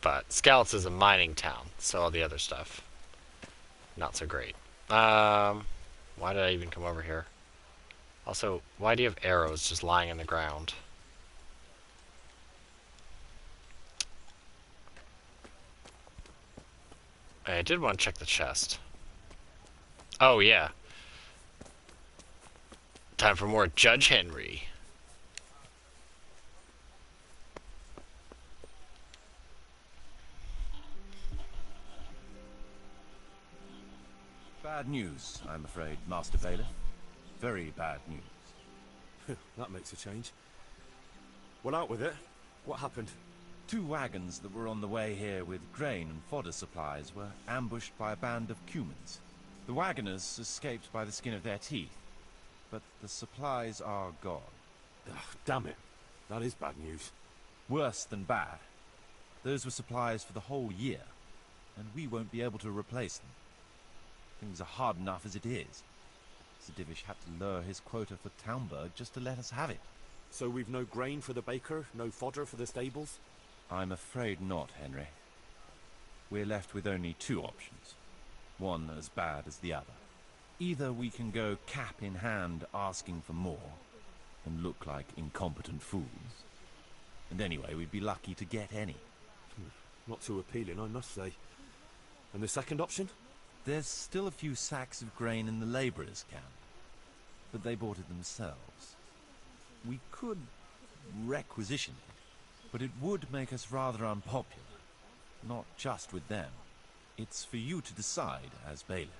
Speaker 1: But Skalitz is a mining town, so all the other stuff, not so great. Why did I even come over here? Also, why do you have arrows just lying on the ground? I did want to check the chest. Oh, yeah. Time for more Judge Henry.
Speaker 13: Bad news, I'm afraid, Master Bailiff. Very bad news.
Speaker 2: That makes a change. Well, out with it. What happened?
Speaker 13: 2 wagons that were on the way here with grain and fodder supplies were ambushed by a band of Cumans. The wagoners escaped by the skin of their teeth, but the supplies are gone.
Speaker 2: Ugh, damn it. That is bad news.
Speaker 13: Worse than bad. Those were supplies for the whole year, and we won't be able to replace them. Things are hard enough as it is. Sir Divish had to lower his quota for Townburg just to let us have it.
Speaker 2: So we've no grain for the baker, no fodder for the stables?
Speaker 13: I'm afraid not, Henry. We're left with only 2 options. One as bad as the other. Either we can go cap in hand asking for more, and look like incompetent fools. And anyway, we'd be lucky to get any.
Speaker 2: Not too appealing, I must say. And the second option?
Speaker 13: There's still a few sacks of grain in the labourers' camp, but they bought it themselves. We could requisition it, but it would make us rather unpopular. Not just with them. It's for you to decide as bailiff.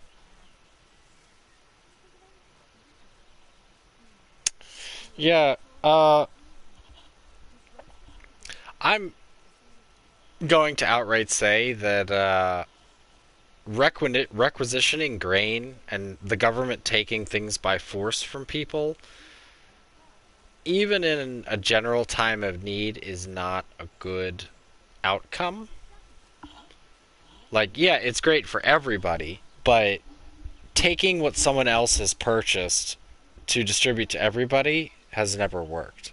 Speaker 1: Yeah, I'm going to outright say that requisitioning grain and the government taking things by force from people, even in a general time of need, is not a good outcome. Like, yeah, it's great for everybody, but taking what someone else has purchased to distribute to everybody has never worked.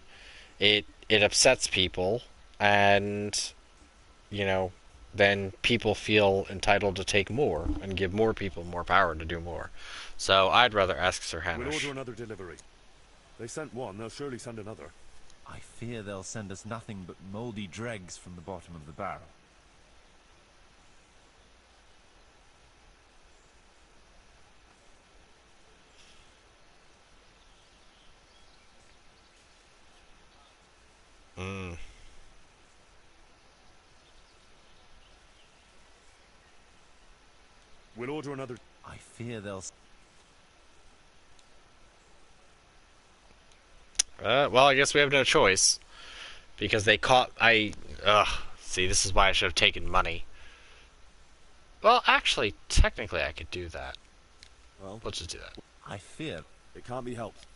Speaker 1: It upsets people, and, you know, then people feel entitled to take more and give more people more power to do more. So I'd rather ask Sir Hanish.
Speaker 2: We'll order another delivery. They sent one, they'll surely send another.
Speaker 13: I fear they'll send us nothing but mouldy dregs from the bottom of the barrel.
Speaker 2: We'll order another...
Speaker 13: I fear they'll...
Speaker 1: Well, I guess we have no choice. Because they caught... See, this is why I should have taken money. Well, actually, technically I could do that.
Speaker 2: Well,
Speaker 1: let's just do that.
Speaker 13: I fear...
Speaker 2: It can't be helped.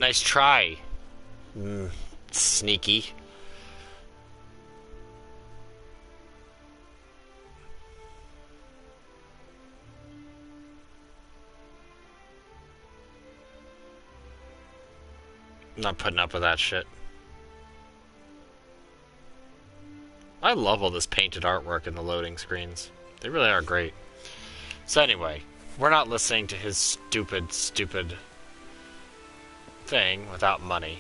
Speaker 1: Nice try. Sneaky. I'm not putting up with that shit. I love all this painted artwork in the loading screens. They really are great. So anyway, we're not listening to his stupid thing without money.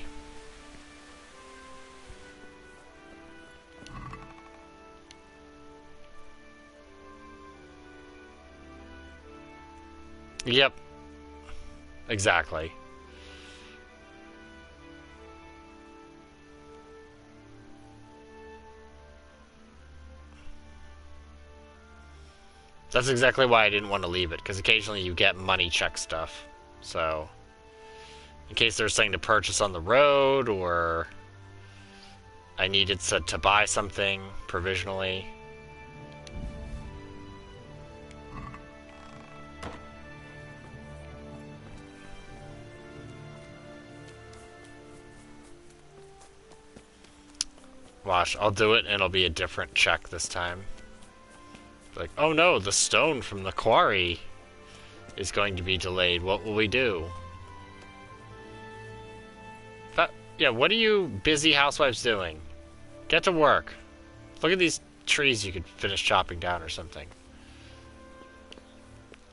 Speaker 1: Yep. Exactly. That's exactly why I didn't want to leave it, because occasionally you get money check stuff. So, in case there's something to purchase on the road, or I needed to buy something provisionally. Watch, I'll do it and it'll be a different check this time. Like, oh no, the stone from the quarry is going to be delayed. What will we do? Yeah, what are you busy housewives doing? Get to work. Look at these trees you could finish chopping down or something.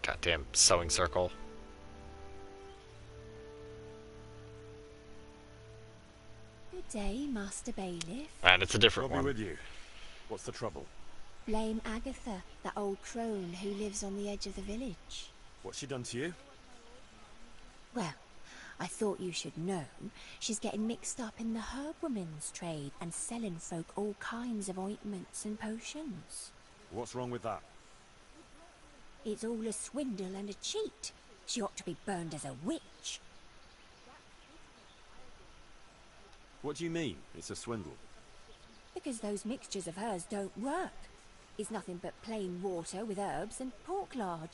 Speaker 1: Goddamn sewing circle.
Speaker 19: day, Master Bailiff.
Speaker 1: And it's a different
Speaker 2: I'll be
Speaker 1: one.
Speaker 2: with you. What's the trouble?
Speaker 19: Blame Agatha, that old crone who lives on the edge of the village.
Speaker 2: What's she done to you?
Speaker 19: Well, I thought you should know. She's getting mixed up in the herbwoman's trade and selling folk all kinds of ointments and potions.
Speaker 2: What's wrong with that?
Speaker 19: It's all a swindle and a cheat. She ought to be burned as a witch.
Speaker 2: What do you mean, it's a swindle?
Speaker 19: Because those mixtures of hers don't work. It's nothing but plain water with herbs and pork lard.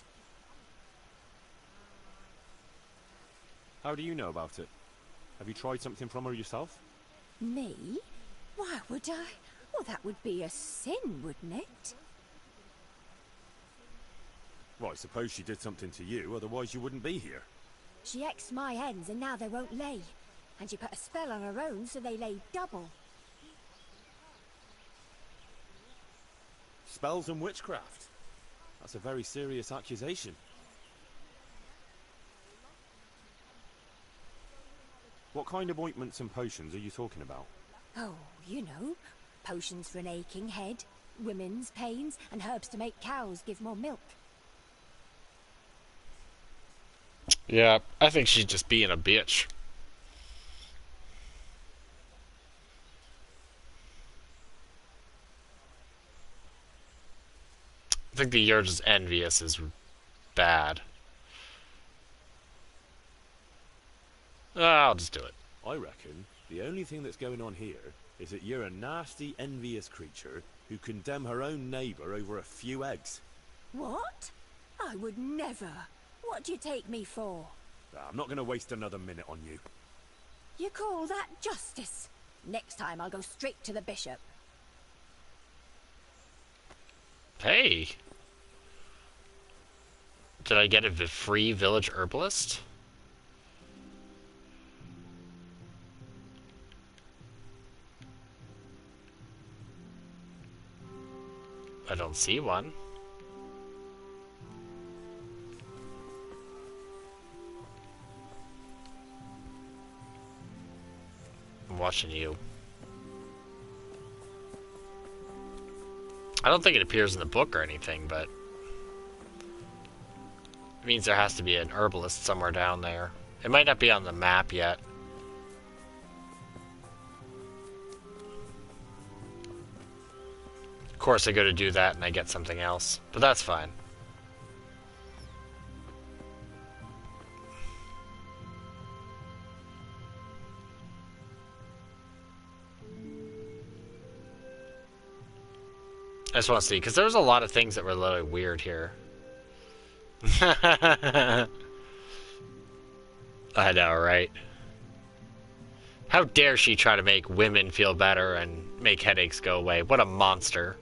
Speaker 2: How do you know about it? Have you tried something from her yourself?
Speaker 19: Me? Why would I? Well, that would be a sin, wouldn't it?
Speaker 2: Well, I suppose she did something to you, otherwise you wouldn't be here.
Speaker 19: She exed my hens and now they won't lay. And she put a spell on her own so they lay double.
Speaker 2: Spells and witchcraft? That's a very serious accusation. What kind of ointments and potions are you talking about?
Speaker 19: Oh, you know, potions for an aching head, women's pains, and herbs to make cows give more milk.
Speaker 1: Yeah, I think she's just being a bitch. I think the "you're just envious" is bad. I'll just do it.
Speaker 2: I reckon the only thing that's going on here is that you're a nasty, envious creature who condemn her own neighbour over a few eggs.
Speaker 19: What? I would never. What do you take me for?
Speaker 2: I'm not going to waste another minute on you.
Speaker 19: You call that justice? Next time I'll go straight to the bishop.
Speaker 1: Hey! Did I get a free village herbalist? I don't see one. I'm watching you. I don't think it appears in the book or anything, but it means there has to be an herbalist somewhere down there. It might not be on the map yet. Of course, I go to do that and I get something else, but that's fine. I just want to see, because there was a lot of things that were a little weird here. I know, right? How dare she try to make women feel better and make headaches go away? What a monster.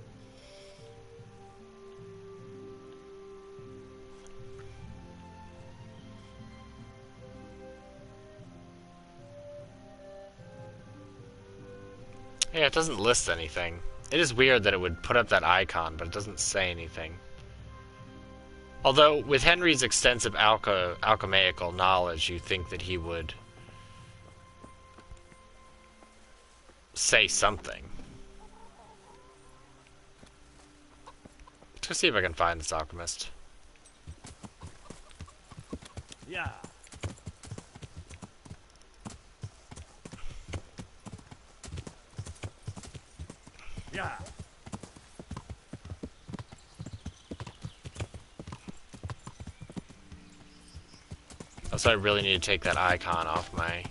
Speaker 1: Yeah, it doesn't list anything. It is weird that it would put up that icon, but it doesn't say anything. Although, with Henry's extensive alchemical knowledge, you'd think that he would say something. Let's see if I can find this alchemist.
Speaker 2: Yeah. Yeah.
Speaker 1: So I really need to take that icon off my...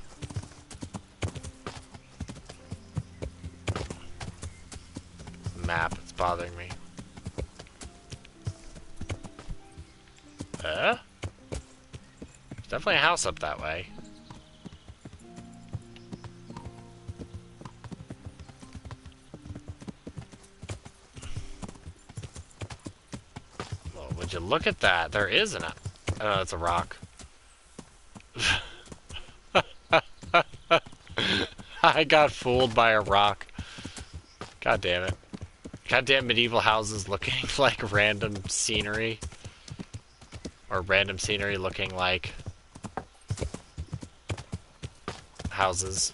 Speaker 1: map. It's bothering me. There's definitely a house up that way. Well, would you look at that? There is an... Oh, it's a rock. I got fooled by a rock. God damn it. Goddamn medieval houses looking like random scenery. Or random scenery looking like houses.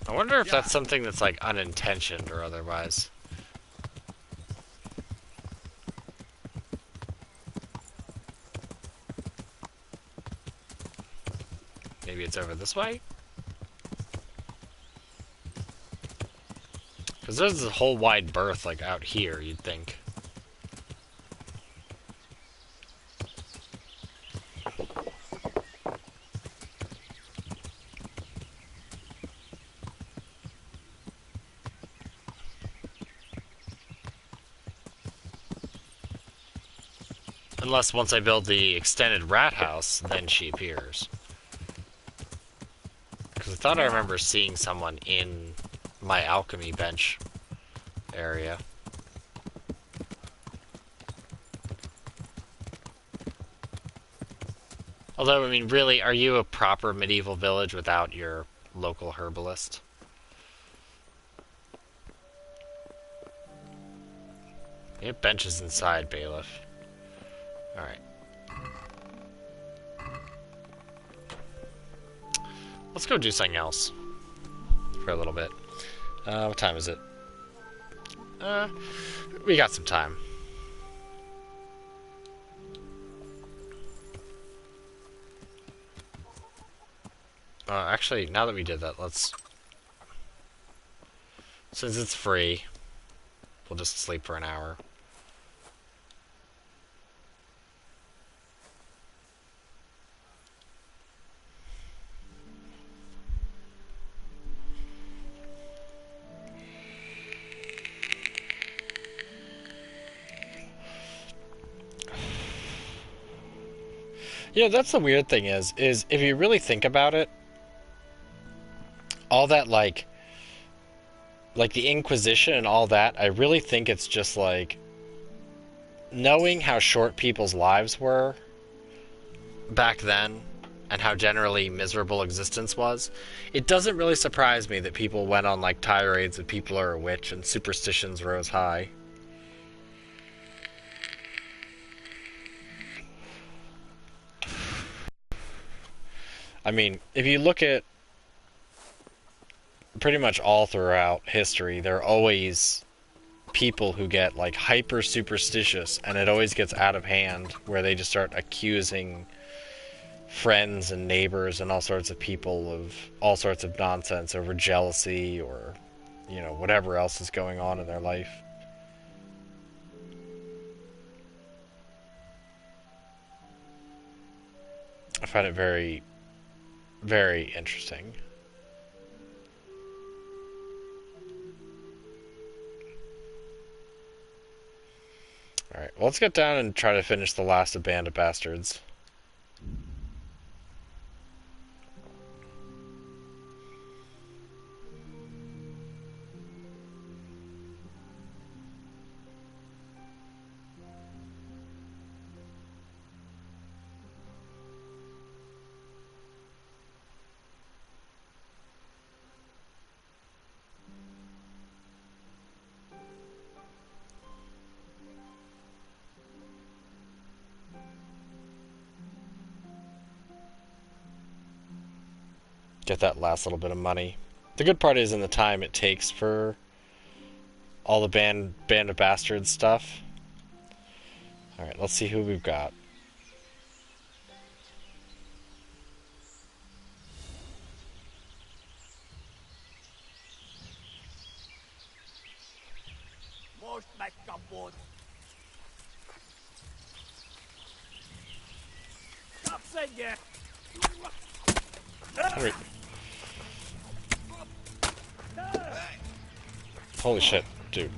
Speaker 1: I wonder if that's something that's like unintentioned or otherwise. Maybe it's over this way? Because there's a whole wide berth like out here, you'd think. Unless once I build the extended rat house, then she appears. Because I thought I remember seeing someone in my alchemy bench area. Although, I mean, really, are you a proper medieval village without your local herbalist? You have benches inside, bailiff. Alright. Let's go do something else. For a little bit. What time is it? We got some time. Actually, now that we did that, let's... Since it's free, we'll just sleep for an hour. You know, that's the weird thing is if you really think about it, all that, like the Inquisition and all that, I really think it's just, like, knowing how short people's lives were back then, and how generally miserable existence was, it doesn't really surprise me that people went on, like, tirades that people are a witch and superstitions rose high. I mean, if you look at pretty much all throughout history, there are always people who get, like, hyper superstitious, and it always gets out of hand, where they just start accusing friends and neighbors and all sorts of people of all sorts of nonsense over jealousy or, you know, whatever else is going on in their life. I find it very, very interesting. Alright, well, let's get down and try to finish the last of Band of Bastards. Get that last little bit of money. The good part is in the time it takes for all the Band of Bastards stuff. Alright, let's see who we've got. Henry. Holy shit, dude.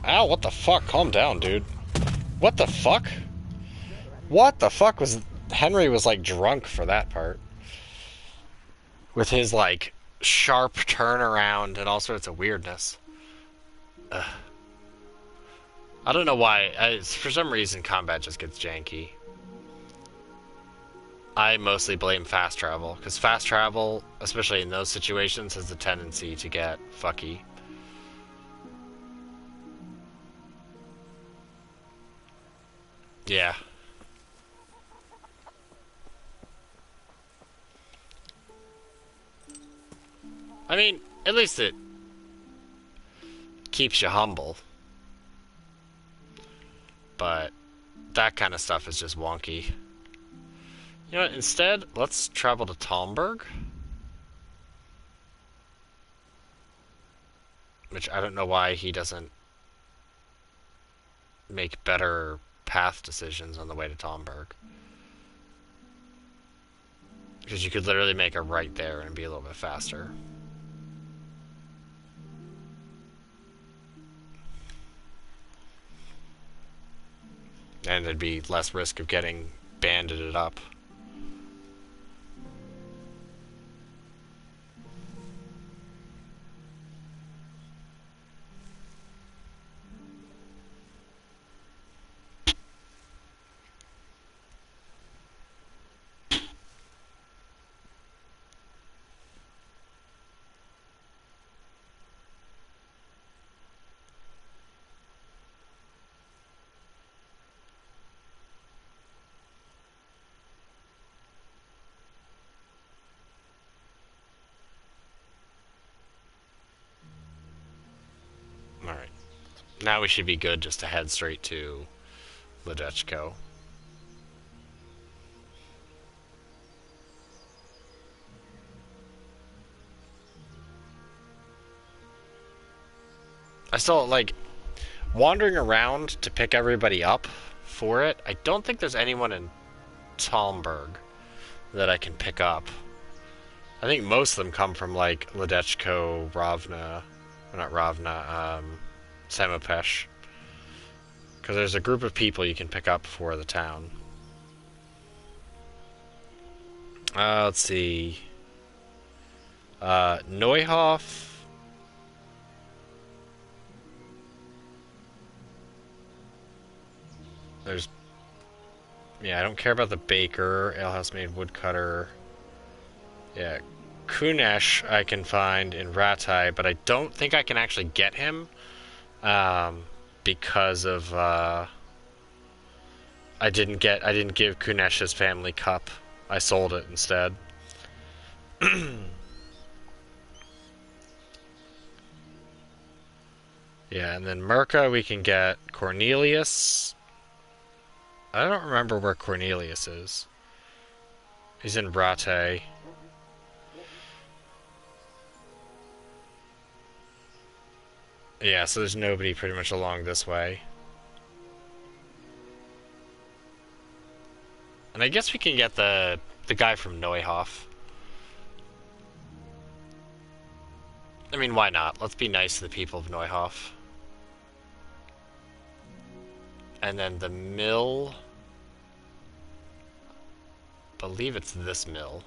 Speaker 1: Ow, what the fuck? Calm down, dude. What the fuck? What the fuck was... Henry was, like, drunk for that part. With his, like, sharp turnaround and all sorts of weirdness. Ugh. I don't know why. For some reason, combat just gets janky. I mostly blame fast travel, because fast travel, especially in those situations, has the tendency to get fucky. Yeah. I mean, at least it keeps you humble. But that kind of stuff is just wonky. You know what, instead, let's travel to Talmberg. Which I don't know why he doesn't make better path decisions on the way to Talmberg. Because you could literally make a right there and be a little bit faster. And there'd be less risk of getting bandited up. Alright. Now we should be good just to head straight to Ledechko. I still, like, wandering around to pick everybody up for it. I don't think there's anyone in Talmberg that I can pick up. I think most of them come from, like, Ledechko, Ravna, or not Ravna, Samopesh. Because there's a group of people you can pick up for the town. Let's see. Neuhoff. There's... Yeah, I don't care about the baker, alehouse maid, woodcutter. Yeah, Kunesh I can find in Ratai, but I don't think I can actually get him. Because of, I didn't give Kunesh his family cup. I sold it instead. Yeah, and then Merca we can get Cornelius. I don't remember where Cornelius is. He's in Brate. Yeah, so there's nobody pretty much along this way. And I guess we can get the guy from Neuhoff. I mean, why not? Let's be nice to the people of Neuhoff. And then the mill... I believe it's this mill.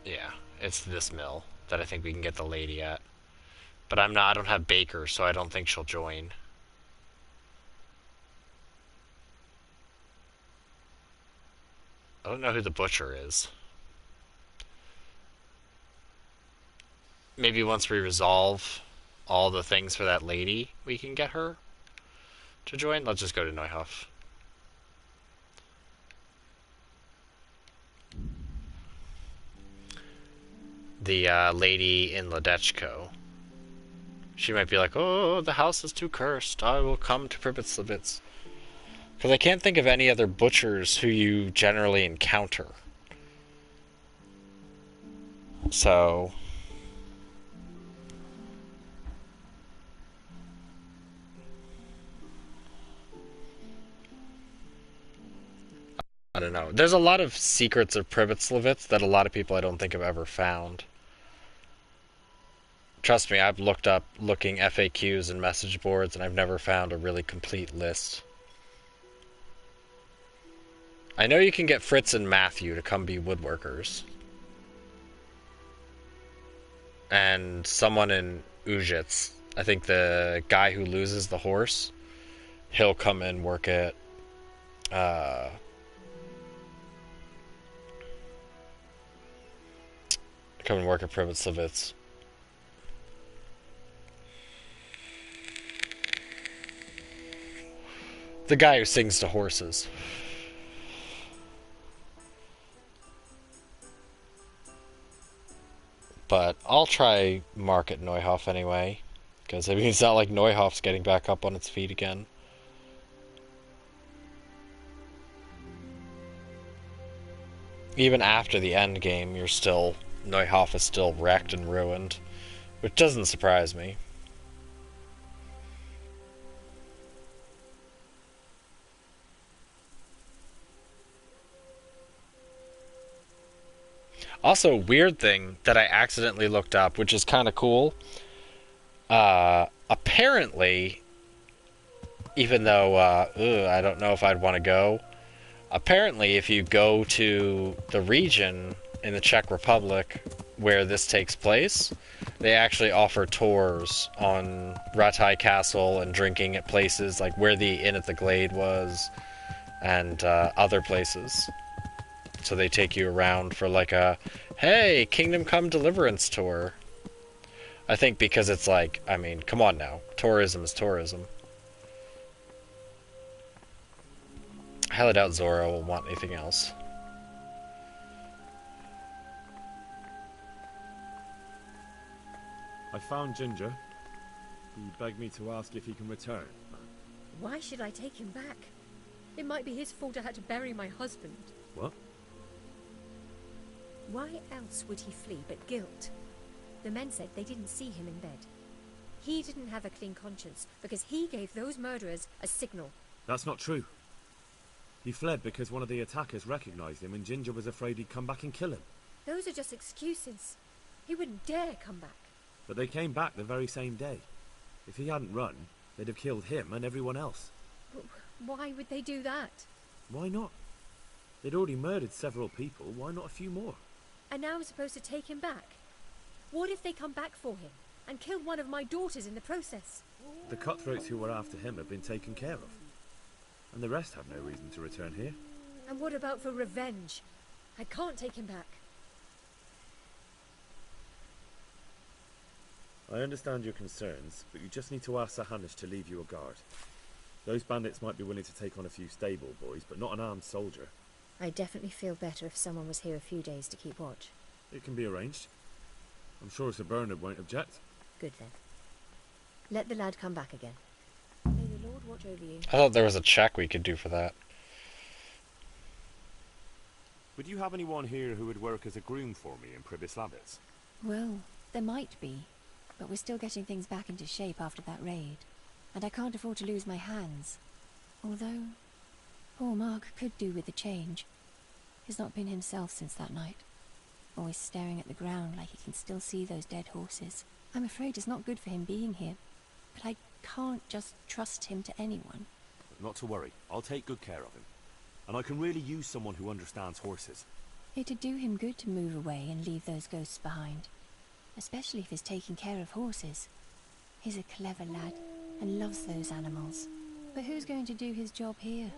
Speaker 1: Yeah, it's this mill that I think we can get the lady at. But I don't have Baker, so I don't think she'll join. I don't know who the butcher is. Maybe once we resolve all the things for that lady, we can get her to join. Let's just go to Neuhoff. The lady in Ledechko. She might be like, oh, the house is too cursed. I will come to Pribitzlevitz. Because I can't think of any other butchers who you generally encounter. So... I don't know. There's a lot of secrets of Pribitzlevitz that a lot of people I don't think have ever found. Trust me, I've looked up looking FAQs and message boards, and I've never found a really complete list. I know you can get Fritz and Matthew to come be woodworkers. And someone in Ujitz, I think the guy who loses the horse, he'll come and work at Privet-Slavitz. The guy who sings to horses. But I'll try Mark at Neuhoff anyway. Because I mean, it's not like Neuhoff's getting back up on its feet again. Even after the end game, Neuhoff is still wrecked and ruined. Which doesn't surprise me. Also, weird thing that I accidentally looked up, which is kind of cool. Apparently, even though I don't know if I'd want to go, apparently if you go to the region in the Czech Republic where this takes place, they actually offer tours on Rataj Castle and drinking at places like where the Inn at the Glade was and other places. So they take you around for like a, hey, Kingdom Come Deliverance tour. I think because it's like, I mean, come on now. Tourism is tourism. I highly doubt Zora will want anything else.
Speaker 2: I found Ginger. He begged me to ask if he can return.
Speaker 20: Why should I take him back? It might be his fault I had to bury my husband.
Speaker 2: What?
Speaker 20: Why else would he flee but guilt? The men said they didn't see him in bed. He didn't have a clean conscience because he gave those murderers a signal.
Speaker 2: That's not true. He fled because one of the attackers recognized him and Ginger was afraid he'd come back and kill him.
Speaker 20: Those are just excuses. He wouldn't dare come back.
Speaker 2: But they came back the very same day. If he hadn't run, they'd have killed him and everyone else.
Speaker 20: Why would they do that?
Speaker 2: Why not? They'd already murdered several people. Why not a few more?
Speaker 20: And now I'm supposed to take him back? What if they come back for him and kill one of my daughters in the process?
Speaker 2: The cutthroats who were after him have been taken care of. And the rest have no reason to return here.
Speaker 20: And what about for revenge? I can't take him back.
Speaker 2: I understand your concerns, but you just need to ask Sir Hanish to leave you a guard. Those bandits might be willing to take on a few stable boys, but not an armed soldier.
Speaker 20: I'd definitely feel better if someone was here a few days to keep watch.
Speaker 2: It can be arranged. I'm sure Sir Bernard won't object.
Speaker 20: Good then. Let the lad come back again. May the Lord watch over you.
Speaker 1: I thought there was a check we could do for that.
Speaker 2: Would you have anyone here who would work as a groom for me in Privet-Slavitz?
Speaker 19: Well, there might be, but we're still getting things back into shape after that raid. And I can't afford to lose my hands. Although, poor Mark could do with a change. He's not been himself since that night. Always staring at the ground like he can still see those dead horses. I'm afraid it's not good for him being here, but I can't just trust him to anyone.
Speaker 2: Not to worry, I'll take good care of him. And I can really use someone who understands horses.
Speaker 19: It'd do him good to move away and leave those ghosts behind. Especially if he's taking care of horses. He's a clever lad and loves those animals. But who's going to do his job here?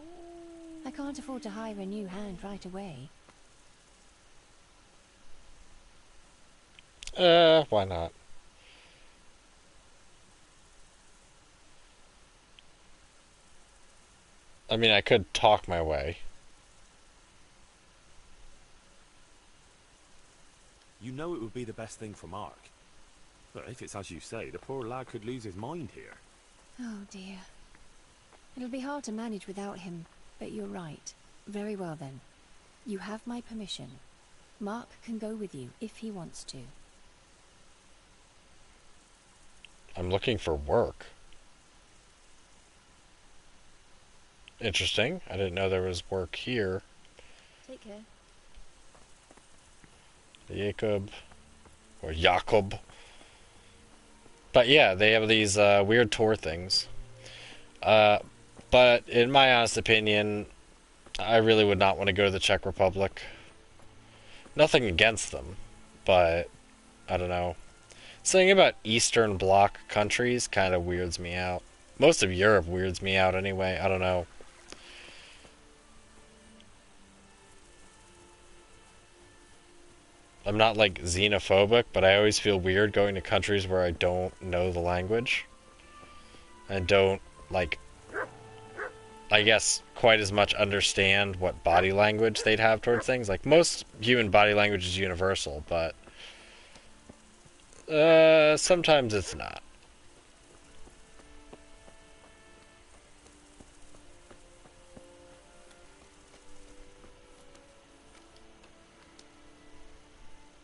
Speaker 19: I can't afford to hire a new hand right away.
Speaker 1: Why not? I mean, I could talk my way.
Speaker 2: You know it would be the best thing for Mark. But if it's as you say, the poor lad could lose his mind here.
Speaker 19: Oh dear. It'll be hard to manage without him, but you're right. Very well then. You have my permission. Mark can go with you if he wants to.
Speaker 1: I'm looking for work. Interesting. I didn't know there was work here.
Speaker 20: Take care.
Speaker 1: Jacob. Or Jakob. But yeah, they have these weird tour things. But in my honest opinion, I really would not want to go to the Czech Republic. Nothing against them, but I don't know. Something about Eastern Bloc countries kind of weirds me out. most of Europe weirds me out anyway. I don't know. I'm not like xenophobic, but I always feel weird going to countries where I don't know the language. And don't, like, I guess, quite as much understand what body language they'd have towards things. Like, most human body language is universal, but sometimes it's not.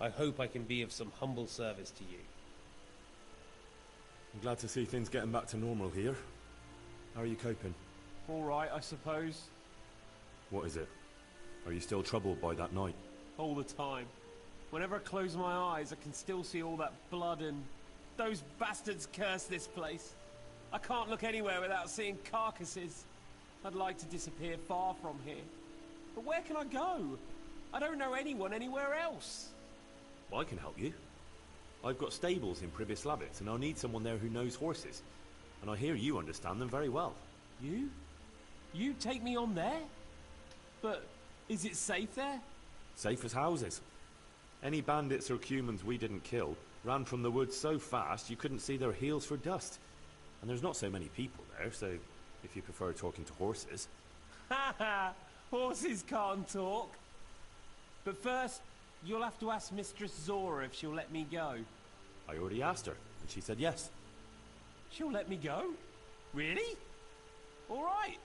Speaker 12: I hope I can be of some humble service to you.
Speaker 2: I'm glad to see things getting back to normal here. How are you coping?
Speaker 5: All right, I suppose.
Speaker 2: What is it? Are you still troubled by that night?
Speaker 5: All the time. Whenever I close my eyes, I can still see all that blood and... Those bastards curse this place. I can't look anywhere without seeing carcasses. I'd like to disappear far from here. But where can I go? I don't know anyone anywhere else.
Speaker 2: Well, I can help you. I've got stables in Pribyslavitz, and I'll need someone there who knows horses. And I hear you understand them very well.
Speaker 5: You? You take me on there? But is it safe there?
Speaker 2: Safe as houses. Any bandits or cumans we didn't kill ran from the woods so fast you couldn't see their heels for dust. And there's not so many people there, so if you prefer talking to horses...
Speaker 5: Ha ha! Horses can't talk. But first, you'll have to ask Mistress Zora if she'll let me go.
Speaker 2: I already asked her, and she said yes.
Speaker 5: She'll let me go? Really? All right,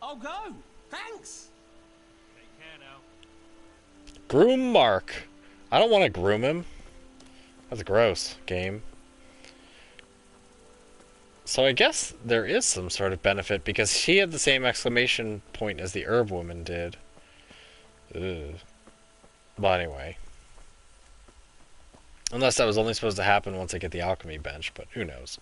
Speaker 5: I'll go. Thanks. Take care now.
Speaker 1: Groom Mark. I don't want to groom him. That's gross, game. So I guess there is some sort of benefit because she had the same exclamation point as the herb woman did. Ugh. But anyway. Unless that was only supposed to happen once I get the alchemy bench, but who knows.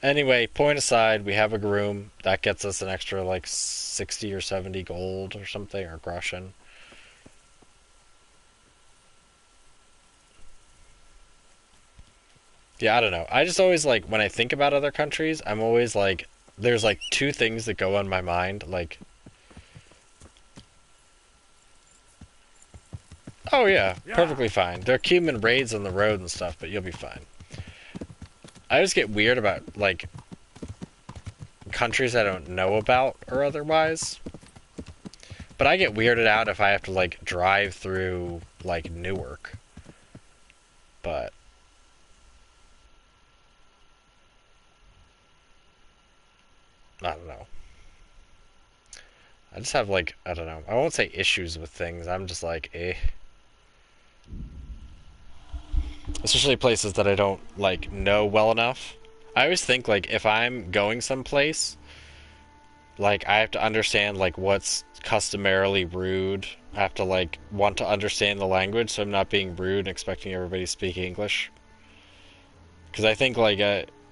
Speaker 1: Anyway, point aside, we have a groom. That gets us an extra like 60 or 70 gold or something, or groschen. Yeah, I don't know. I just always like, when I think about other countries, I'm always like, there's like two things that go on my mind. Like, oh yeah, perfectly fine. There are Cuban raids on the road and stuff, but you'll be fine. I just get weird about, like, countries I don't know about or otherwise. But I get weirded out if I have to, like, drive through, like, Newark. But I don't know. I just have, like, I don't know. I won't say issues with things. I'm just like, eh. Especially places that I don't, like, know well enough. I always think, like, if I'm going someplace, like, I have to understand, like, what's customarily rude. I have to, like, want to understand the language so I'm not being rude and expecting everybody to speak English. Because I think, like,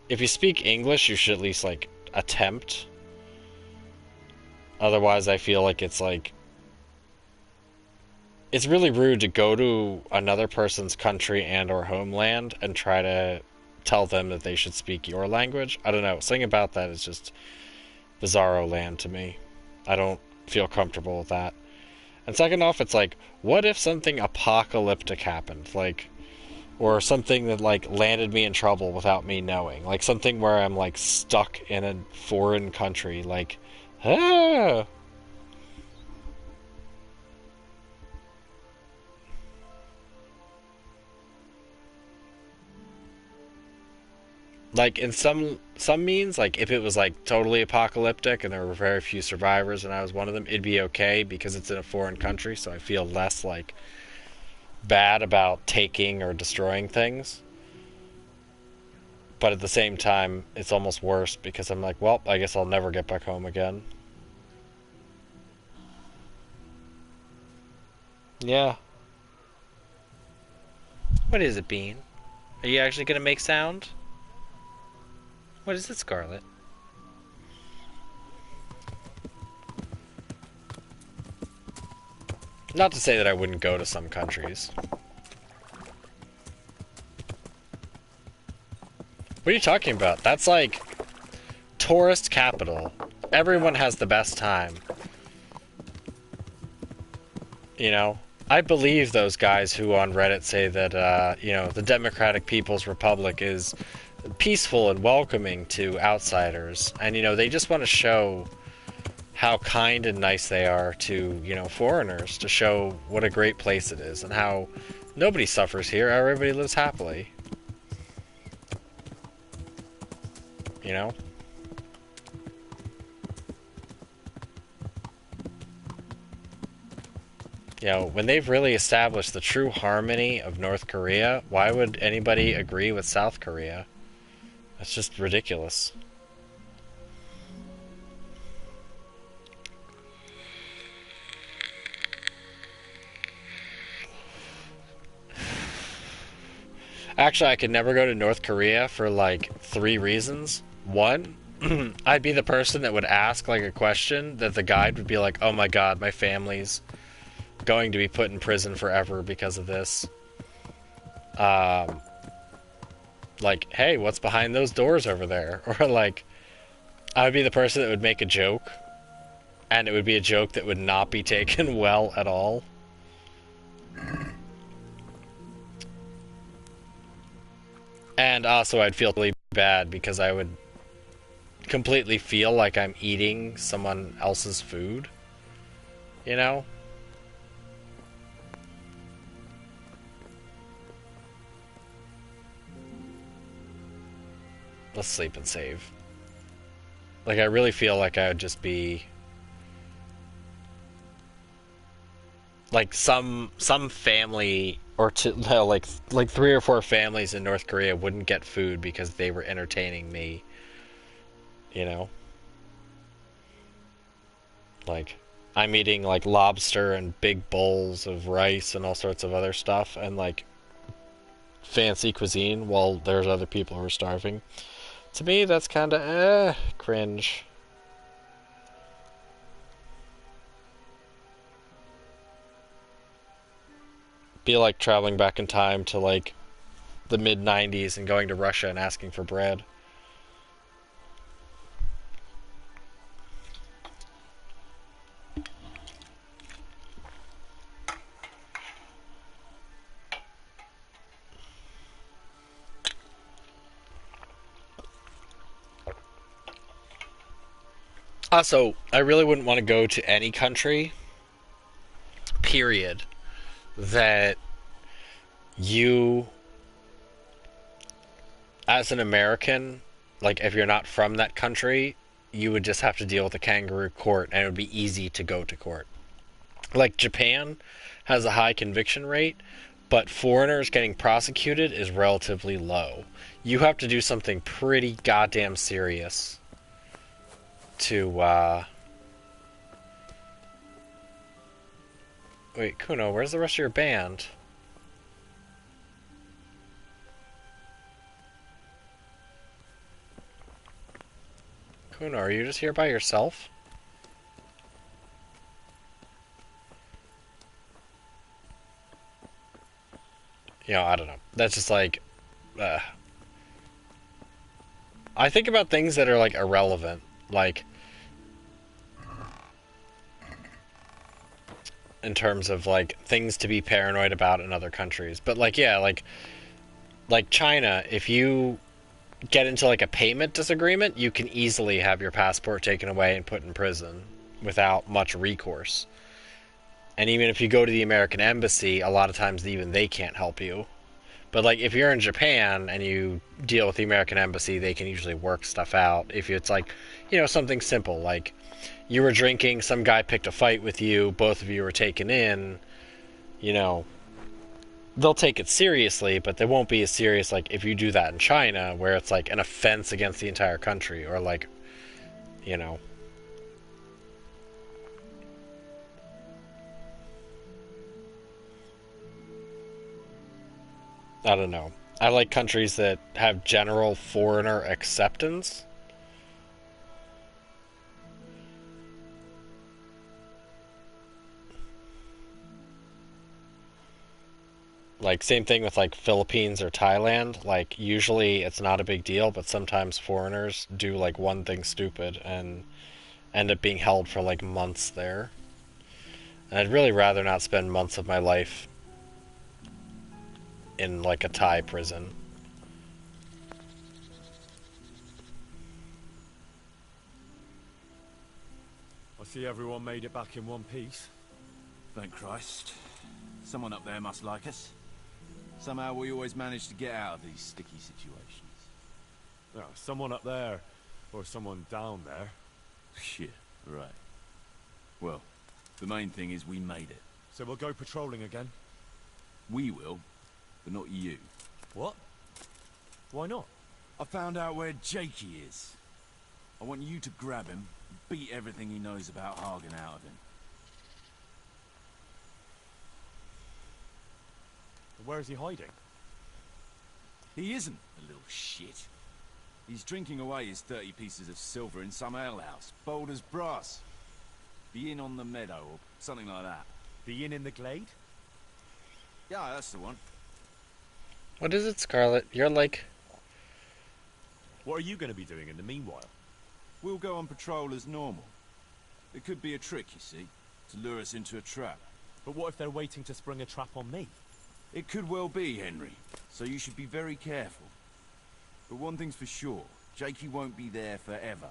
Speaker 1: if you speak English, you should at least, like, attempt. Otherwise, I feel like it's, like, it's really rude to go to another person's country and or homeland and try to tell them that they should speak your language. I don't know. Something about that is just bizarro land to me. I don't feel comfortable with that. And second off, it's like, what if something apocalyptic happened? Like, or something that, like, landed me in trouble without me knowing. Like, something where I'm, like, stuck in a foreign country. Like, ah! Like, in some means, like, if it was, like, totally apocalyptic and there were very few survivors and I was one of them, it'd be okay because it's in a foreign country, so I feel less, like, bad about taking or destroying things. But at the same time, it's almost worse because I'm like, well, I guess I'll never get back home again. Yeah. What is it, Bean? Are you actually going to make sound? What is it, Scarlet? Not to say that I wouldn't go to some countries. What are you talking about? That's like tourist capital. Everyone has the best time. You know? I believe those guys who on Reddit say that, you know, the Democratic People's Republic is peaceful and welcoming to outsiders. And, you know, they just want to show how kind and nice they are to, you know, foreigners, to show what a great place it is and how nobody suffers here, everybody lives happily. You know? You know, when they've really established the true harmony of North Korea, why would anybody agree with South Korea? That's just ridiculous. Actually, I could never go to North Korea for like 3 reasons. One, I'd be the person that would ask like a question that the guide would be like, oh my god, my family's going to be put in prison forever because of this. Like, hey, what's behind those doors over there? Or like, I would be the person that would make a joke, and it would be a joke that would not be taken well at all. And also I'd feel really bad because I would completely feel like I'm eating someone else's food. You know? Let's sleep and save. Like, I really feel like I would just be... like, some family... or two, no, like 3 or 4 families in North Korea wouldn't get food because they were entertaining me. You know? Like, I'm eating, like, lobster and big bowls of rice and all sorts of other stuff, and, like, fancy cuisine while there's other people who are starving. To me, that's kind of, cringe. Be like traveling back in time to, like, the mid-90s and going to Russia and asking for bread. Also, I really wouldn't want to go to any country, period, that you, as an American, like, if you're not from that country, you would just have to deal with a kangaroo court, and it would be easy to go to court. Like, Japan has a high conviction rate, but foreigners getting prosecuted is relatively low. You have to do something pretty goddamn serious to, Wait, Kuno, where's the rest of your band? Kuno, are you just here by yourself? You know, I don't know. That's just like... I think about things that are, like, irrelevant. Like... in terms of, like, things to be paranoid about in other countries. But, like, yeah, like China, if you get into, like, a payment disagreement, you can easily have your passport taken away and put in prison without much recourse. And even if you go to the American embassy, a lot of times even they can't help you. But, like, if you're in Japan and you deal with the American embassy, they can usually work stuff out. If it's, like, you know, something simple, like, you were drinking, some guy picked a fight with you, both of you were taken in, you know, they'll take it seriously, but they won't be as serious, like, if you do that in China, where it's, like, an offense against the entire country, or, like, you know. I don't know. I like countries that have general foreigner acceptance. Like, same thing with, like, Philippines or Thailand. Like, usually it's not a big deal, but sometimes foreigners do, like, one thing stupid and end up being held for, like, months there. And I'd really rather not spend months of my life in, like, a Thai prison.
Speaker 2: I see everyone made it back in one piece.
Speaker 13: Thank Christ. Someone up there must like us. Somehow we always manage to get out of these sticky situations.
Speaker 2: Yeah, someone up there, or someone down there.
Speaker 13: Shit, right. Well, the main thing is we made it.
Speaker 2: So we'll go patrolling again?
Speaker 13: We will, but not you.
Speaker 2: What? Why not?
Speaker 13: I found out where Jakey is. I want you to grab him, beat everything he knows about Hagen out of him.
Speaker 2: Where is he hiding?
Speaker 13: He isn't, a little shit. He's drinking away his 30 pieces of silver in some alehouse, bold as brass. The inn on the meadow, or something like that.
Speaker 2: The inn in the glade?
Speaker 13: Yeah, that's the one.
Speaker 1: What is it, Scarlet? You're like...
Speaker 2: What are you going to be doing in the meanwhile?
Speaker 13: We'll go on patrol as normal. It could be a trick, you see, to lure us into a trap.
Speaker 2: But what if they're waiting to spring a trap on me?
Speaker 13: It could well be, Henry, so you should be very careful. But one thing's for sure, Jakey won't be there forever.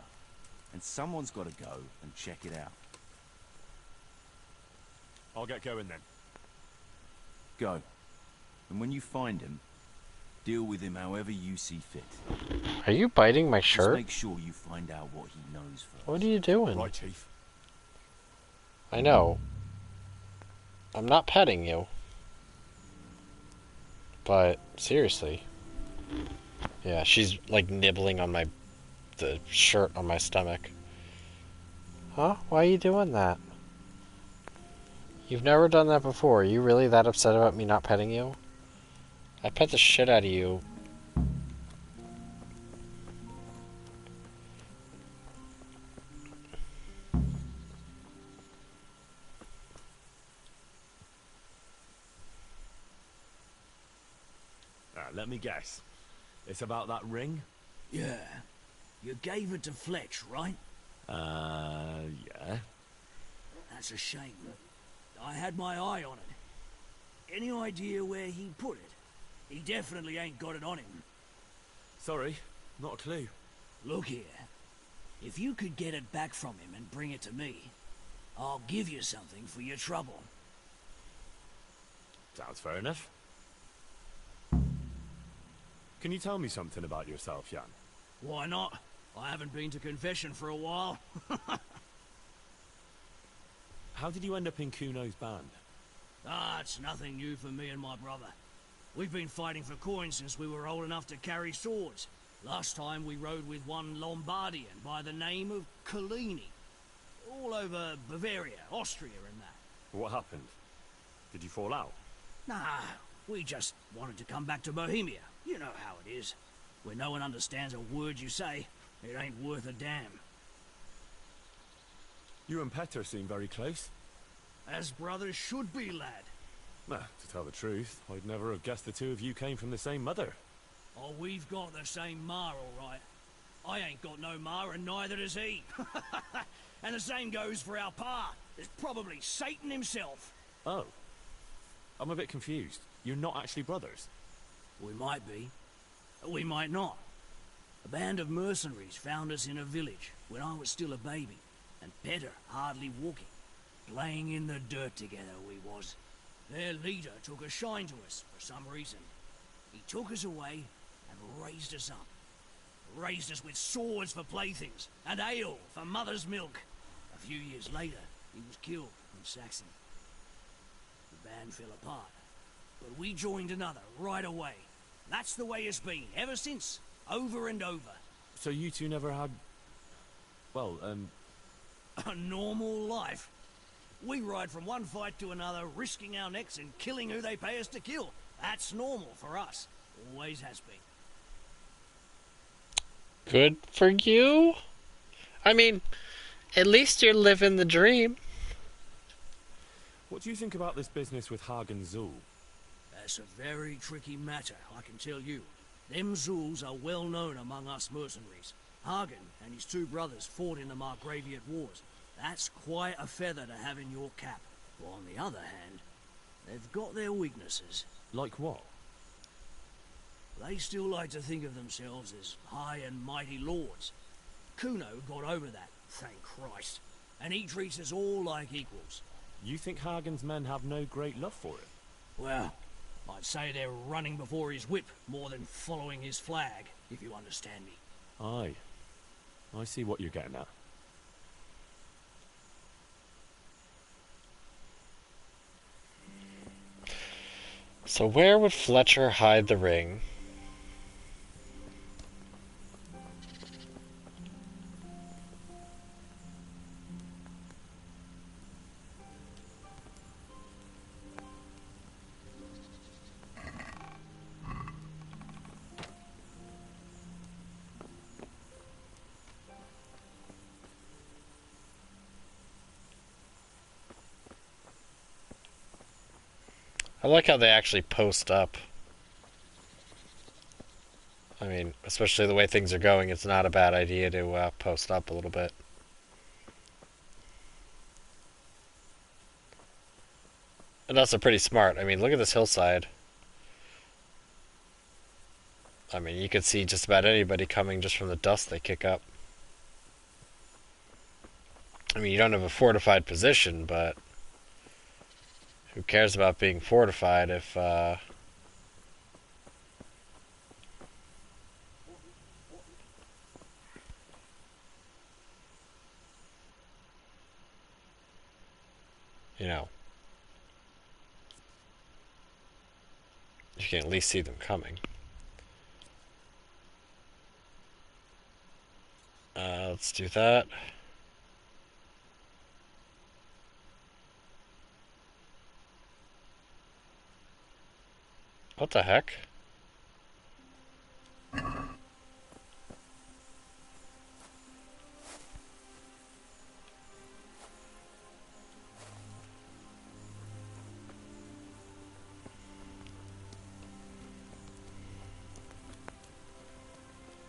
Speaker 13: And someone's got to go and check it out.
Speaker 2: I'll get going then.
Speaker 13: Go. And when you find him, deal with him however you see fit.
Speaker 1: Are you biting my shirt?
Speaker 13: Just make sure you find out what he knows first.
Speaker 1: What are you doing?
Speaker 2: Right, Chief.
Speaker 1: I know. I'm not petting you. But, seriously. Yeah, she's, like, nibbling on the shirt on my stomach. Huh? Why are you doing that? You've never done that before. Are you really that upset about me not petting you? I pet the shit out of you.
Speaker 2: Let me guess. It's about that ring?
Speaker 4: Yeah. You gave it to Fletch, right?
Speaker 2: Yeah.
Speaker 4: That's a shame. I had my eye on it. Any idea where he put it? He definitely ain't got it on him.
Speaker 2: Sorry, not a clue.
Speaker 4: Look here. If you could get it back from him and bring it to me, I'll give you something for your trouble.
Speaker 2: Sounds fair enough. Can you tell me something about yourself, Jan?
Speaker 4: Why not? I haven't been to confession for a while.
Speaker 2: How did you end up in Kuno's band?
Speaker 4: It's nothing new for me and my brother. We've been fighting for coin since we were old enough to carry swords. Last time we rode with one Lombardian by the name of Collini. All over Bavaria, Austria and that.
Speaker 2: What happened? Did you fall out?
Speaker 4: Nah, we just wanted to come back to Bohemia. You know how it is. When no one understands a word you say, it ain't worth a damn.
Speaker 2: You and Petter seem very close.
Speaker 4: As brothers should be, lad.
Speaker 2: Nah, to tell the truth, I'd never have guessed the two of you came from the same mother.
Speaker 4: Oh, we've got the same ma, all right. I ain't got no ma, and neither does he. And the same goes for our pa. It's probably Satan himself.
Speaker 2: Oh. I'm a bit confused. You're not actually brothers?
Speaker 4: We might be. We might not. A band of mercenaries found us in a village when I was still a baby, and Petter hardly walking. Playing in the dirt together we was. Their leader took a shine to us for some reason. He took us away and raised us up. Raised us with swords for playthings and ale for mother's milk. A few years later, he was killed in Saxony. The band fell apart, but we joined another right away. That's the way it's been ever since, over and over.
Speaker 2: So you two never had... well,
Speaker 4: a normal life. We ride from one fight to another, risking our necks and killing who they pay us to kill. That's normal for us. Always has been.
Speaker 1: Good for you. I mean, at least you're living the dream.
Speaker 2: What do you think about this business with Hagen Zul?
Speaker 4: it's a very tricky matter, I can tell you. Them Zulus are well known among us mercenaries. Hagen and his two brothers fought in the Margraviate Wars. That's quite a feather to have in your cap. But on the other hand, they've got their weaknesses.
Speaker 2: Like what?
Speaker 4: They still like to think of themselves as high and mighty lords. Kuno got over that, thank Christ. And he treats us all like equals.
Speaker 2: You think Hagen's men have no great love for it?
Speaker 4: Well, I'd say they're running before his whip more than following his flag, if you understand me.
Speaker 2: Aye. I see what you're getting at.
Speaker 1: So where would Fletcher hide the ring? I like how they actually post up. I mean, especially the way things are going, it's not a bad idea to post up a little bit. And also pretty smart. I mean, look at this hillside. I mean, you could see just about anybody coming just from the dust they kick up. I mean, you don't have a fortified position, but who cares about being fortified if, you know, you can at least see them coming. Let's do that. What the heck?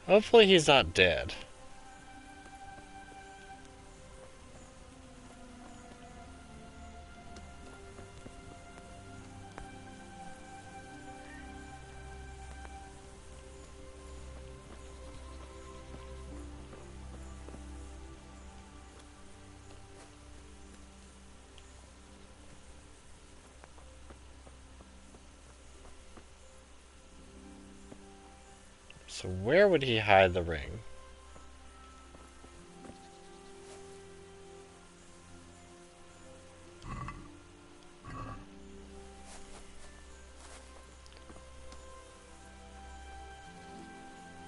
Speaker 1: Hopefully he's not dead. So where would he hide the ring?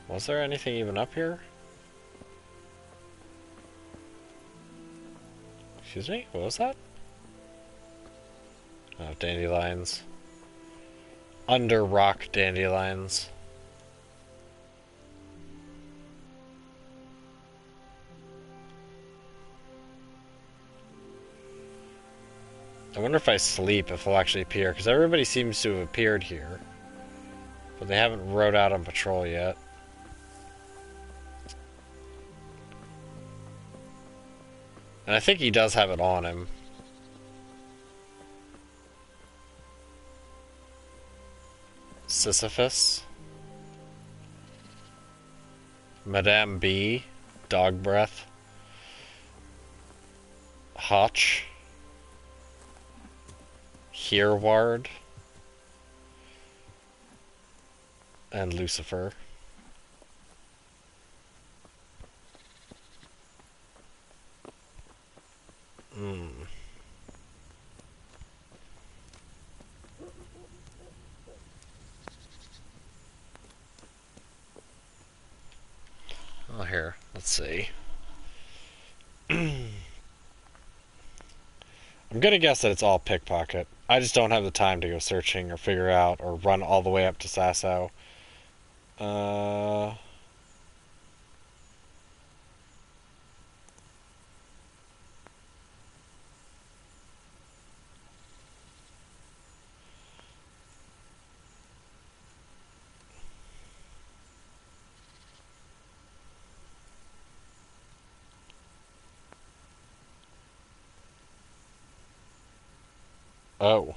Speaker 1: Was there anything even up here? Excuse me? What was that? Oh, dandelions. Under rock dandelions. I wonder if I sleep if they'll actually appear, because everybody seems to have appeared here. But they haven't rode out on patrol yet. And I think he does have it on him. Sisyphus. Madame B. Dog breath. Hotch. Hereward. And Lucifer. Oh, here. Let's see. I'm gonna guess that it's all pickpocket. I just don't have the time to go searching or figure out or run all the way up to Sasso. Oh.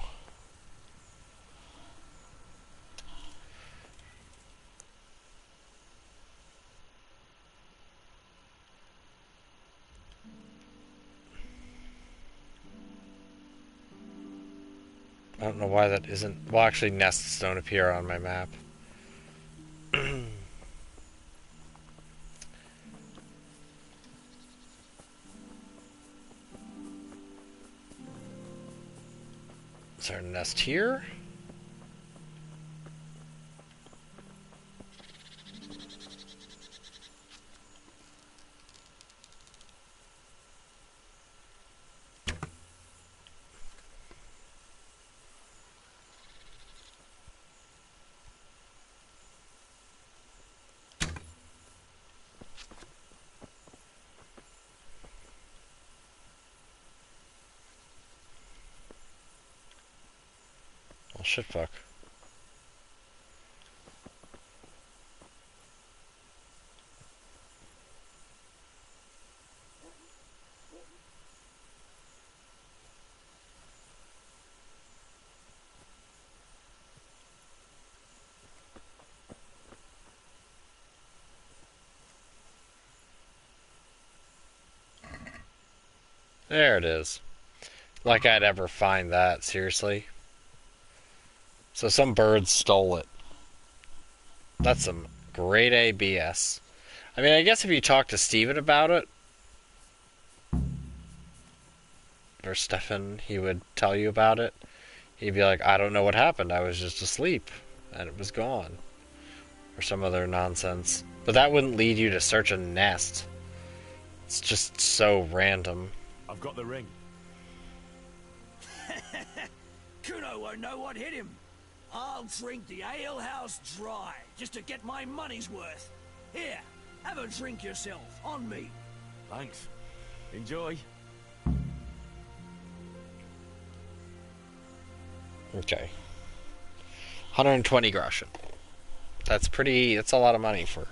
Speaker 1: I don't know why that isn't... Well, actually, nests don't appear on my map. Is there a nest here? Well, shit, fuck. There it is. Like I'd ever find that, seriously. So some bird stole it. That's some grade A BS. I mean, I guess if you talk to Steven about it, or Stefan, he would tell you about it. He'd be like, I don't know what happened. I was just asleep, and it was gone. Or some other nonsense. But that wouldn't lead you to search a nest. It's just so random.
Speaker 2: I've got the ring.
Speaker 4: Kuno won't know what hit him. I'll drink the alehouse dry, just to get my money's worth. Here, have a drink yourself, on me.
Speaker 2: Thanks. Enjoy.
Speaker 1: Okay. 120 groschen. That's a lot of money for...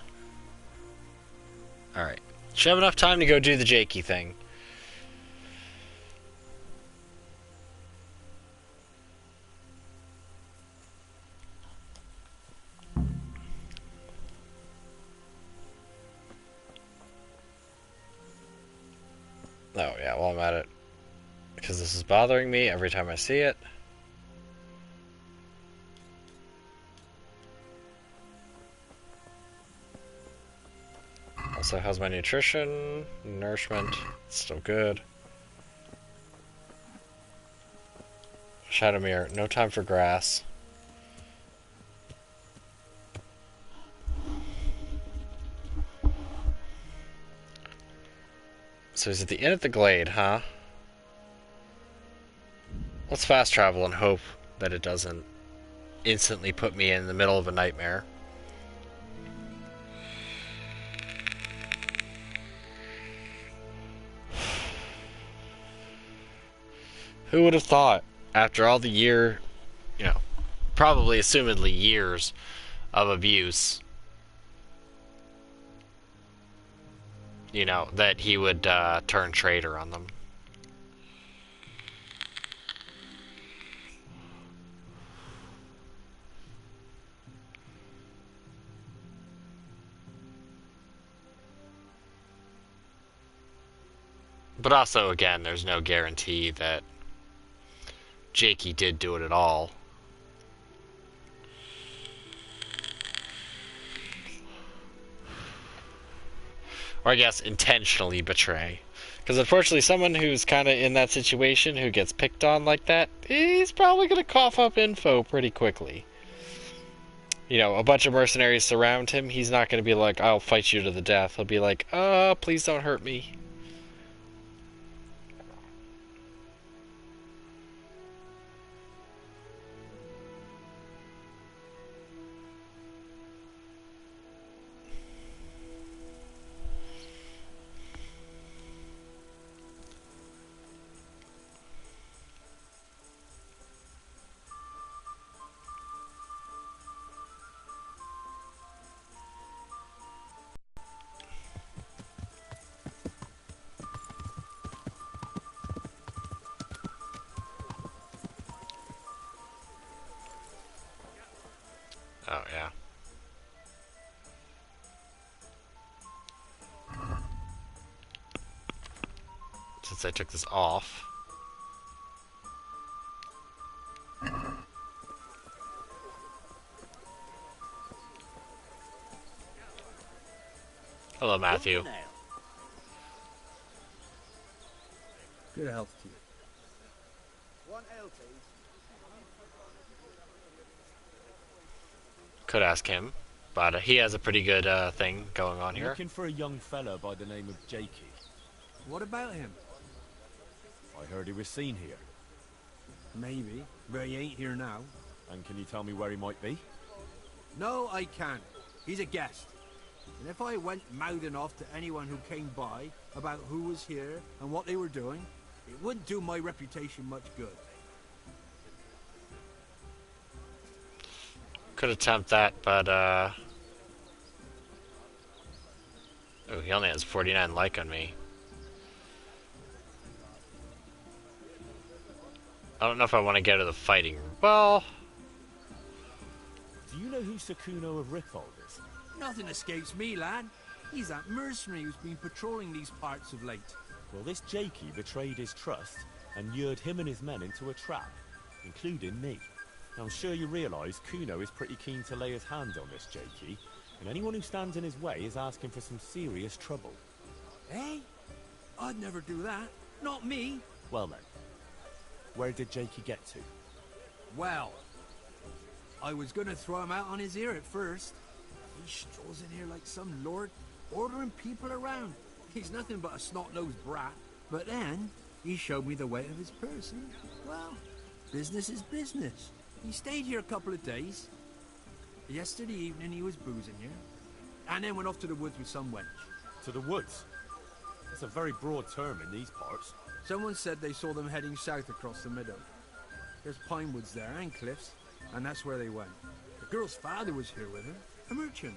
Speaker 1: Alright. Should have enough time to go do the Jakey thing. Oh, yeah, while I'm at it. Because this is bothering me every time I see it. Also, how's my nutrition? Nourishment. Still good. Shadow Mirror. No time for grass. So he's at the inn at the Glade, huh? Let's fast travel and hope that it doesn't instantly put me in the middle of a nightmare. Who would have thought, after all the probably assumedly years of abuse, that he would turn traitor on them. But also, again, there's no guarantee that Jakey did do it at all. Or I guess intentionally betray. Because unfortunately, someone who's kind of in that situation, who gets picked on like that, he's probably going to cough up info pretty quickly. A bunch of mercenaries surround him, he's not going to be like, I'll fight you to the death. He'll be like, please don't hurt me. yeah. Since I took this off. Hello, Matthew.
Speaker 14: Good health to you.
Speaker 7: One ale, please.
Speaker 1: Could ask him, but he has a pretty good thing going on
Speaker 2: I'm
Speaker 1: here.
Speaker 2: looking for a young fella by the name of Jakey.
Speaker 14: What about him?
Speaker 2: I heard he was seen here.
Speaker 14: Maybe, but he ain't here now.
Speaker 2: And can you tell me where he might be?
Speaker 14: No, I can't. He's a guest. And if I went mouthing off to anyone who came by about who was here and what they were doing, it wouldn't do my reputation much good.
Speaker 1: Could attempt that, but oh, he only has 49 like on me. I don't know if I want to get to the fighting. Well,
Speaker 2: Do you know who Sakuno of Rickfold is?
Speaker 14: Nothing escapes me, lad. He's that mercenary who's been patrolling these parts of late.
Speaker 2: Well, this Jakey betrayed his trust and lured him and his men into a trap, including me. Now, I'm sure you realise Kuno is pretty keen to lay his hands on this Jakey, and anyone who stands in his way is asking for some serious trouble.
Speaker 14: Eh? I'd never do that. Not me.
Speaker 2: Well then, where did Jakey get to?
Speaker 14: Well, I was gonna throw him out on his ear at first. He strolls in here like some lord, ordering people around. He's nothing but a snot-nosed brat. But then, he showed me the weight of his purse, and, well, business is business. He stayed here a couple of days. Yesterday evening he was boozing here, and then went off to the woods with some wench.
Speaker 2: To the woods? That's a very broad term in these parts.
Speaker 14: Someone said they saw them heading south across the meadow. There's pine woods there and cliffs, and that's where they went. The girl's father was here with her, a merchant.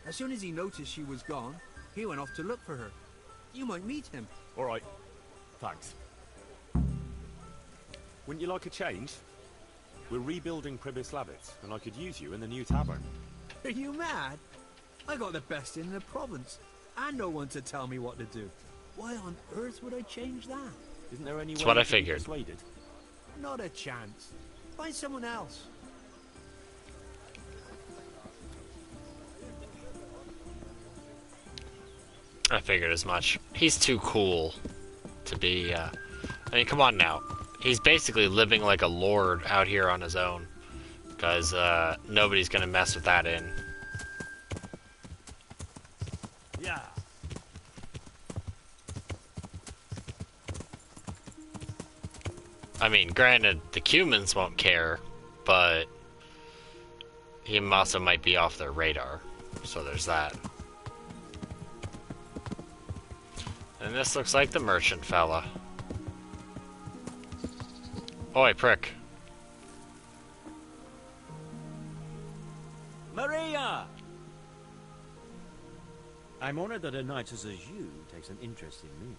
Speaker 14: As soon as he noticed she was gone, he went off to look for her. You might meet him.
Speaker 2: All right. Thanks. Wouldn't you like a change? We're rebuilding Pribyslavitz, and I could use you in the new tavern.
Speaker 14: Are you mad? I got the best in the province, and no one to tell me what to do. Why on earth would I change that?
Speaker 2: Isn't there any
Speaker 1: That's
Speaker 2: way
Speaker 1: what I
Speaker 2: you could be
Speaker 1: figured.
Speaker 2: persuaded?
Speaker 14: Not a chance. Find someone else.
Speaker 1: I figured as much. He's too cool to be, I mean, come on now. He's basically living like a lord out here on his own. Because, nobody's gonna mess with that inn.
Speaker 18: Yeah.
Speaker 1: I mean, granted, the humans won't care, but he also might be off their radar. So there's that. And this looks like the merchant fella. Oi, prick.
Speaker 18: Maria! I'm honored that a knight such as you takes an interest in me.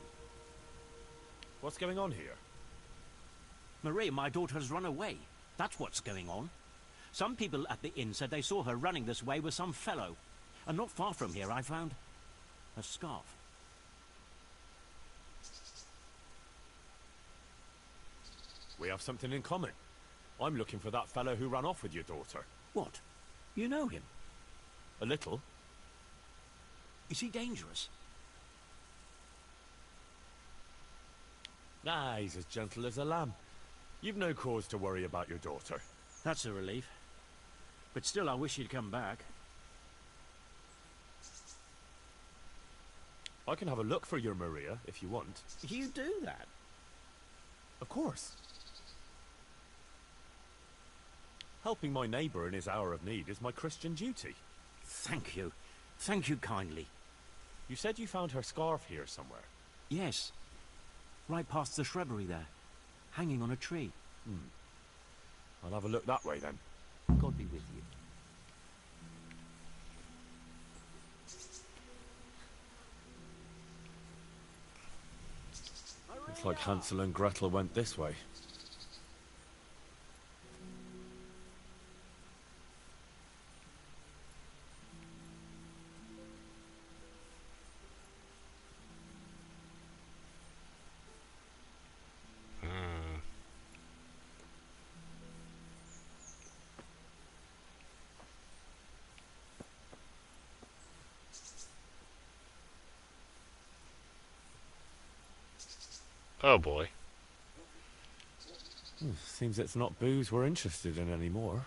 Speaker 2: What's going on here?
Speaker 18: Maria, my daughter has run away. That's what's going on. Some people at the inn said they saw her running this way with some fellow. And not far from here I found a scarf.
Speaker 2: We have something in common. I'm looking for that fellow who ran off with your daughter.
Speaker 18: What? You know him?
Speaker 2: A little.
Speaker 18: Is he dangerous?
Speaker 2: Nah, he's as gentle as a lamb. You've no cause to worry about your daughter.
Speaker 18: That's a relief. But still, I wish he'd come back.
Speaker 2: I can have a look for your Maria, if you want.
Speaker 18: You do that?
Speaker 2: Of course. Helping my neighbour in his hour of need is my Christian duty.
Speaker 18: Thank you. Thank you kindly.
Speaker 2: You said you found her scarf here somewhere.
Speaker 18: Yes. Right past the shrubbery there. Hanging on a tree.
Speaker 2: I'll have a look that way then.
Speaker 18: God be with you.
Speaker 2: Looks like Hansel and Gretel went this way.
Speaker 1: Oh boy.
Speaker 2: Seems it's not booze we're interested in anymore.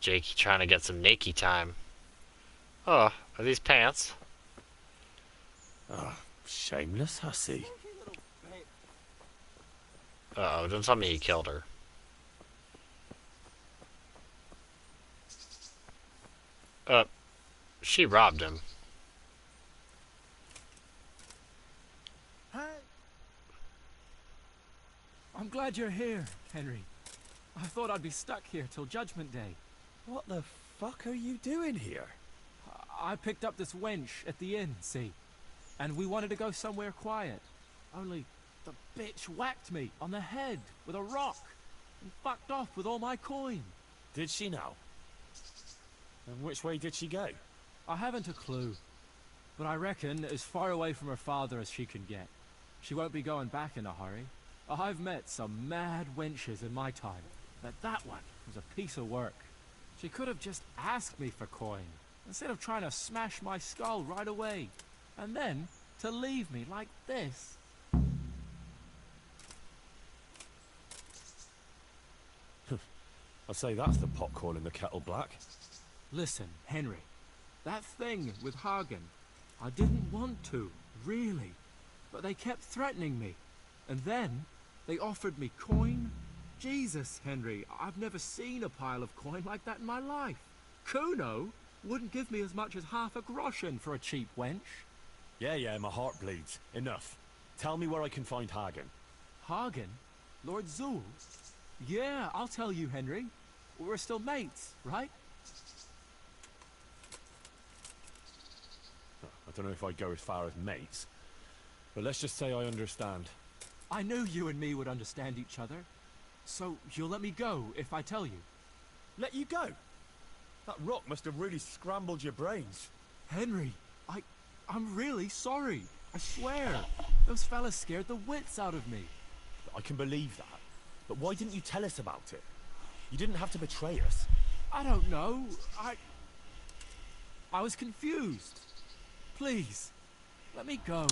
Speaker 1: Jakey trying to get some nakey time. Oh, are these pants?
Speaker 2: Oh, shameless hussy.
Speaker 1: Uh-oh, don't tell me he killed her. She robbed him.
Speaker 4: Hey! I'm glad you're here, Henry. I thought I'd be stuck here till Judgment Day.
Speaker 2: What the fuck are you doing here?
Speaker 4: I picked up this wench at the inn, see? And we wanted to go somewhere quiet. Only the bitch whacked me on the head with a rock and fucked off with all my coin.
Speaker 2: Did she now? And which way did she go?
Speaker 4: I haven't a clue, but I reckon as far away from her father as she can get. She won't be going back in a hurry. I've met some mad wenches in my time, but that one was a piece of work. She could have just asked me for coin, instead of trying to smash my skull right away, and then to leave me like this.
Speaker 2: I'd say that's the pot calling the kettle black.
Speaker 4: Listen, Henry, that thing with Hagen, I didn't want to, really, but they kept threatening me, and then they offered me coin. Jesus, Henry, I've never seen a pile of coin like that in my life. Kuno wouldn't give me as much as half a groschen for a cheap wench.
Speaker 2: Yeah, my heart bleeds. Enough. Tell me where I can find Hagen.
Speaker 4: Hagen? Lord Zool? Yeah, I'll tell you, Henry. We're still mates, right?
Speaker 2: I don't know if I'd go as far as mates, but let's just say I understand.
Speaker 4: I knew you and me would understand each other. So you'll let me go if I tell you?
Speaker 2: Let you go? That rock must have really scrambled your brains.
Speaker 4: Henry, I'm really sorry. I swear. Those fellas scared the wits out of me.
Speaker 2: I can believe that. But why didn't you tell us about it? You didn't have to betray us.
Speaker 4: I don't know. I was confused. Please, let me go.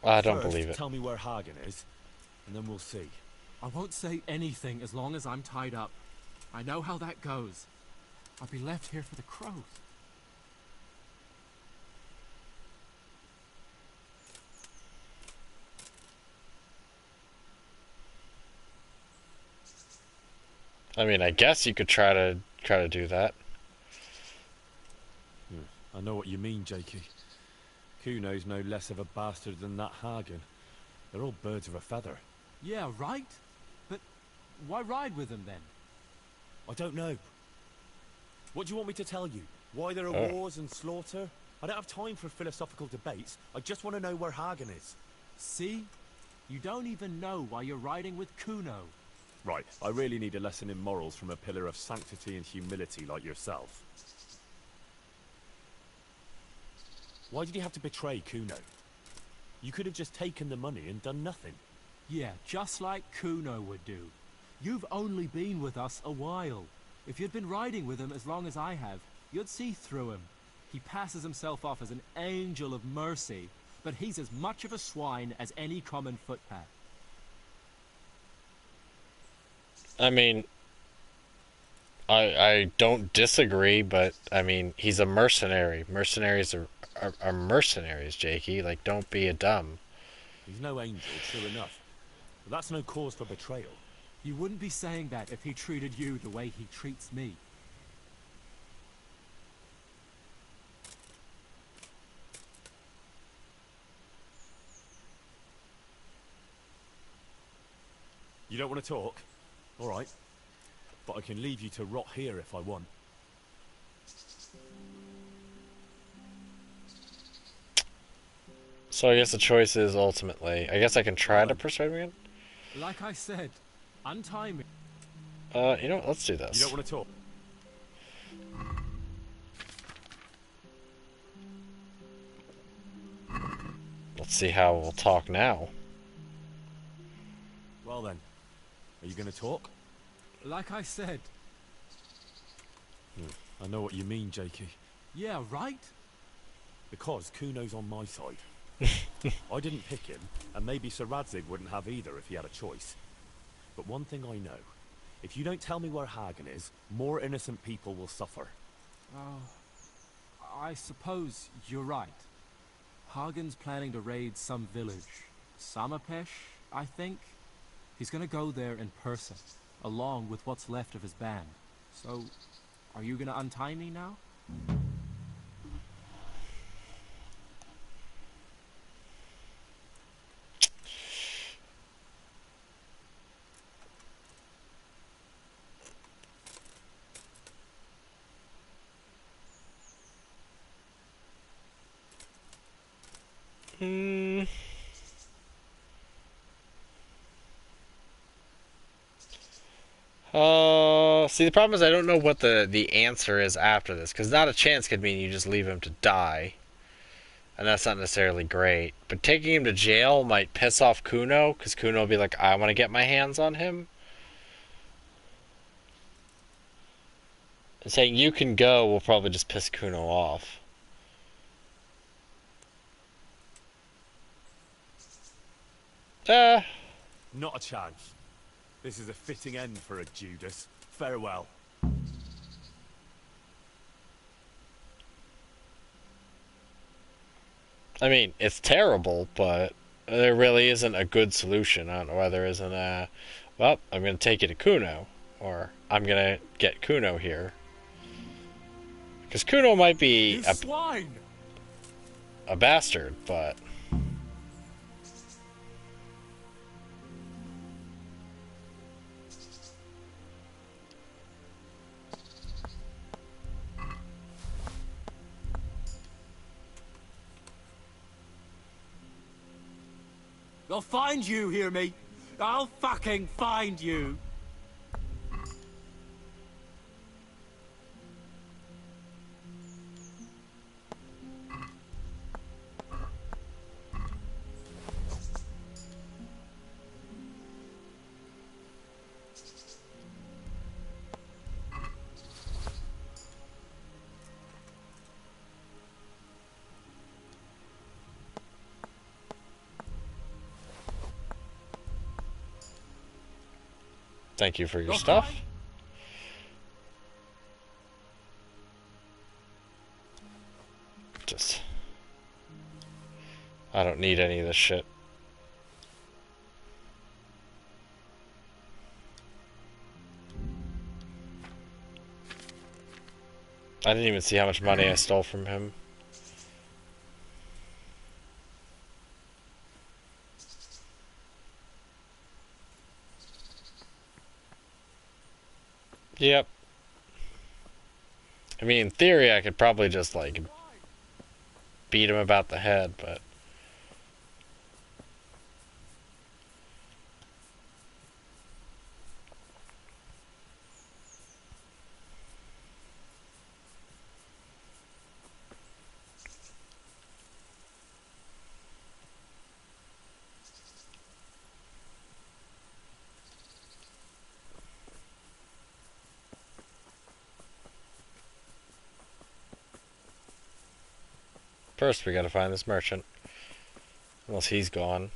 Speaker 1: I don't
Speaker 2: First,
Speaker 1: believe it.
Speaker 2: Tell me where Hagen is, and then we'll see.
Speaker 4: I won't say anything as long as I'm tied up. I know how that goes. I'll be left here for the crows.
Speaker 1: I mean, I guess you could try to do that.
Speaker 2: I know what you mean, Jakey. Kuno's no less of a bastard than that Hagen. They're all birds of a feather.
Speaker 4: Yeah, right? But why ride with them then?
Speaker 2: I don't know. What do you want me to tell you? Why there are wars and slaughter? I don't have time for philosophical debates. I just want to know where Hagen is.
Speaker 4: See? You don't even know why you're riding with Kuno.
Speaker 2: Right, I really need a lesson in morals from a pillar of sanctity and humility like yourself. Why did you have to betray Kuno? You could have just taken the money and done nothing.
Speaker 4: Yeah, just like Kuno would do. You've only been with us a while. If you'd been riding with him as long as I have, you'd see through him. He passes himself off as an angel of mercy, but he's as much of a swine as any common footpath.
Speaker 1: I mean, I don't disagree, but I mean, he's a mercenary. Mercenaries are mercenaries, Jakey. Like, don't be a dumb.
Speaker 2: He's no angel, true enough. But that's no cause for betrayal.
Speaker 4: You wouldn't be saying that if he treated you the way he treats me.
Speaker 2: You don't want to talk? All right. But I can leave you to rot here if I want.
Speaker 1: So I guess the choice is ultimately, I guess I can try to persuade me again?
Speaker 4: Like I said, untie me.
Speaker 1: You know what, let's do this.
Speaker 2: You don't want to talk?
Speaker 1: Let's see how we'll talk now.
Speaker 2: Well then, are you going to talk?
Speaker 4: Like I said.
Speaker 2: I know what you mean, Jakey.
Speaker 14: Yeah, right?
Speaker 2: Because Kuno's on my side. I didn't pick him, and maybe Sir Radzig wouldn't have either if he had a choice. But one thing I know. If you don't tell me where Hagen is, more innocent people will suffer.
Speaker 6: I suppose you're right. Hagen's planning to raid some village. Samapesh, I think. He's gonna go there in person, along with what's left of his band. So, are you gonna untie me now?
Speaker 1: See, the problem is I don't know what the answer is after this, because not a chance could mean you just leave him to die. And that's not necessarily great. But taking him to jail might piss off Kuno, because Kuno will be like, I want to get my hands on him. And saying you can go will probably just piss Kuno off.
Speaker 2: Not a chance. This is a fitting end for a Judas. Farewell.
Speaker 1: I mean, it's terrible, but there really isn't a good solution. I don't know why there isn't a, well, I'm going to take you to Kuno, or I'm going to get Kuno here. Because Kuno might be a bastard, but...
Speaker 14: I'll find you, hear me? I'll fucking find you!
Speaker 1: Thank you for your stuff. Just... I don't need any of this shit. I didn't even see how much money I stole from him. Yep. I mean, in theory, I could probably just, like, beat him about the head, but... First, we gotta find this merchant. Unless he's gone.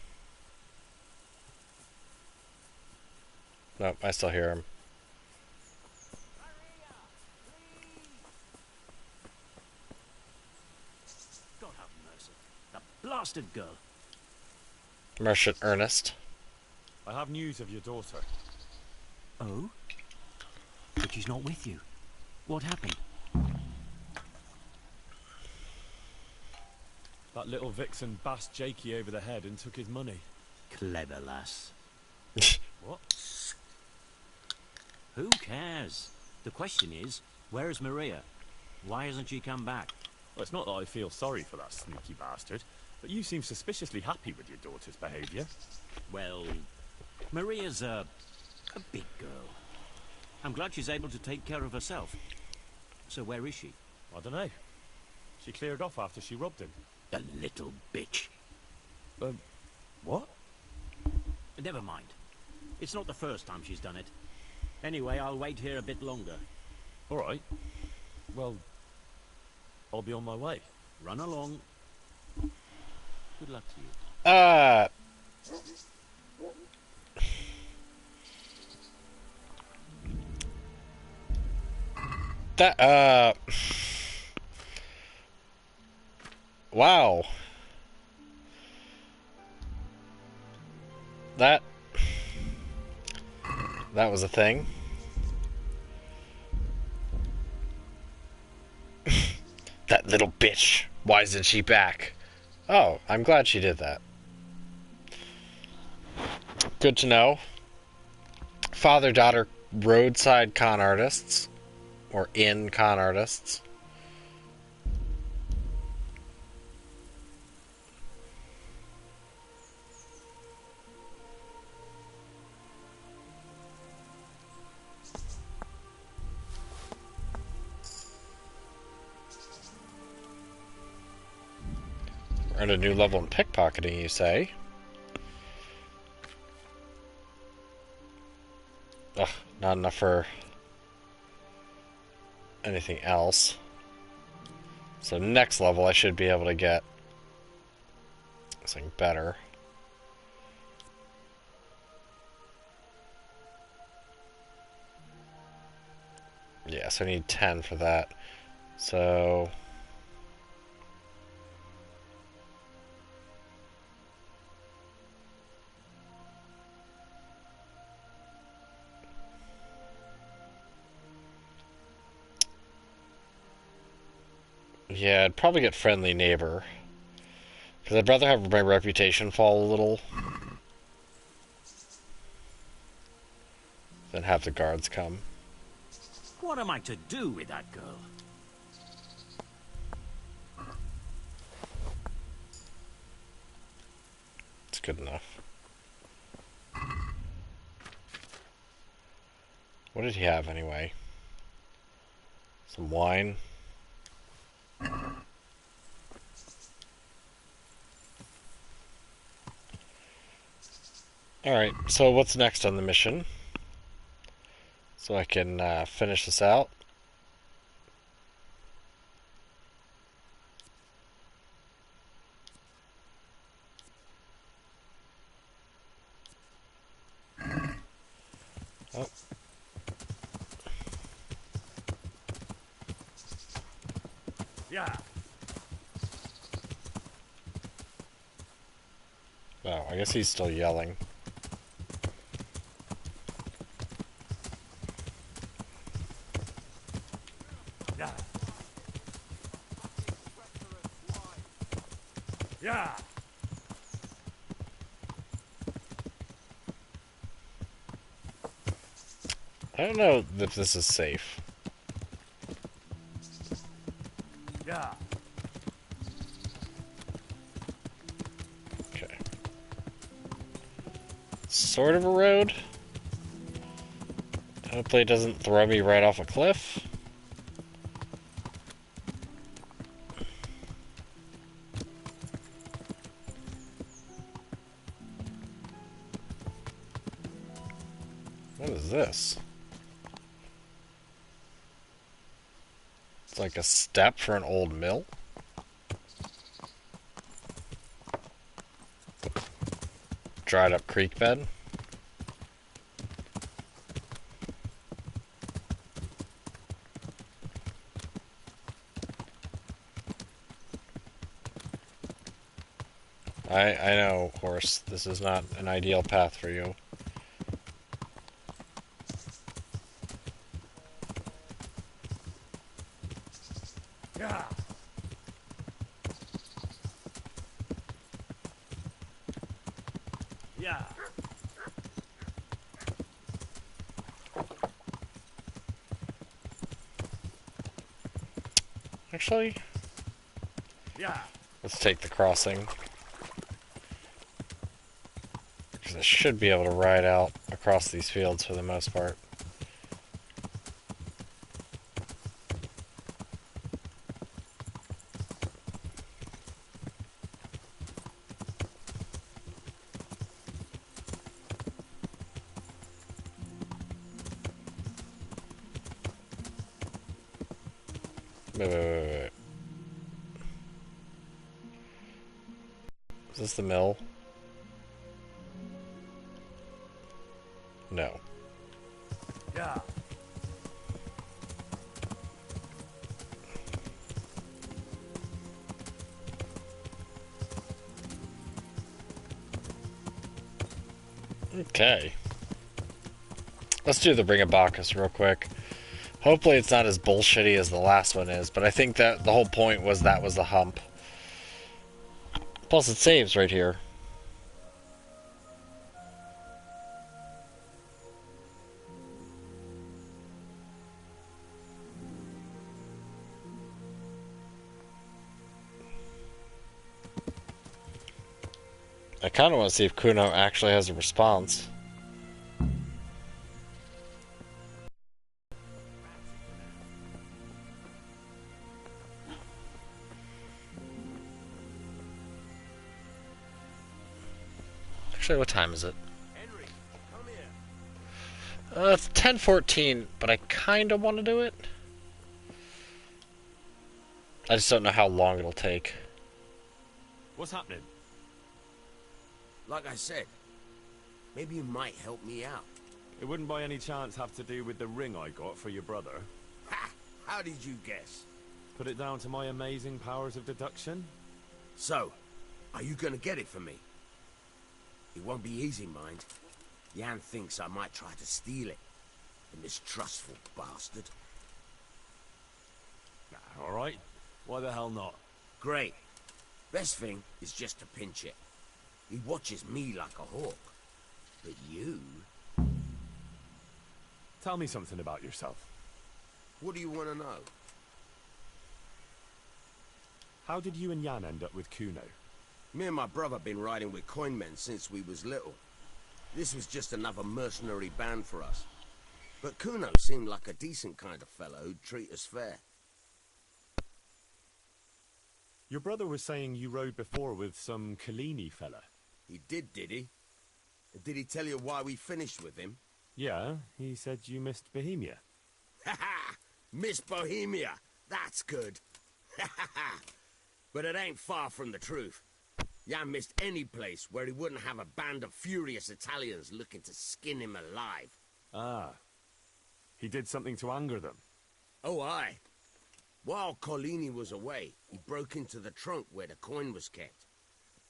Speaker 1: Nope, I still hear him.
Speaker 18: God have mercy. That blasted girl.
Speaker 1: Merchant Ernest.
Speaker 2: I have news of your daughter.
Speaker 18: Oh? But she's not with you. What happened?
Speaker 2: That little vixen bashed Jakey over the head and took his money.
Speaker 18: Clever lass.
Speaker 2: What?
Speaker 18: Who cares? The question is, where's Maria? Why hasn't she come back?
Speaker 2: Well, it's not that I feel sorry for that sneaky bastard, but you seem suspiciously happy with your daughter's behaviour.
Speaker 18: Well, Maria's a big girl. I'm glad she's able to take care of herself. So where is she?
Speaker 2: I don't know. She cleared off after she robbed him.
Speaker 18: The little bitch.
Speaker 2: What?
Speaker 18: Never mind. It's not the first time she's done it. Anyway, I'll wait here a bit longer.
Speaker 2: All right. Well, I'll be on my way. Run along. Good luck to you.
Speaker 1: Wow. That was a thing. That little bitch. Why isn't she back? Oh, I'm glad she did that. Good to know. Father-daughter roadside con artists. Or in con artists. Earned a new level in pickpocketing, you say? Ugh, not enough for anything else. So next level I should be able to get something better. Yeah, so I need 10 for that. So... yeah, I'd probably get friendly neighbor. Because I'd rather have my reputation fall a little than have the guards come.
Speaker 18: What am I to do with that girl?
Speaker 1: It's good enough. What did he have anyway? Some wine. Alright, so what's next on the mission? So I can finish this out. Oh.
Speaker 2: Yeah.
Speaker 1: Wow, I guess he's still yelling.
Speaker 2: Yeah. Yeah.
Speaker 1: I don't know if this is safe.
Speaker 2: Yeah.
Speaker 1: Okay. Sort of a road. Hopefully it doesn't throw me right off a cliff. What is this? It's like a step for an old mill. Dried up creek bed. I know, horse, this is not an ideal path for you.
Speaker 2: Yeah. Yeah.
Speaker 1: Actually,
Speaker 2: Yeah.
Speaker 1: let's take the crossing. Because I should be able to ride out across these fields for the most part. Wait. Is this the mill? No.
Speaker 14: Yeah.
Speaker 1: Okay. Let's do the Ring of Bacchus real quick. Hopefully it's not as bullshitty as the last one is, but I think that the whole point was that was the hump. Plus it saves right here. I kind of want to see if Kuno actually has a response. Actually, what time is it? It's 10:14, but I kind of want to do it. I just don't know how long it'll take.
Speaker 2: What's happening?
Speaker 8: Like I said, maybe you might help me out.
Speaker 2: It wouldn't by any chance have to do with the ring I got for your brother.
Speaker 8: Ha! How did you guess?
Speaker 2: Put it down to my amazing powers of deduction?
Speaker 8: So, are you gonna get it for me? It won't be easy, mind. Jan thinks I might try to steal it. The mistrustful bastard.
Speaker 2: Nah, alright. Why the hell not?
Speaker 8: Great. Best thing is just to pinch it. He watches me like a hawk. But you...
Speaker 2: Tell me something about yourself.
Speaker 8: What do you want to know?
Speaker 2: How did you and Jan end up with Kuno?
Speaker 8: Me and my brother been riding with coin men since we was little. This was just another mercenary band for us. But Kuno seemed like a decent kind of fellow who'd treat us fair.
Speaker 2: Your brother was saying you rode before with some Collini fella.
Speaker 8: He did he? Did he tell you why we finished with him?
Speaker 2: Yeah, he said you missed Bohemia.
Speaker 8: Ha ha! Miss Bohemia! That's good! Ha ha ha! But it ain't far from the truth. Jan missed any place where he wouldn't have a band of furious Italians looking to skin him alive.
Speaker 2: Ah. He did something to anger them.
Speaker 8: Oh, aye. While Collini was away, he broke into the trunk where the coin was kept.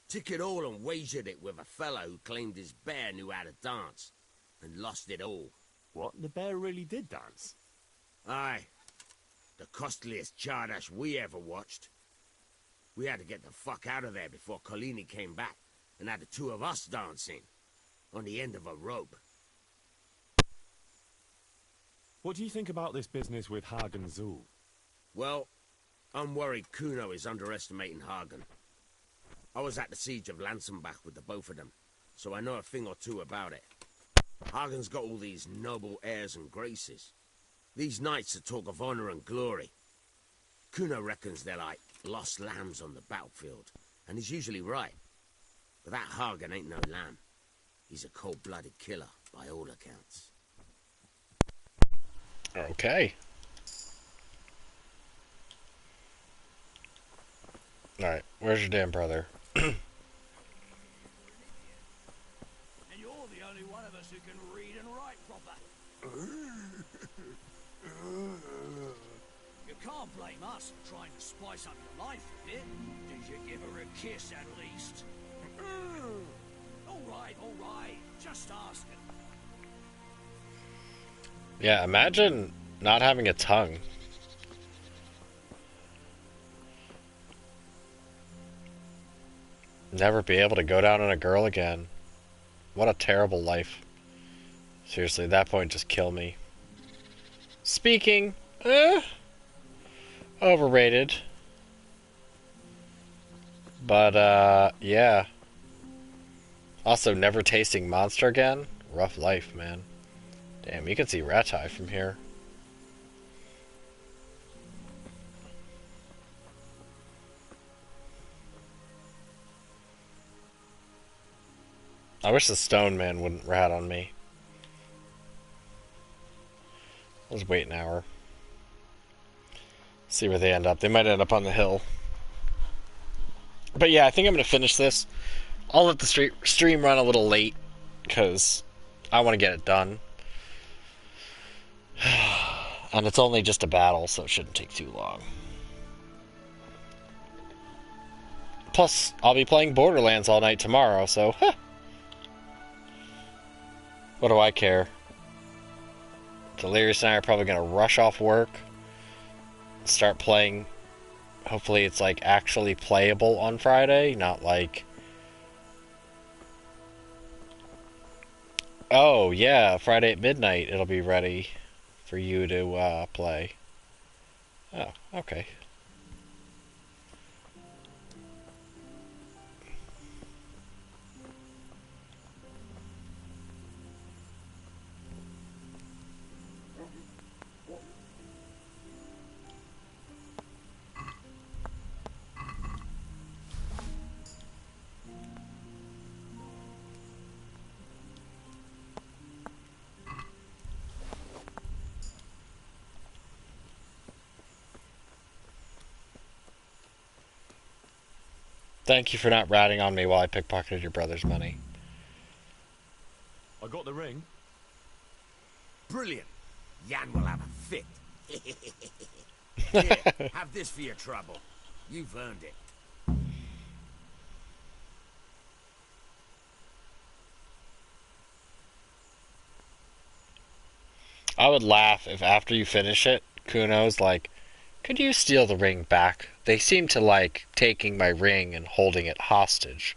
Speaker 8: Took it all and wagered it with a fellow who claimed his bear knew how to dance. And lost it all.
Speaker 2: What? The bear really did dance?
Speaker 8: Aye. The costliest Chardash we ever watched. We had to get the fuck out of there before Collini came back and had the two of us dancing. On the end of a rope.
Speaker 2: What do you think about this business with Hagen Zul?
Speaker 8: Well, I'm worried Kuno is underestimating Hagen. I was at the siege of Lansenbach with the both of them, so I know a thing or two about it. Hagen's got all these noble airs and graces. These knights that talk of honor and glory. Kuno reckons they're like lost lambs on the battlefield, and he's usually right. But that Hagen ain't no lamb. He's a cold-blooded killer, by all accounts.
Speaker 1: Okay. Alright, where's your damn brother?
Speaker 14: And you're the only one of us who can read and write proper. You can't blame us for trying to spice up your life a bit. Did you give her a kiss at least? All right, just asking.
Speaker 1: Yeah, imagine not having a tongue. Never be able to go down on a girl again. What a terrible life. Seriously, at that point, just kill me. Speaking, overrated. But, yeah. Also, never tasting monster again? Rough life, man. Damn, you can see Ratai from here. I wish the stone man wouldn't rat on me. Let's wait an hour. See where they end up. They might end up on the hill. But yeah, I think I'm going to finish this. I'll let the stream run a little late, because I want to get it done. And it's only just a battle, so it shouldn't take too long. Plus, I'll be playing Borderlands all night tomorrow, so... What do I care? Delirious and I are probably going to rush off work, start playing. Hopefully it's, like, actually playable on Friday, not like... Oh, yeah, Friday at midnight it'll be ready for you to play. Oh, okay. Thank you for not ratting on me while I pickpocketed your brother's money.
Speaker 2: I got the ring.
Speaker 8: Brilliant. Jan will have a fit. Here, have this for your trouble. You've earned it.
Speaker 1: I would laugh if after you finish it, Kuno's like, could you steal the ring back? They seem to like taking my ring and holding it hostage.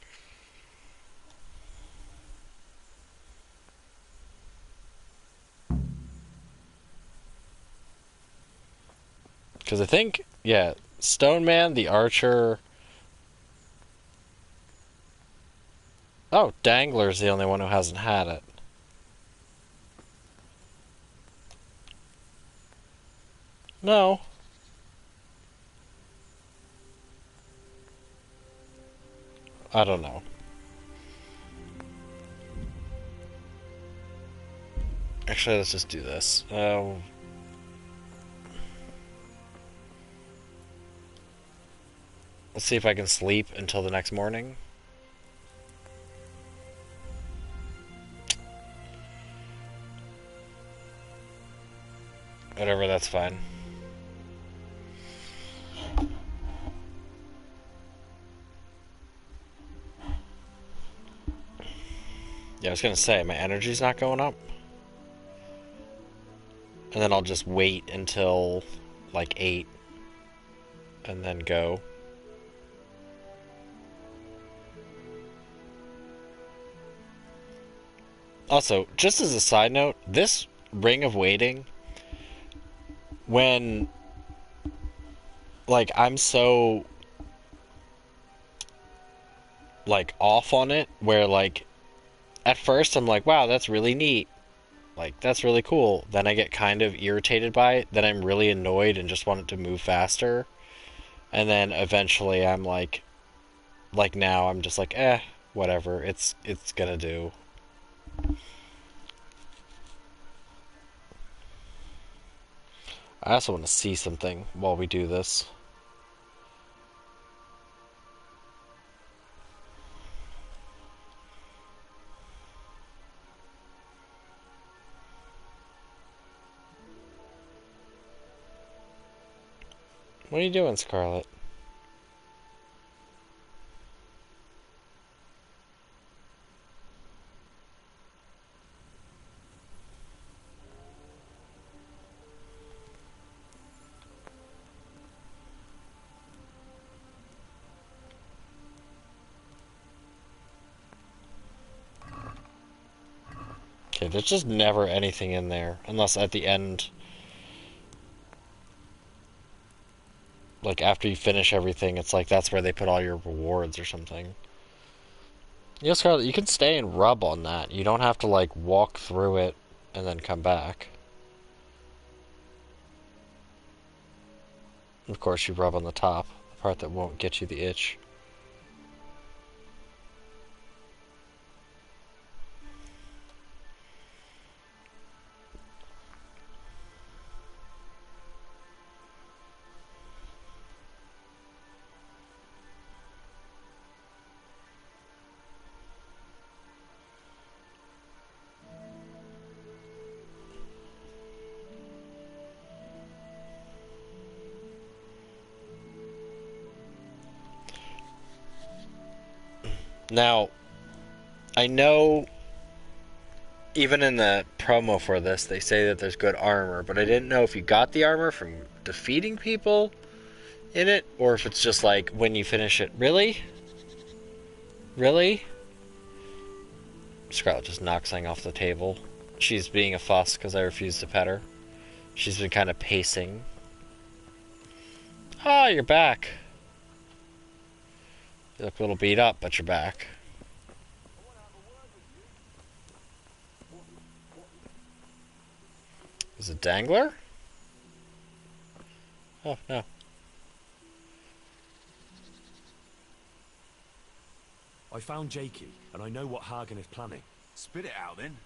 Speaker 1: Because I think, yeah, Stone Man, the Archer... Oh, Dangler's the only one who hasn't had it. No. I don't know. Actually, let's just do this. Let's see if I can sleep until the next morning. Whatever, that's fine. Yeah, I was gonna say, my energy's not going up. And then I'll just wait until, like, 8. And then go. Also, just as a side note, this Ring of Waiting, when, like, I'm so, like, off on it, where, like, at first I'm like, wow, that's really neat. Like, that's really cool. Then I get kind of irritated by it. Then I'm really annoyed and just want it to move faster. And then eventually I'm like now I'm just like, whatever. It's gonna do. I also want to see something while we do this. What are you doing, Scarlet? Okay, there's just never anything in there. Unless at the end, like after you finish everything, it's like that's where they put all your rewards or something. Yeah, Scarlet, you can stay and rub on that. You don't have to like walk through it and then come back. Of course, you rub on the top, the part that won't get you the itch. Now, I know even in the promo for this, they say that there's good armor, but I didn't know if you got the armor from defeating people in it, or if it's just like when you finish it. Really? Really? Scarlet just knocks something off the table. She's being a fuss because I refused to pet her. She's been kind of pacing. Ah, you're back. You look a little beat up, but you're back. Is it Dangler? Oh, no.
Speaker 2: I found Jakey, and I know what Hagen is planning.
Speaker 3: Spit it out, then.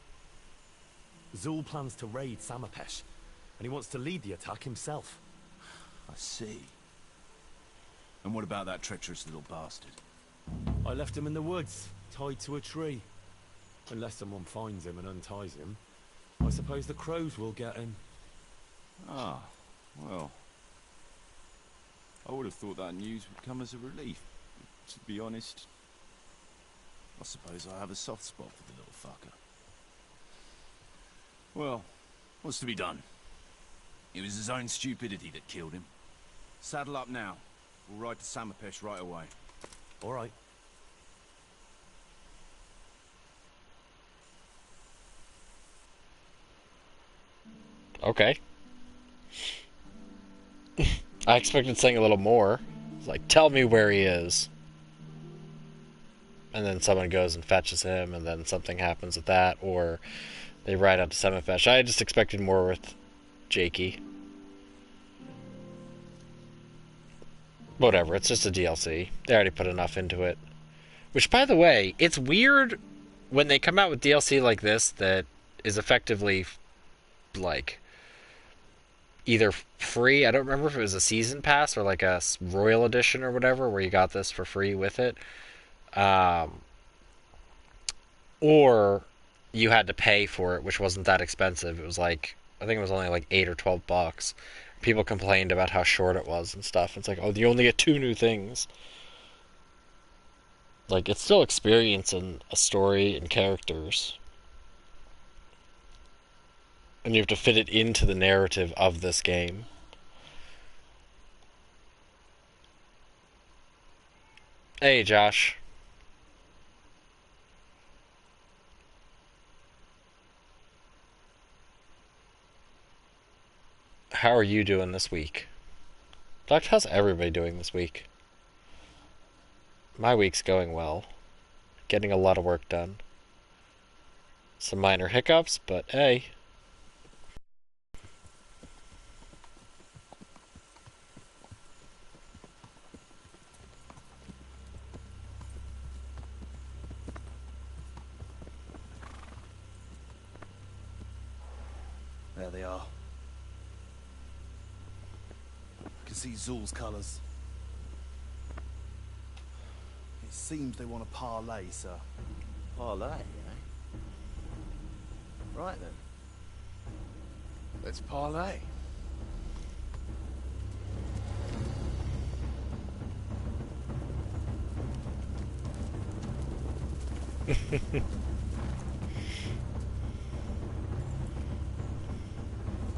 Speaker 2: Zul plans to raid Samapesh, and he wants to lead the attack himself.
Speaker 3: I see. And what about that treacherous little bastard?
Speaker 2: I left him in the woods, tied to a tree. Unless someone finds him and unties him, I suppose the crows will get him.
Speaker 3: Ah, well. I would have thought that news would come as a relief. But to be honest, I suppose I have a soft spot for the little fucker. Well, what's to be done? It was his own stupidity that killed him. Saddle up now. We'll ride to Samapesh right away.
Speaker 2: All right.
Speaker 1: Okay. I expected saying a little more. It's like, tell me where he is. And then someone goes and fetches him, and then something happens with that, or they ride out to Samapesh. I just expected more with Jakey. Whatever, it's just a DLC. They already put enough into it. Which, by the way, it's weird when they come out with DLC like this that is effectively, like, either free. I don't remember if it was a season pass or like a royal edition or whatever, where you got this for free with it. Or you had to pay for it, which wasn't that expensive. It was like, I think it was only like $8 or $12. People complained about how short it was and stuff. It's like, oh, you only get 2 new things. Like, it's still experience and a story and characters. And you have to fit it into the narrative of this game. Hey, Josh. How are you doing this week? In fact, how's everybody doing this week? My week's going well. Getting a lot of work done. Some minor hiccups, but hey.
Speaker 3: There they are. I can see Zul's colours. It seems they want a parley, sir.
Speaker 8: Parlay, eh? Right then.
Speaker 3: Let's parley.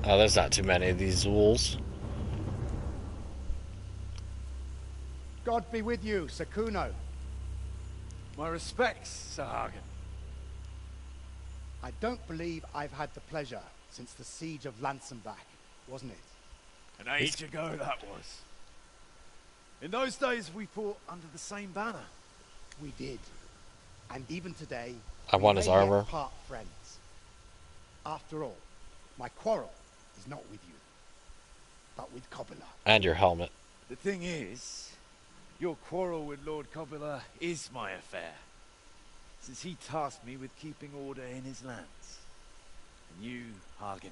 Speaker 1: Oh, there's not too many of these Zuls.
Speaker 7: God be with you, Sakuno.
Speaker 14: My respects, Sir Hagen.
Speaker 7: I don't believe I've had the pleasure since the siege of Lansenbach, wasn't it?
Speaker 3: An age ago that was. In those days we fought under the same banner.
Speaker 7: We did. And even today,
Speaker 1: I want his
Speaker 7: we may yet
Speaker 1: armor.
Speaker 7: part friends. After all, my quarrel is not with you, but with Coppola.
Speaker 1: And your helmet.
Speaker 3: The thing is, your quarrel with Lord Coppola is my affair, since he tasked me with keeping order in his lands. And you, Hagen,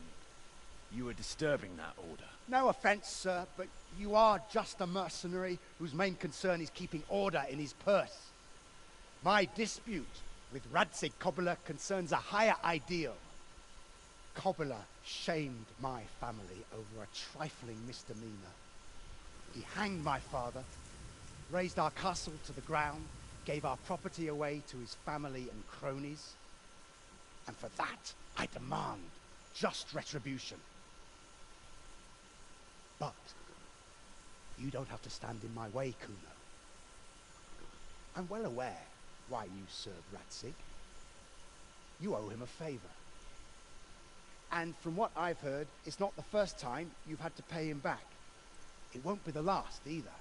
Speaker 3: you are disturbing that order.
Speaker 7: No offense, sir, but you are just a mercenary whose main concern is keeping order in his purse. My dispute with Radzig Coppola concerns a higher ideal. Coppola shamed my family over a trifling misdemeanor. He hanged my father, razed our castle to the ground, gave our property away to his family and cronies. And for that, I demand just retribution. But you don't have to stand in my way, Kuno. I'm well aware why you serve Radzig. You owe him a favor. And from what I've heard, it's not the first time you've had to pay him back. It won't be the last either.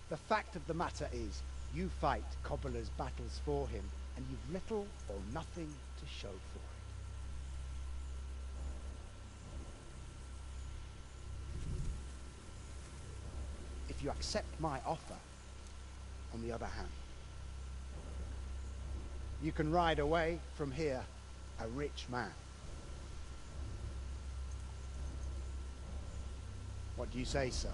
Speaker 7: The fact of the matter is, you fight Cobbler's battles for him, and you've little or nothing to show for it. If you accept my offer, on the other hand, you can ride away from here a rich man. What do you say, sir?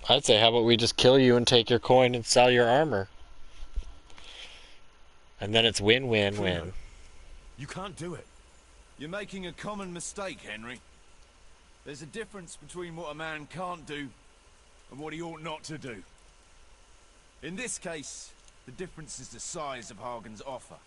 Speaker 1: I'd say, how about we just kill you and take your coin and sell your armor? And then it's win-win-win.
Speaker 5: You can't do it. You're making a common mistake, Henry. There's a difference between what a man can't do and what he ought not to do. In this case, the difference is the size of Hagen's offer.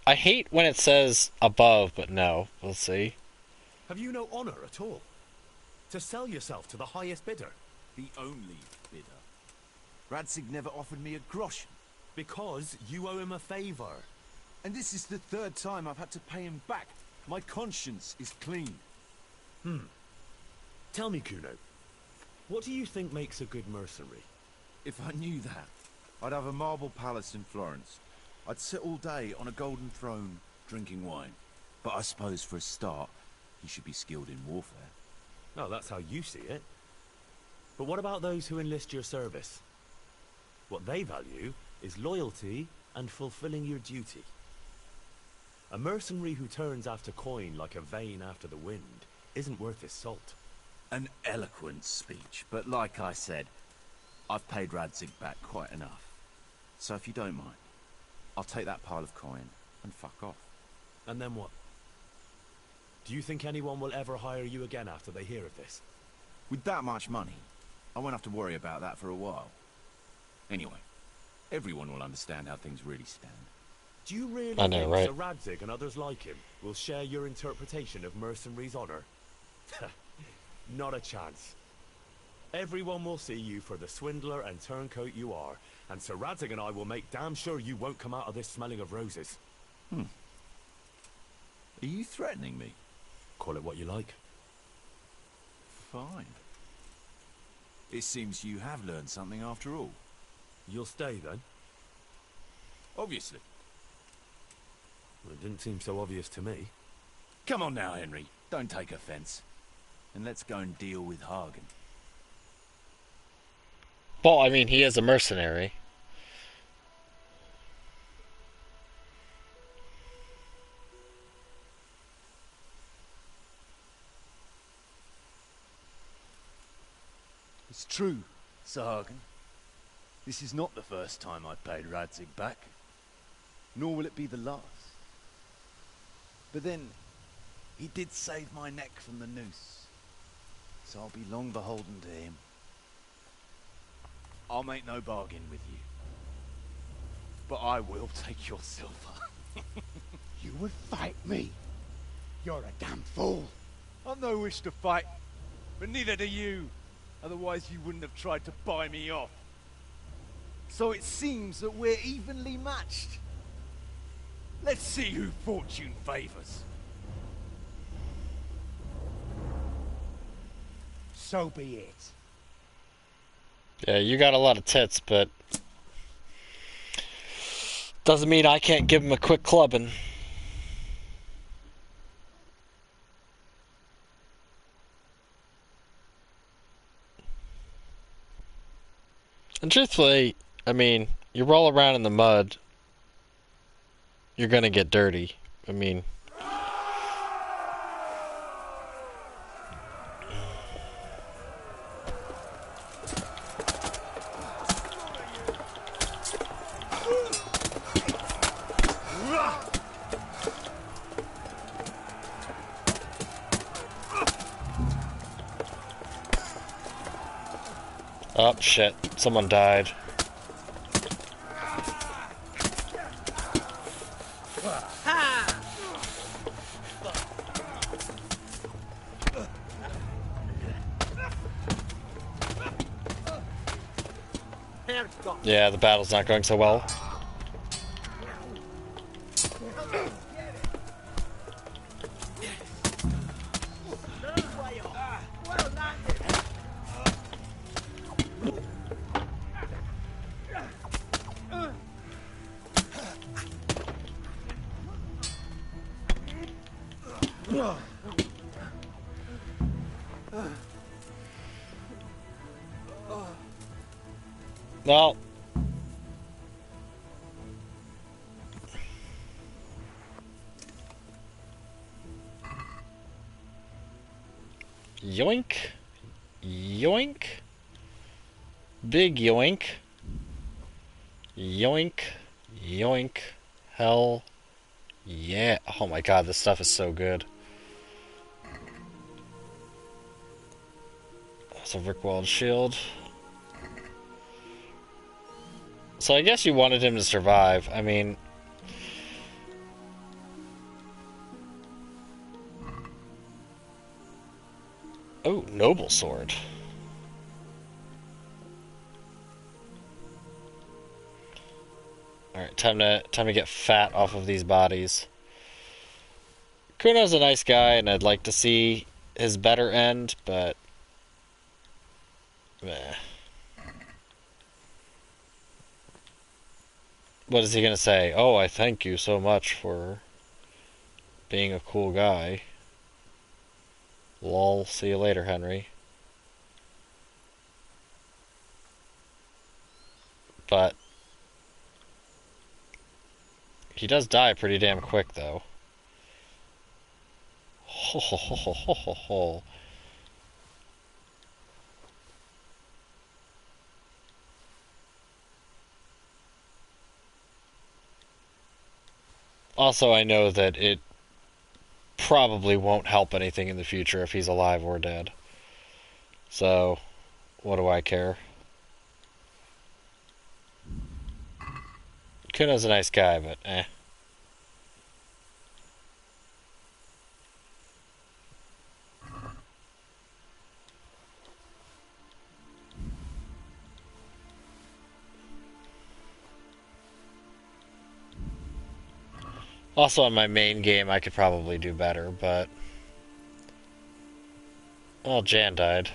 Speaker 1: I hate when it says above, but no. We'll see.
Speaker 2: Have you no honor at all? To sell yourself to the highest bidder?
Speaker 5: The only bidder. Radzig never offered me a groschen.
Speaker 2: Because you owe him a favor.
Speaker 5: And this is the third time I've had to pay him back. My conscience is clean.
Speaker 2: Tell me, Kuno, what do you think makes a good mercenary?
Speaker 5: If I knew that, I'd have a marble palace in Florence. I'd sit all day on a golden throne, drinking wine. But I suppose for a start, he should be skilled in warfare.
Speaker 2: Oh, that's how you see it. But what about those who enlist your service? What they value is loyalty and fulfilling your duty. A mercenary who turns after coin like a vane after the wind isn't worth his salt.
Speaker 5: An eloquent speech, but like I said, I've paid Radzig back quite enough. So if you don't mind, I'll take that pile of coin and fuck off.
Speaker 2: And then what? Do you think anyone will ever hire you again after they hear of this?
Speaker 5: With that much money, I won't have to worry about that for a while. Anyway, everyone will understand how things really stand.
Speaker 2: Do you really
Speaker 1: I know,
Speaker 2: think
Speaker 1: right?
Speaker 2: Sir Radzig and others like him will share your interpretation of mercenaries' honor? Not a chance. Everyone will see you for the swindler and turncoat you are, and Sir Radzig and I will make damn sure you won't come out of this smelling of roses.
Speaker 5: Are you threatening me?
Speaker 2: Call it what you like.
Speaker 5: Fine. It seems you have learned something after all.
Speaker 2: You'll stay then?
Speaker 5: Obviously.
Speaker 2: Well, it didn't seem so obvious to me.
Speaker 5: Come on now, Henry. Don't take offense. And let's go and deal with Hagen.
Speaker 1: Well, I mean, he is a mercenary.
Speaker 3: It's true, Sir Hagen. This is not the first time I've paid Radzig back. Nor will it be the last. But then, he did save my neck from the noose. So I'll be long beholden to him. I'll make no bargain with you. But I will take your silver.
Speaker 7: You would fight me? You're a damn fool.
Speaker 3: I've no wish to fight, but neither do you. Otherwise you wouldn't have tried to buy me off. So it seems that we're evenly matched. Let's see who fortune favors.
Speaker 7: So be it.
Speaker 1: Yeah, you got a lot of tits, but doesn't mean I can't give him a quick clubbing. And truthfully, I mean, you roll around in the mud, you're gonna get dirty. I mean, Oh, shit. Someone died. Yeah, the battle's not going so well. Well, yoink, yoink, big yoink, yoink, yoink, hell yeah. Oh my god, this stuff is so good. That's a Rickwald shield. So I guess you wanted him to survive. I mean... Oh, noble sword. Alright, time to get fat off of these bodies. Kuno's a nice guy, and I'd like to see his better end, but... meh. What is he gonna say? Oh, I thank you so much for being a cool guy. Lol, see you later, Henry. But he does die pretty damn quick, though. Ho ho ho ho ho ho ho. Also, I know that it probably won't help anything in the future if he's alive or dead. So, what do I care? Kuno's a nice guy, but eh. Also, on my main game, I could probably do better, but... well, Jan died.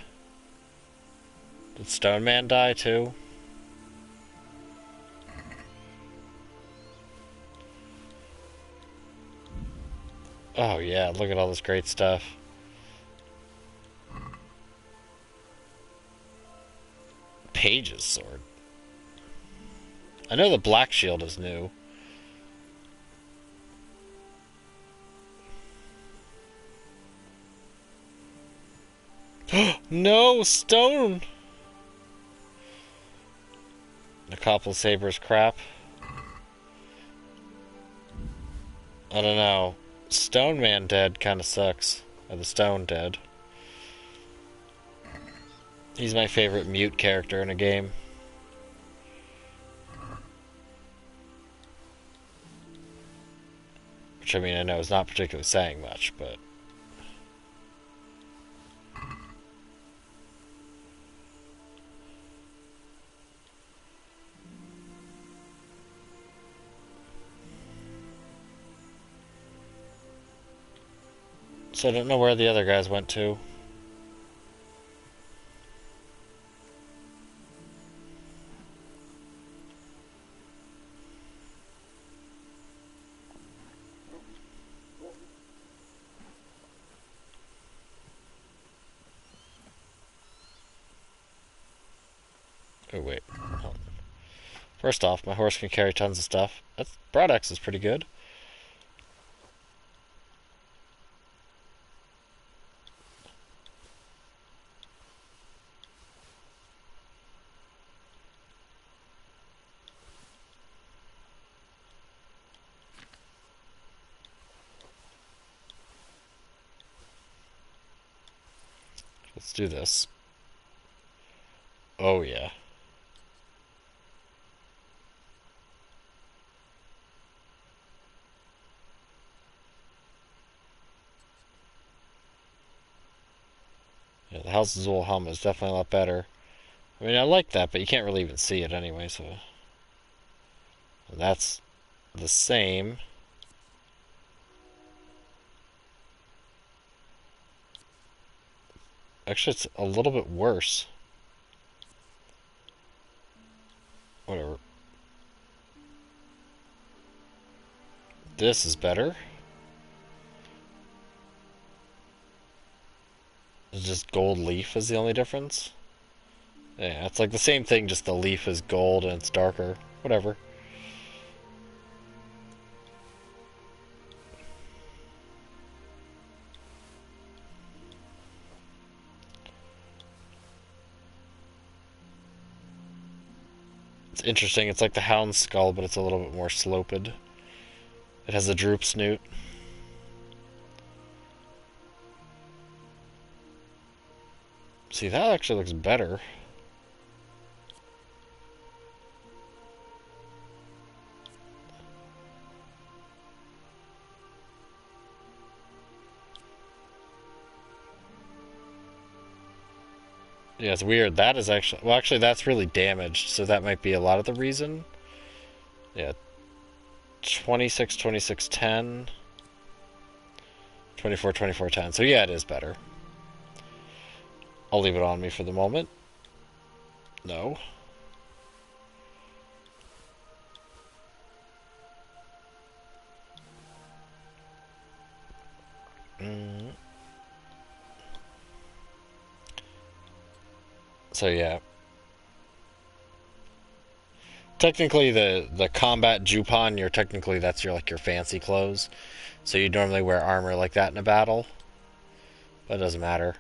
Speaker 1: Did Stone Man die, too? Oh, yeah, look at all this great stuff. Page's sword. I know the Black Shield is new. No! Stone! The Copple Saber's crap. I don't know. Stone Man dead kinda sucks. Or the Stone dead. He's my favorite mute character in a game. Which, I mean, I know is not particularly saying much, but... so I don't know where the other guys went to. Oh, wait. Oh. First off, my horse can carry tons of stuff. That's, Broadex is pretty good. Let's do this. Oh, yeah. Yeah, the House of Zulham is definitely a lot better. I mean, I like that, but you can't really even see it anyway, so... And that's the same. Actually, it's a little bit worse. Whatever. This is better. It's just gold leaf is the only difference. Yeah, it's like the same thing, just the leaf is gold and it's darker. Whatever. It's interesting. It's like the hound skull, but it's a little bit more sloped. It has a droop snoot. See, that actually looks better. Yeah, it's weird. That is actually... Well, actually, that's really damaged, so that might be a lot of the reason. Yeah. 26, 26, 10. 24, 24, 10. So yeah, it is better. I'll leave it on me for the moment. No. So yeah. Technically, the combat Jupon, that's your fancy clothes. So you normally wear armor like that in a battle. But it doesn't matter.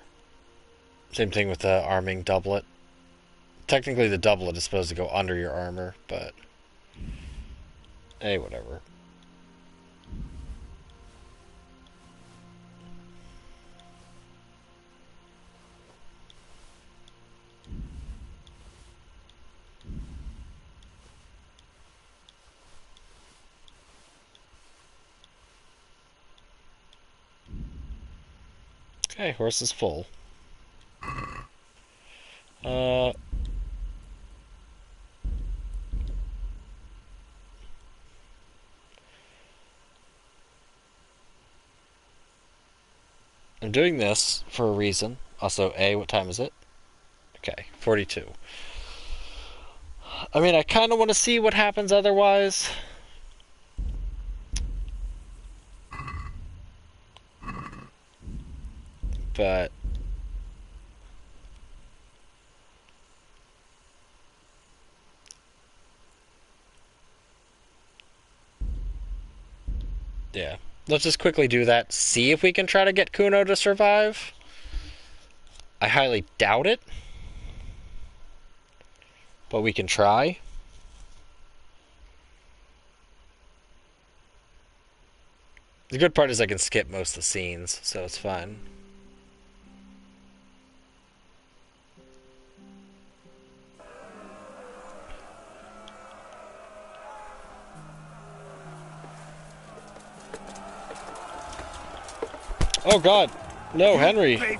Speaker 1: Same thing with the arming doublet. Technically, the doublet is supposed to go under your armor, but... Hey, whatever. Okay, horse is full. I'm doing this for a reason. Also, what time is it? Okay, 42. I mean, I kind of want to see what happens otherwise. But... yeah. Let's just quickly do that. See if we can try to get Kuno to survive. I highly doubt it. But we can try. The good part is I can skip most of the scenes, so it's fine. Oh god! No, Henry!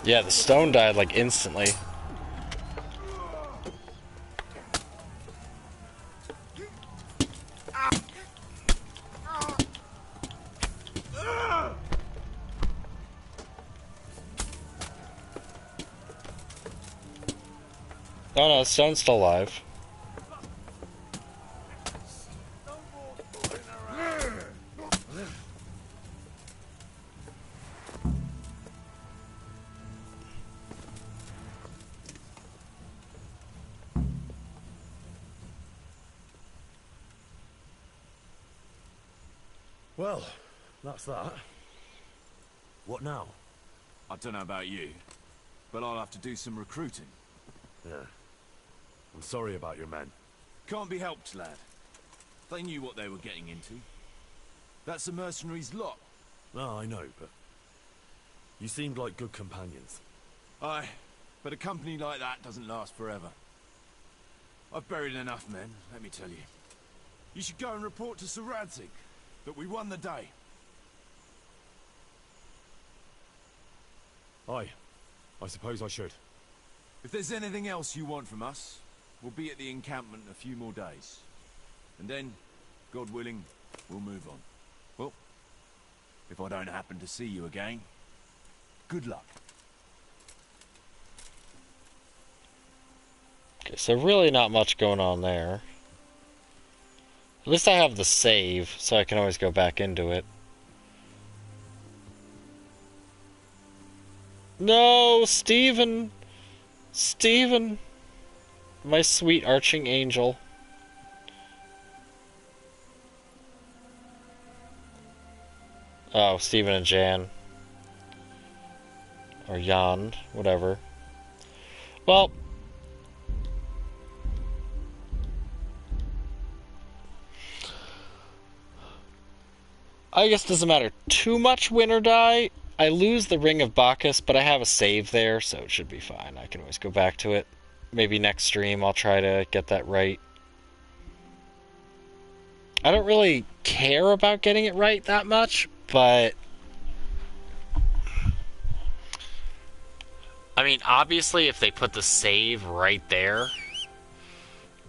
Speaker 1: Yeah, the stone died like instantly. Oh no, the stone's still alive.
Speaker 2: Well, that's that. What now?
Speaker 5: I don't know about you, but I'll have to do some recruiting.
Speaker 2: Yeah. I'm sorry about your men.
Speaker 5: Can't be helped, lad. They knew what they were getting into. That's a mercenary's lot.
Speaker 2: No, I know, but... You seemed like good companions.
Speaker 5: Aye, but a company like that doesn't last forever. I've buried enough men, let me tell you. You should go and report to Sir Radzig that we won the day.
Speaker 2: Aye. I suppose I should.
Speaker 5: If there's anything else you want from us, we'll be at the encampment in a few more days. And then, God willing, we'll move on. Well, if I don't happen to see you again, good luck.
Speaker 1: Okay, so really not much going on there. At least I have the save, so I can always go back into it. No, Stephen! Stephen! My sweet arching angel. Oh, Stephen and Jan. Or Jan, whatever. Well... I guess it doesn't matter too much, win or die. I lose the Ring of Bacchus, but I have a save there, so it should be fine. I can always go back to it. Maybe next stream I'll try to get that right. I don't really care about getting it right that much, but... I mean, obviously, if they put the save right there,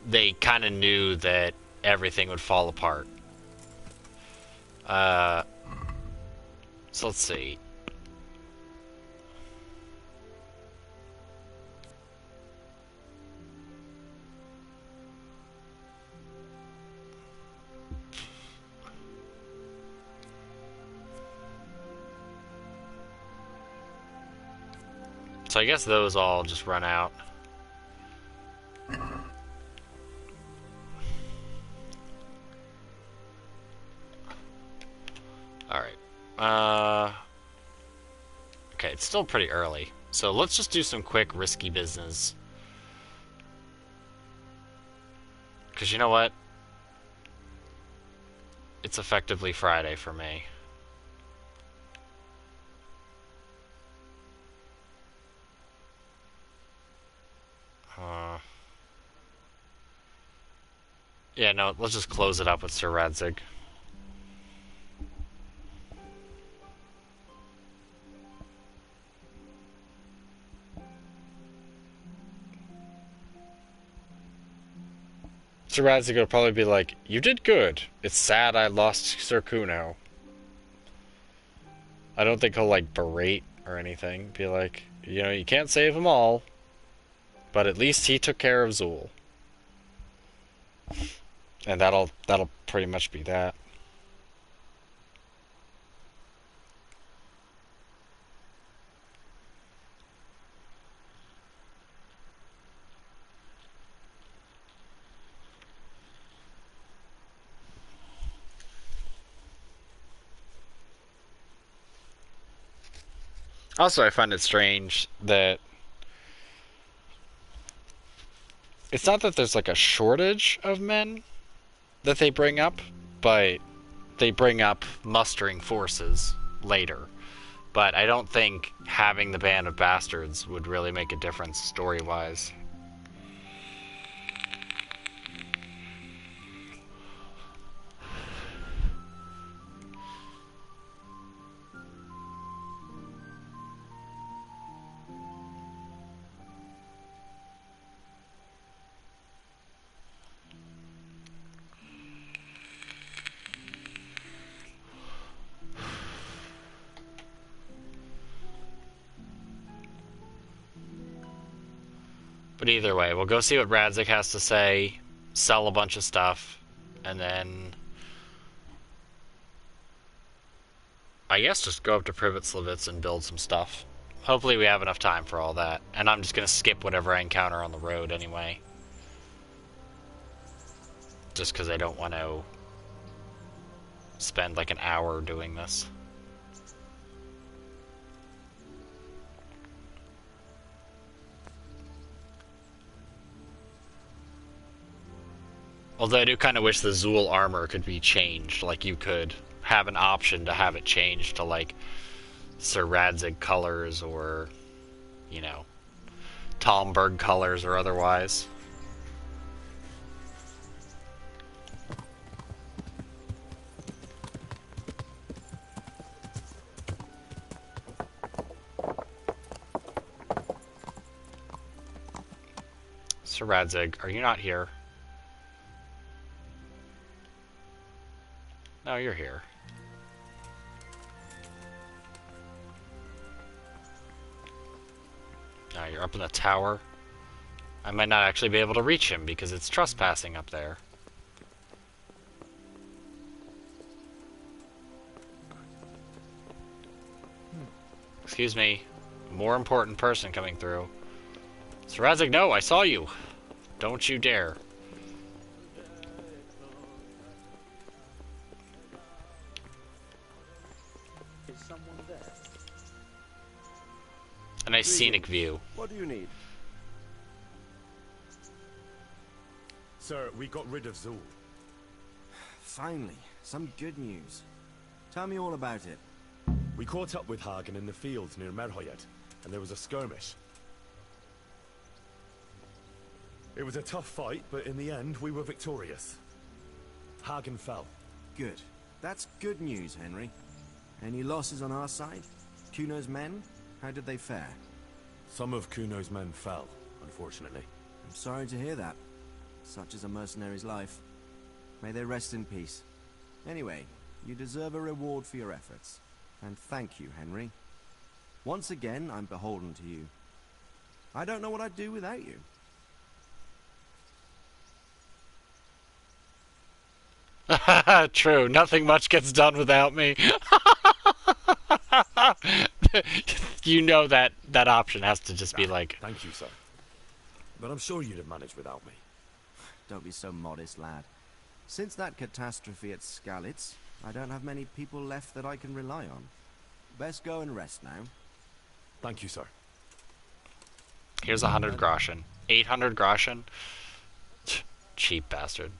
Speaker 1: they kind of knew that everything would fall apart. So let's see. So I guess those all just run out. Alright. Okay, it's still pretty early. So let's just do some quick risky business. Because you know what? It's effectively Friday for me. Yeah, no, let's just close it up with Sir Radzig. Sir Radzig will probably be like, "You did good. It's sad I lost Sir Kuno." I don't think he'll, like, berate or anything. Be like, you know, you can't save them all, but at least he took care of Zool. And that'll pretty much be that. Also, I find it strange that it's not that there's like a shortage of men that they bring up, but they bring up mustering forces later. But I don't think having the Band of Bastards would really make a difference story-wise. But either way, we'll go see what Radzig has to say, sell a bunch of stuff, and then I guess just go up to Privet-Slavitz and build some stuff. Hopefully we have enough time for all that. And I'm just going to skip whatever I encounter on the road anyway. Just because I don't want to spend like an hour doing this. Although I do kind of wish the Zool armor could be changed. Like, you could have an option to have it changed to, like, Sir Radzig colors or, you know, Talmberg colors or otherwise. Sir Radzig, are you not here? No, you're here. No, you're up in the tower. I might not actually be able to reach him because it's trespassing up there. Excuse me. More important person coming through. Sir Radzig, no, I saw you. Don't you dare.
Speaker 21: Is someone there?
Speaker 1: A nice scenic view.
Speaker 21: What do you need?
Speaker 2: Sir, we got rid of Zool.
Speaker 22: Finally, some good news. Tell me all about it.
Speaker 2: We caught up with Hagen in the fields near Merhoyet, and there was a skirmish. It was a tough fight, but in the end, we were victorious. Hagen fell.
Speaker 22: Good. That's good news, Henry. Any losses on our side? Kuno's men? How did they fare?
Speaker 2: Some of Kuno's men fell, unfortunately.
Speaker 22: I'm sorry to hear that. Such is a mercenary's life. May they rest in peace. Anyway, you deserve a reward for your efforts. And thank you, Henry. Once again, I'm beholden to you. I don't know what I'd do without you.
Speaker 1: True, nothing much gets done without me. You know that option has to just be like...
Speaker 2: Thank you, sir. But I'm sure you'd have managed without me.
Speaker 22: Don't be so modest, lad. Since that catastrophe at Skalitz, I don't have many people left that I can rely on. Best go and rest now.
Speaker 2: Thank you, sir.
Speaker 1: Here's 100 groschen. 800 groschen? Cheap bastard.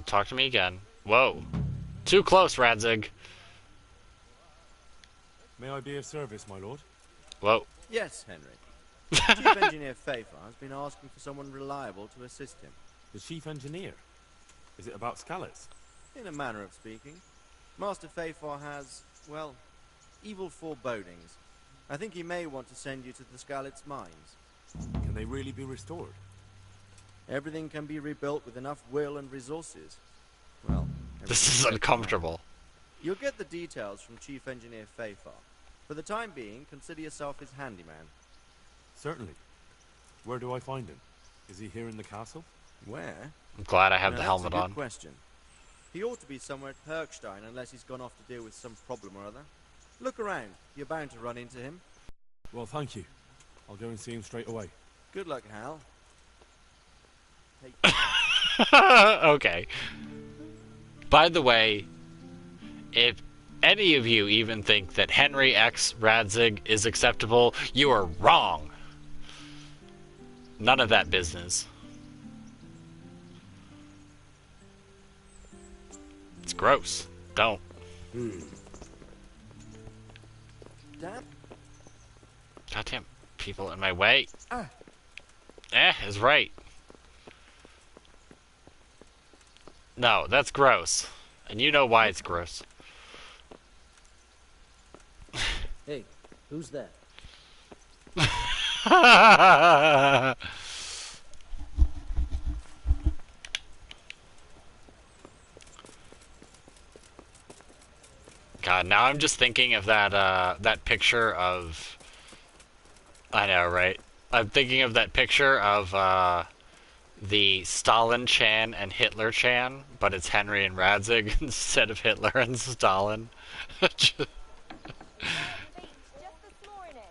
Speaker 1: Talk to me again. Whoa. Too close, Radzig.
Speaker 2: May I be of service, my lord?
Speaker 1: Whoa.
Speaker 21: Yes, Henry. Chief Engineer Pfeiffer has been asking for someone reliable to assist him.
Speaker 2: The Chief Engineer? Is it about Skalitz?
Speaker 21: In a manner of speaking. Master Pfeiffer has, well, evil forebodings. I think he may want to send you to the Skalitz mines.
Speaker 2: Can they really be restored?
Speaker 21: Everything can be rebuilt with enough will and resources. Well,
Speaker 1: this is uncomfortable.
Speaker 21: You'll get the details from Chief Engineer Pfeiffer. For the time being, consider yourself his handyman.
Speaker 2: Certainly. Where do I find him? Is he here in the castle?
Speaker 21: Where?
Speaker 1: I'm glad I have the helmet
Speaker 21: that's a good
Speaker 1: on.
Speaker 21: Question. He ought to be somewhere at Perkstein unless he's gone off to deal with some problem or other. Look around. You're bound to run into him.
Speaker 2: Well, thank you. I'll go and see him straight away.
Speaker 21: Good luck, Hal.
Speaker 1: Okay. By the way, if any of you even think that Henry X Radzig is acceptable, you are wrong. None of that business. It's gross. Don't.
Speaker 21: Damn.
Speaker 1: Goddamn people in my way.
Speaker 21: Ah.
Speaker 1: Is right. No, that's gross. And you know why it's gross.
Speaker 21: Hey, who's that?
Speaker 1: God, now I'm just thinking of that picture of... I know, right? I'm thinking of that picture of the Stalin Chan and Hitler Chan, but it's Henry and Radzig instead of Hitler and Stalin.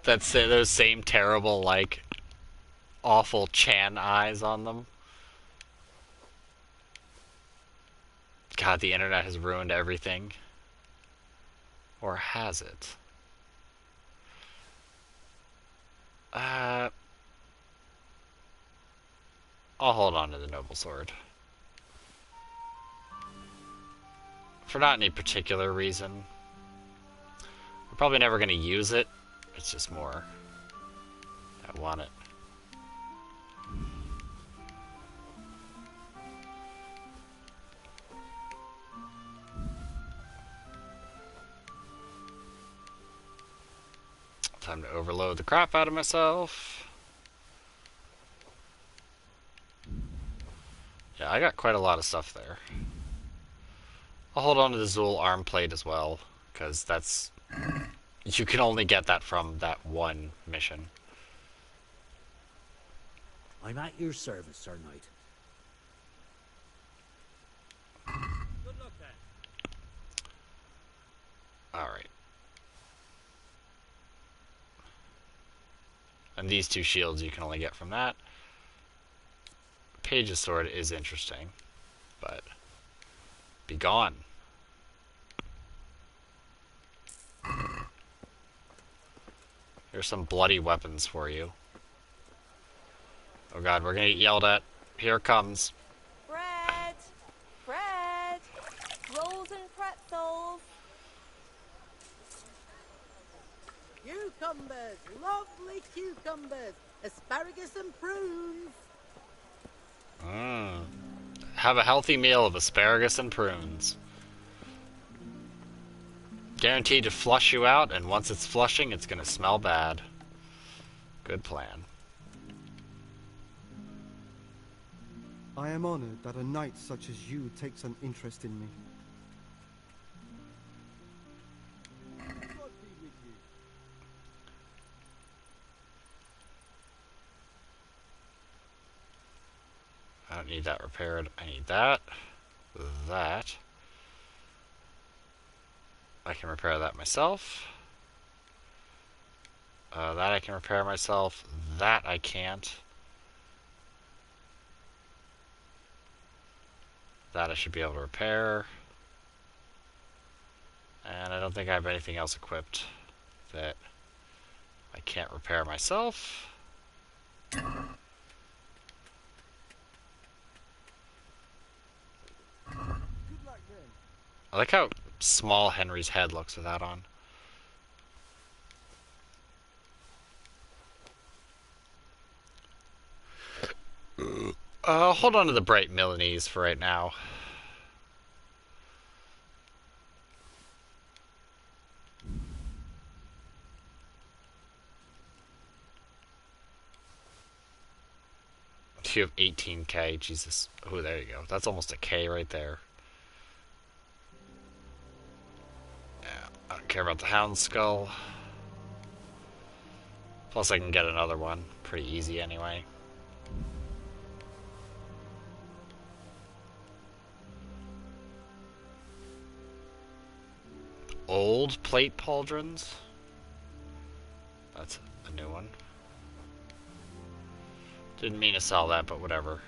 Speaker 1: That's those same terrible, like, awful Chan eyes on them. God, the internet has ruined everything. Or has it? I'll hold on to the Noble Sword. For not any particular reason. We're probably never going to use it. It's just more. I want it. Time to overload the crap out of myself. Yeah, I got quite a lot of stuff there. I'll hold on to the Zool arm plate as well, because that's... You can only get that from that one mission.
Speaker 18: I'm at your service, Sir Knight. Good luck then.
Speaker 1: Alright. And these two shields you can only get from that. Page's sword is interesting, but be gone. Here's some bloody weapons for you. Oh god, we're gonna get yelled at. Here it comes.
Speaker 10: Bread! Bread! Rolls and pretzels!
Speaker 11: Cucumbers! Lovely cucumbers! Asparagus and prunes!
Speaker 1: Have a healthy meal of asparagus and prunes. Guaranteed to flush you out, and once it's flushing, it's gonna smell bad. Good plan.
Speaker 23: I am honored that a knight such as you takes an interest in me.
Speaker 1: I don't need that repaired. I need that. That. I can repair that myself. That I can repair myself. That I can't. That I should be able to repair. And I don't think I have anything else equipped that I can't repair myself. I like how small Henry's head looks with that on. Hold on to the bright Milanese for right now. You have 18k, Jesus. Oh, there you go. That's almost a K right there. Yeah, I don't care about the Hound Skull. Plus I can get another one. Pretty easy anyway. Old plate pauldrons? That's a new one. Didn't mean to sell that, but whatever.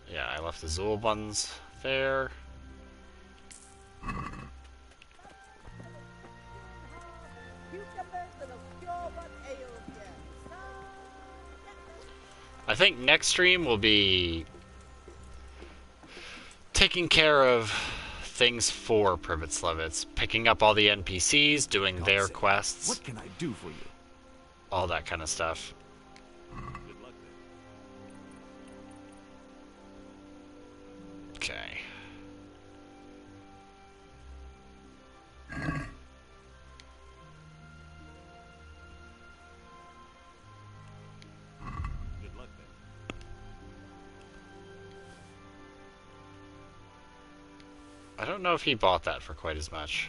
Speaker 1: Yeah, I left the Zool buns there. I think next stream will be taking care of things for Privet Slevitz, picking up all the NPCs, doing their quests.
Speaker 3: What can I do for you?
Speaker 1: All that kind of stuff. Okay. I don't know if he bought that for quite as much.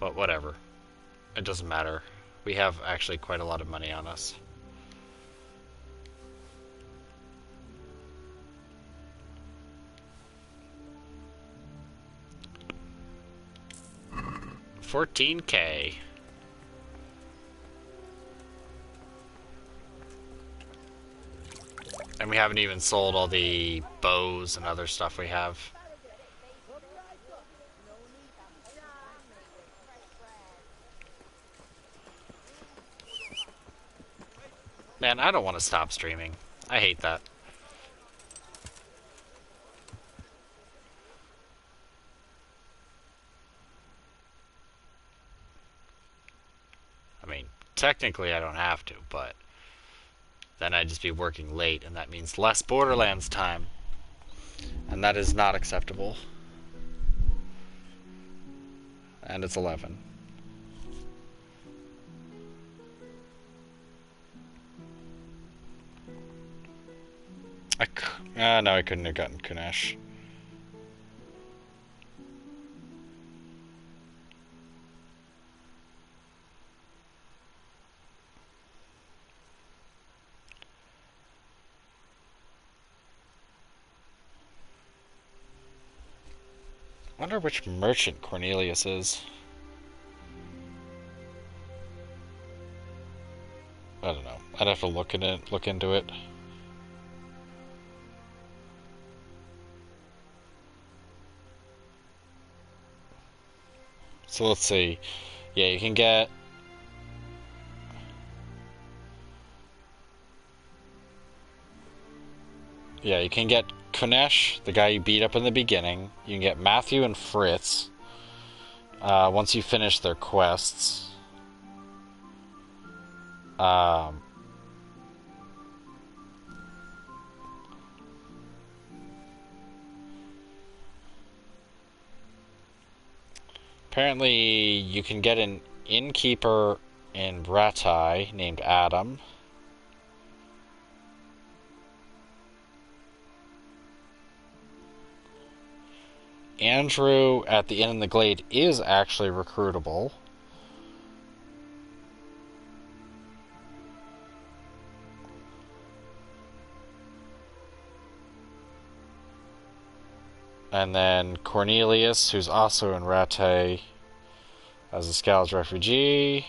Speaker 1: But whatever. It doesn't matter. We have actually quite a lot of money on us. $14K. And we haven't even sold all the bows and other stuff we have. Man, I don't want to stop streaming. I hate that. I mean, technically I don't have to, but then I'd just be working late, and that means less Borderlands time. And that is not acceptable. And it's 11. No, I couldn't have gotten Kunesh. Wonder which merchant Cornelius is. I don't know. I'd have to look into it. So let's see. Yeah, you can get... Yeah, you can get Kunesh, the guy you beat up in the beginning. You can get Matthew and Fritz. Once you finish their quests. Apparently, you can get an innkeeper in Ratai named Adam. Andrew at the Inn in the Glade is actually recruitable. And then Cornelius, who's also in Rattay as a Scal's refugee.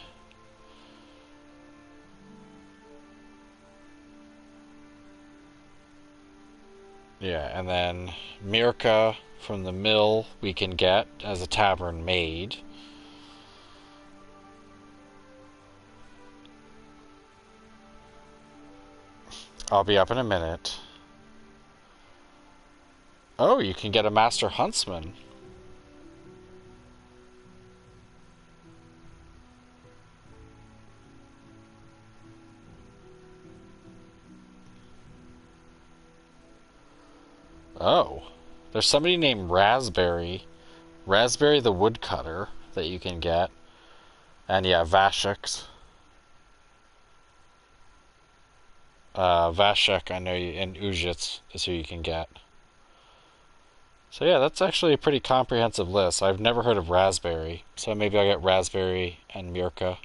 Speaker 1: Yeah, and then Mirka from the mill we can get as a tavern maid. I'll be up in a minute. Oh, you can get a master huntsman. Oh. There's somebody named Raspberry. Raspberry the woodcutter that you can get. And yeah, Vashek. Vashek, I know you, and Ujits is who you can get. So yeah, that's actually a pretty comprehensive list. I've never heard of Raspberry, so maybe I'll get Raspberry and Mirka.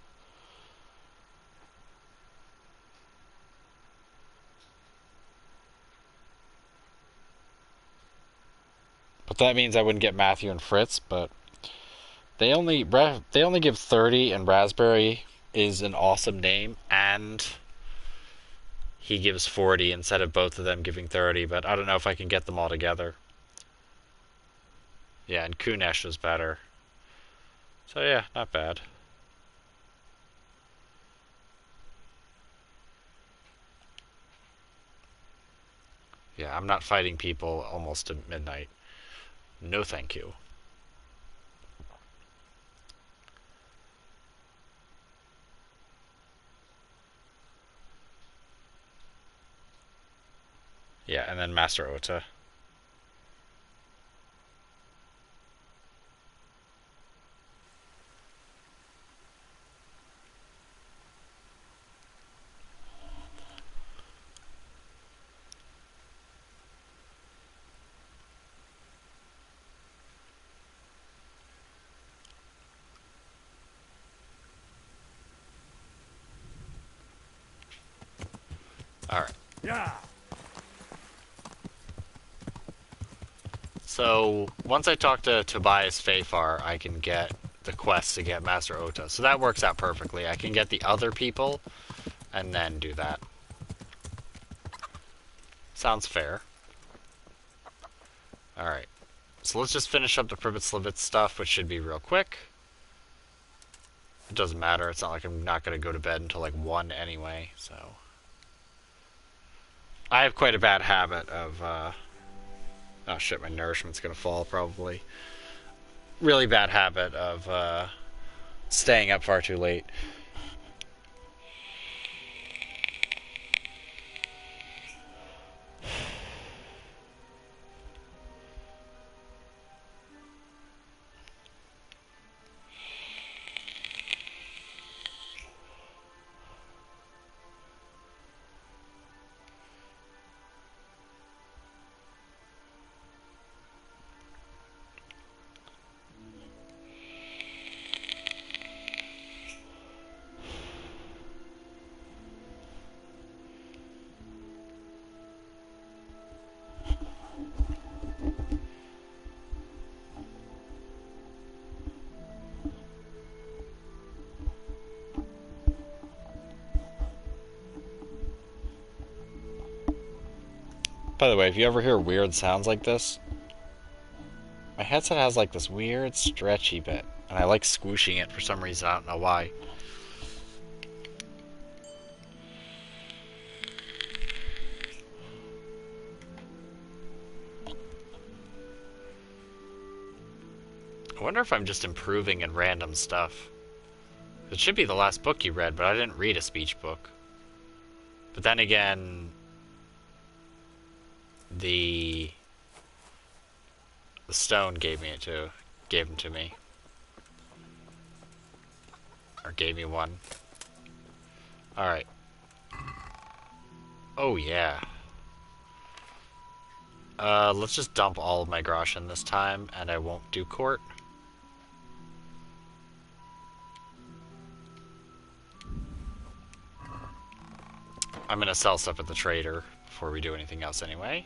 Speaker 1: But that means I wouldn't get Matthew and Fritz, but they only give 30, and Raspberry is an awesome name, and he gives 40 instead of both of them giving 30, but I don't know if I can get them all together. Yeah, and Kunesh was better. So yeah, not bad. Yeah, I'm not fighting people almost at midnight. No thank you. Yeah, and then Master Ota. Alright.
Speaker 2: Yeah.
Speaker 1: So, once I talk to Tobias Fafar, I can get the quest to get Master Ota. So that works out perfectly. I can get the other people, and then do that. Sounds fair. Alright. So let's just finish up the Privet Slivets stuff, which should be real quick. It doesn't matter. It's not like I'm not going to go to bed until like 1 anyway, so... I have quite a bad habit of, oh shit, my nourishment's gonna fall, probably. Really bad habit of, staying up far too late. By the way, if you ever hear weird sounds like this, my headset has like this weird stretchy bit, and I like squooshing it for some reason. I don't know why. I wonder if I'm just improving in random stuff. It should be the last book you read, but I didn't read a speech book. But then again, the stone gave them to me, or gave me one. All right. Oh yeah. Let's just dump all of my Groschen this time, and I won't do court. I'm gonna sell stuff at the trader before we do anything else anyway.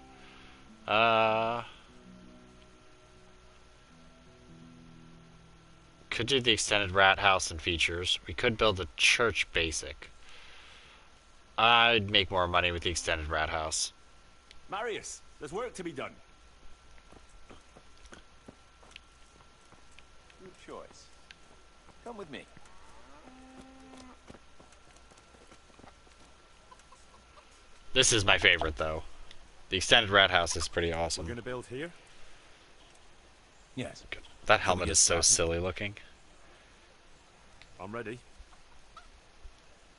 Speaker 1: Could do the extended rat house and features. We could build a church basic. I'd make more money with the extended rat house.
Speaker 2: Marius, there's work to be done.
Speaker 13: Good choice. Come with me.
Speaker 1: This is my favorite, though. The extended rat house is pretty awesome.
Speaker 2: We're gonna build here?
Speaker 13: Yes.
Speaker 1: That helmet is so silly looking.
Speaker 2: I'm ready.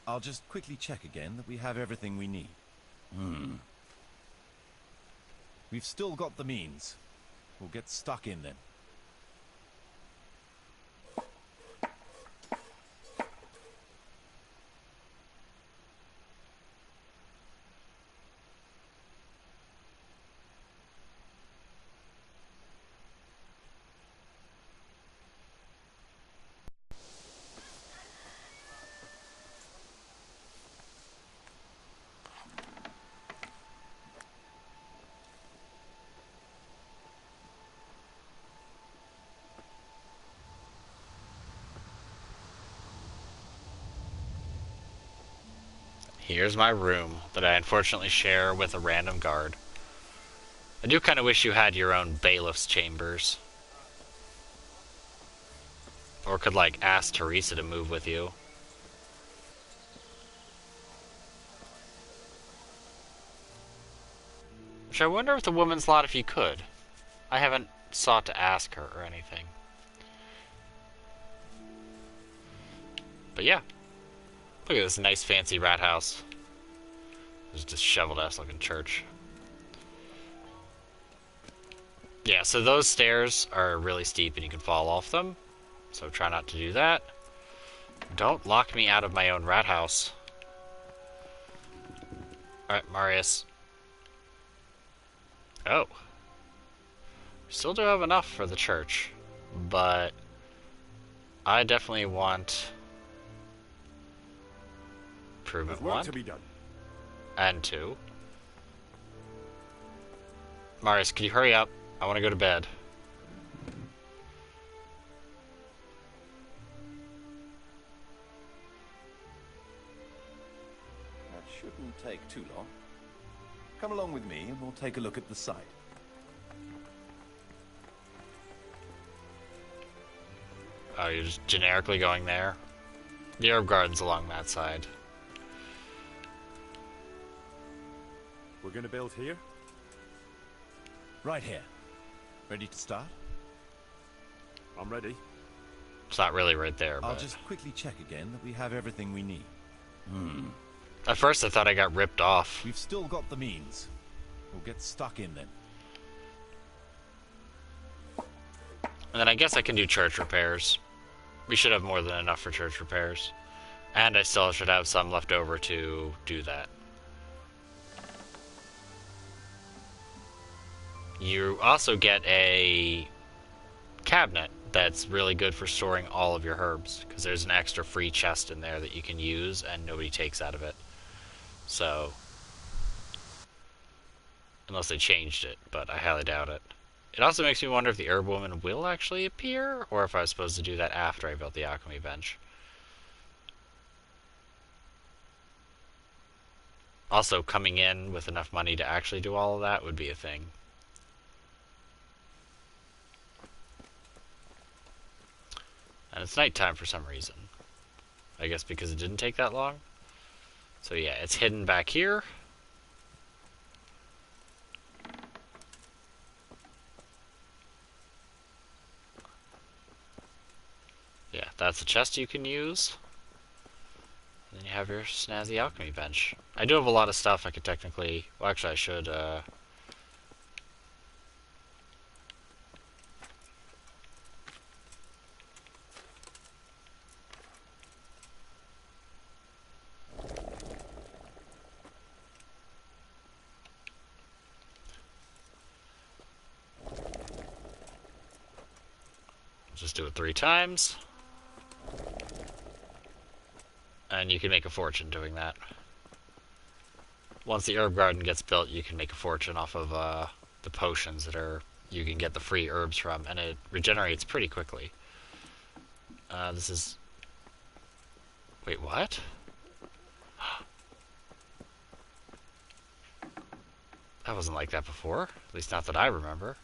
Speaker 13: I'll just quickly check again that we have everything we need. We've still got the means. We'll get stuck in then.
Speaker 1: Here's my room that I unfortunately share with a random guard. I do kind of wish you had your own bailiff's chambers. Or could, like, ask Teresa to move with you. Which I wonder with the woman's lot if you could. I haven't sought to ask her or anything. But yeah. Look at this nice fancy rat house. There's just disheveled ass looking church. Yeah, so those stairs are really steep and you can fall off them. So try not to do that. Don't lock me out of my own rat house. Alright, Marius. Oh. Still do have enough for the church. But I definitely want improvement
Speaker 2: There's work
Speaker 1: 1.
Speaker 2: to be done.
Speaker 1: And 2. Marius, can you hurry up? I want to go to bed.
Speaker 13: That shouldn't take too long. Come along with me and we'll take a look at the site.
Speaker 1: Oh, you're just generically going there? The herb garden's along that side.
Speaker 2: We're gonna build here?
Speaker 13: Right here. Ready to start?
Speaker 2: I'm ready.
Speaker 1: It's not really right there, but...
Speaker 13: I'll just quickly check again that we have everything we need.
Speaker 1: At first I thought I got ripped off.
Speaker 13: We've still got the means. We'll get stuck in then.
Speaker 1: And then I guess I can do church repairs. We should have more than enough for church repairs. And I still should have some left over to do that. You also get a cabinet that's really good for storing all of your herbs, because there's an extra free chest in there that you can use and nobody takes out of it. So, unless they changed it, but I highly doubt it. It also makes me wonder if the herb woman will actually appear, or if I was supposed to do that after I built the alchemy bench. Also, coming in with enough money to actually do all of that would be a thing. And it's nighttime for some reason. I guess because it didn't take that long. So yeah, it's hidden back here. Yeah, that's a chest you can use. And then you have your snazzy alchemy bench. I do have a lot of stuff I could technically... Well, actually I should, just do it 3 times. And you can make a fortune doing that. Once the herb garden gets built, you can make a fortune off of the potions that are you can get the free herbs from, and it regenerates pretty quickly. This is... Wait, what? That wasn't like that before. At least not that I remember.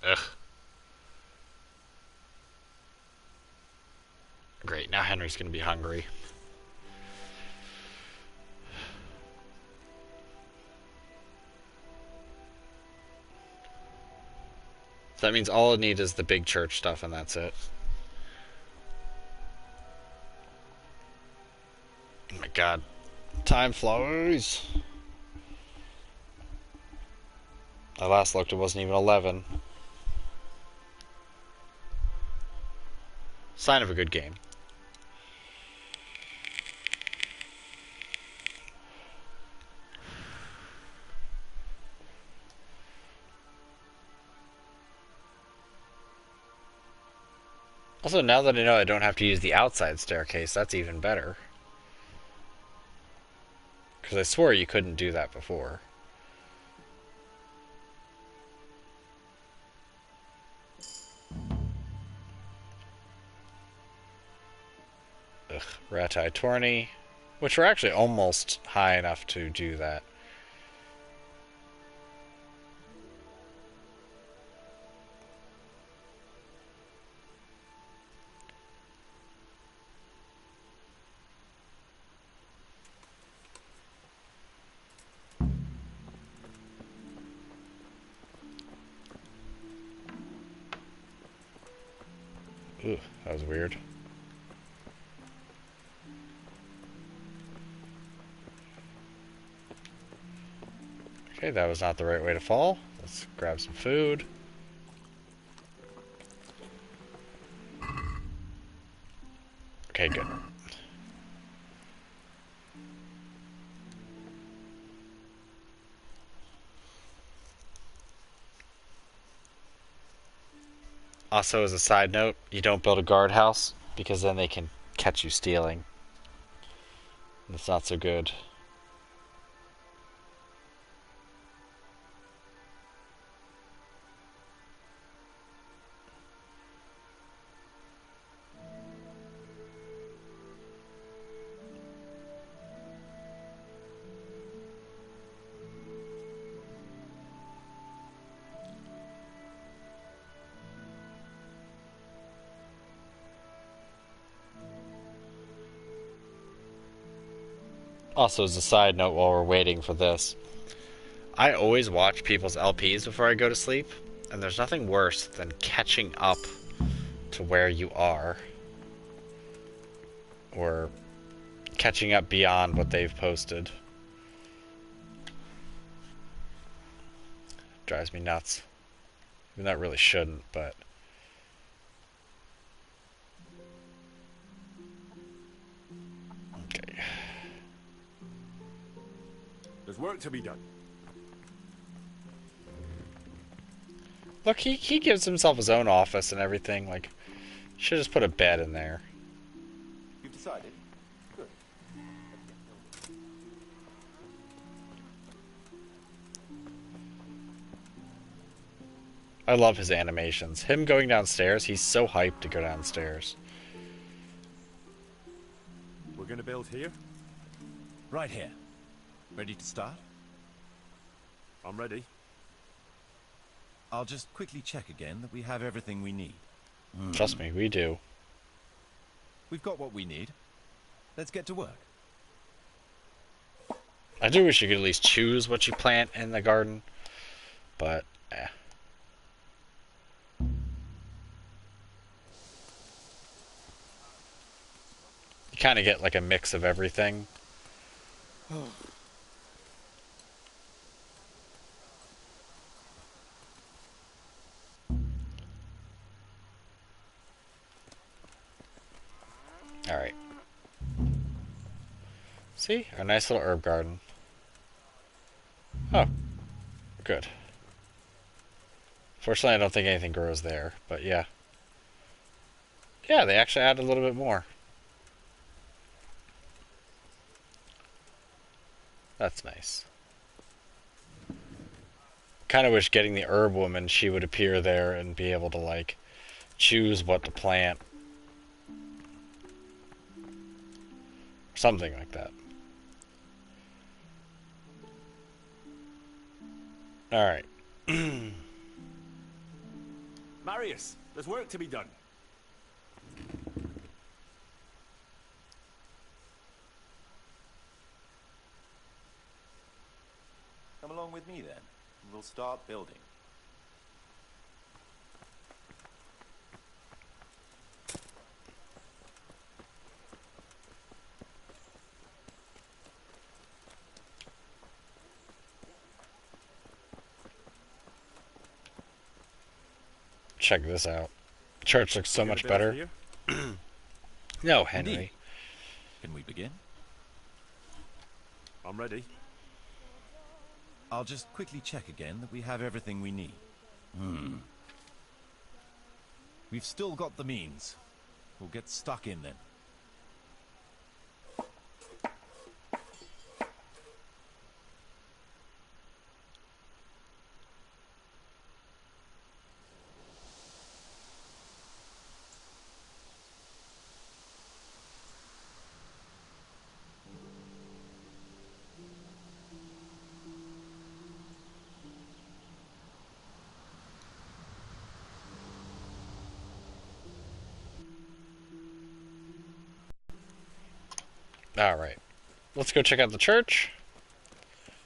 Speaker 1: Ugh. Great, now Henry's gonna be hungry. So that means all I need is the big church stuff, and that's it. Oh my god. Time flies. I last looked, it wasn't even 11. Sign of a good game. Also, now that I know I don't have to use the outside staircase, that's even better. Because I swore you couldn't do that before. Ugh, Ratai Torny. Which we're actually almost high enough to do that. Ooh, that was weird. Okay, that was not the right way to fall. Let's grab some food. Okay, good. Also, as a side note, you don't build a guardhouse because then they can catch you stealing. It's not so good. Also, as a side note, while we're waiting for this, I always watch people's LPs before I go to sleep, and there's nothing worse than catching up to where you are, or catching up beyond what they've posted. Drives me nuts. I mean, that really shouldn't, but... Okay.
Speaker 2: There's work to be done.
Speaker 1: Look, he gives himself his own office and everything. Like, should just put a bed in there.
Speaker 2: You've decided? Good.
Speaker 1: I love his animations. Him going downstairs, he's so hyped to go downstairs.
Speaker 2: We're gonna build here?
Speaker 13: Right here. Ready to start?
Speaker 2: I'm ready.
Speaker 13: I'll just quickly check again that we have everything we need.
Speaker 1: Trust me, we do.
Speaker 13: We've got what we need. Let's get to work.
Speaker 1: I do wish you could at least choose what you plant in the garden, but you kind of get like a mix of everything. Alright. See? Our nice little herb garden. Oh. Good. Fortunately, I don't think anything grows there, but yeah. Yeah, they actually added a little bit more. That's nice. Kind of wish getting the herb woman, she would appear there and be able to, like, choose what to plant. Something like that. Alright.
Speaker 2: Marius, there's work to be done.
Speaker 13: Come along with me then, and we'll start building.
Speaker 1: Check this out. Church looks so much better. No, Henry.
Speaker 13: Indeed. Can we begin?
Speaker 2: I'm ready.
Speaker 13: I'll just quickly check again that we have everything we need. We've still got the means. We'll get stuck in then.
Speaker 1: Alright. Let's go check out the church.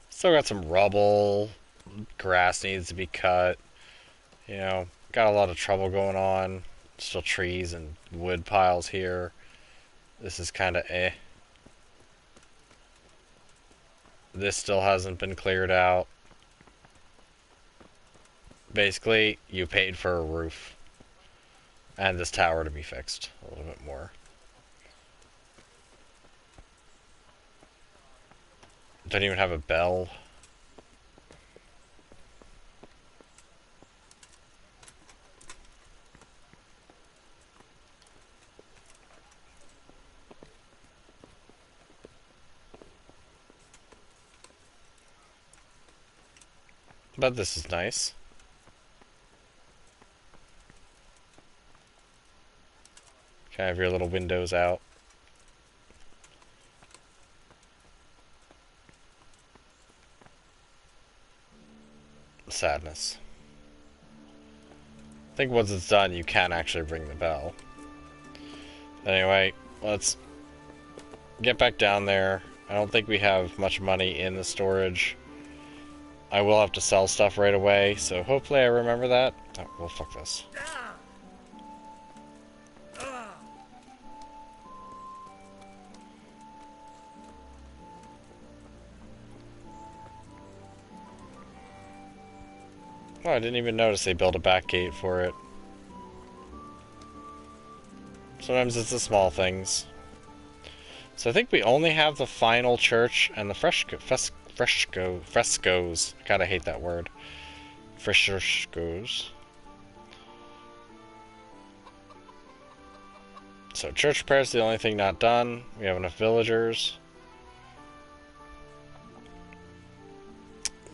Speaker 1: Still got some rubble. Grass needs to be cut. You know, got a lot of trouble going on. Still trees and wood piles here. This is kind of eh. This still hasn't been cleared out. Basically, you paid for a roof. And this tower to be fixed a little bit more. Don't even have a bell. But this is nice. Kind of have your little windows out. Sadness. I think once it's done, you can actually ring the bell. Anyway, let's get back down there. I don't think we have much money in the storage. I will have to sell stuff right away, so hopefully I remember that. Oh, well, fuck this. Oh, I didn't even notice they built a back gate for it. Sometimes it's the small things. So I think we only have the final church and the frescoes. God, I hate that word. Frescoes. So church repairs is the only thing not done. We have enough villagers.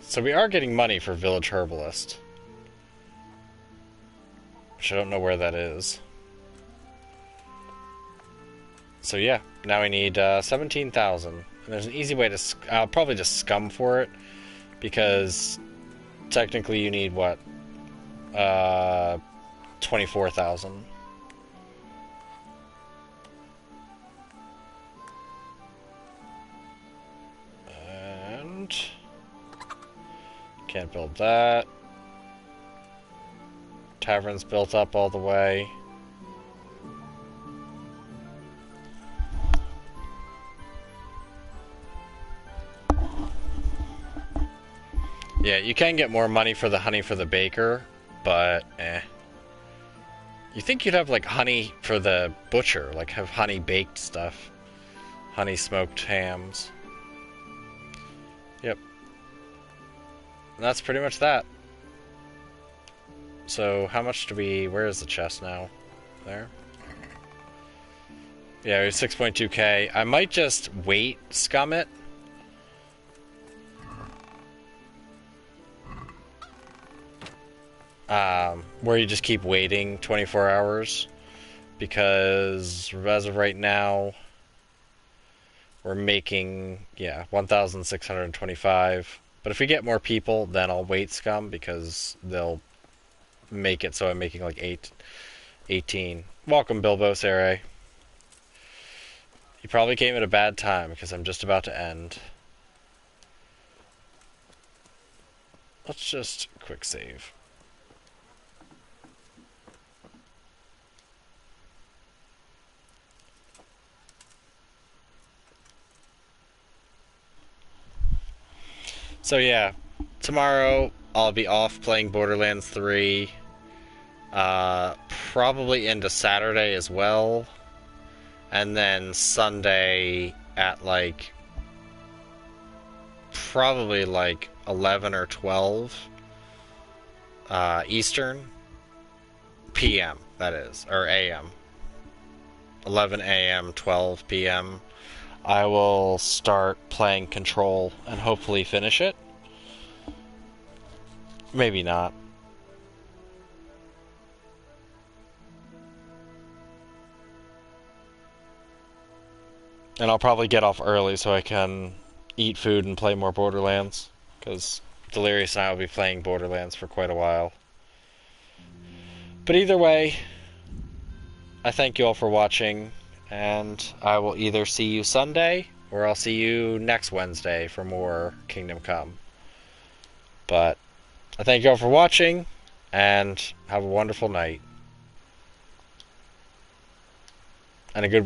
Speaker 1: So we are getting money for village herbalist. Which I don't know where that is. So yeah, now we need 17,000. And there's an easy way to... I'll probably just scum for it. Because technically you need what? 24,000. And... Can't build that. Tavern's built up all the way. Yeah, you can get more money for the honey for the baker, but You think you'd have like honey for the butcher, like have honey baked stuff. Honey smoked hams. Yep. And that's pretty much that. So how much do we... Where is the chest now? There? Yeah, it was 6.2k. I might just wait, scum it. Where you just keep waiting 24 hours. Because as of right now, we're making, yeah, 1,625. But if we get more people, then I'll wait, scum, because they'll make it so I'm making like 18. Welcome, Bilbo Saray. You probably came at a bad time because I'm just about to end. Let's just quick save. So yeah, tomorrow I'll be off playing Borderlands 3. Probably into Saturday as well. And then Sunday at like probably like 11 or 12 Eastern PM, that is, or AM. 11 AM, 12 PM. I will start playing Control and hopefully finish it. Maybe not. And I'll probably get off early so I can eat food and play more Borderlands. Because Delirious and I will be playing Borderlands for quite a while. But either way, I thank you all for watching. And I will either see you Sunday, or I'll see you next Wednesday for more Kingdom Come. But I thank you all for watching, and have a wonderful night. And a good week.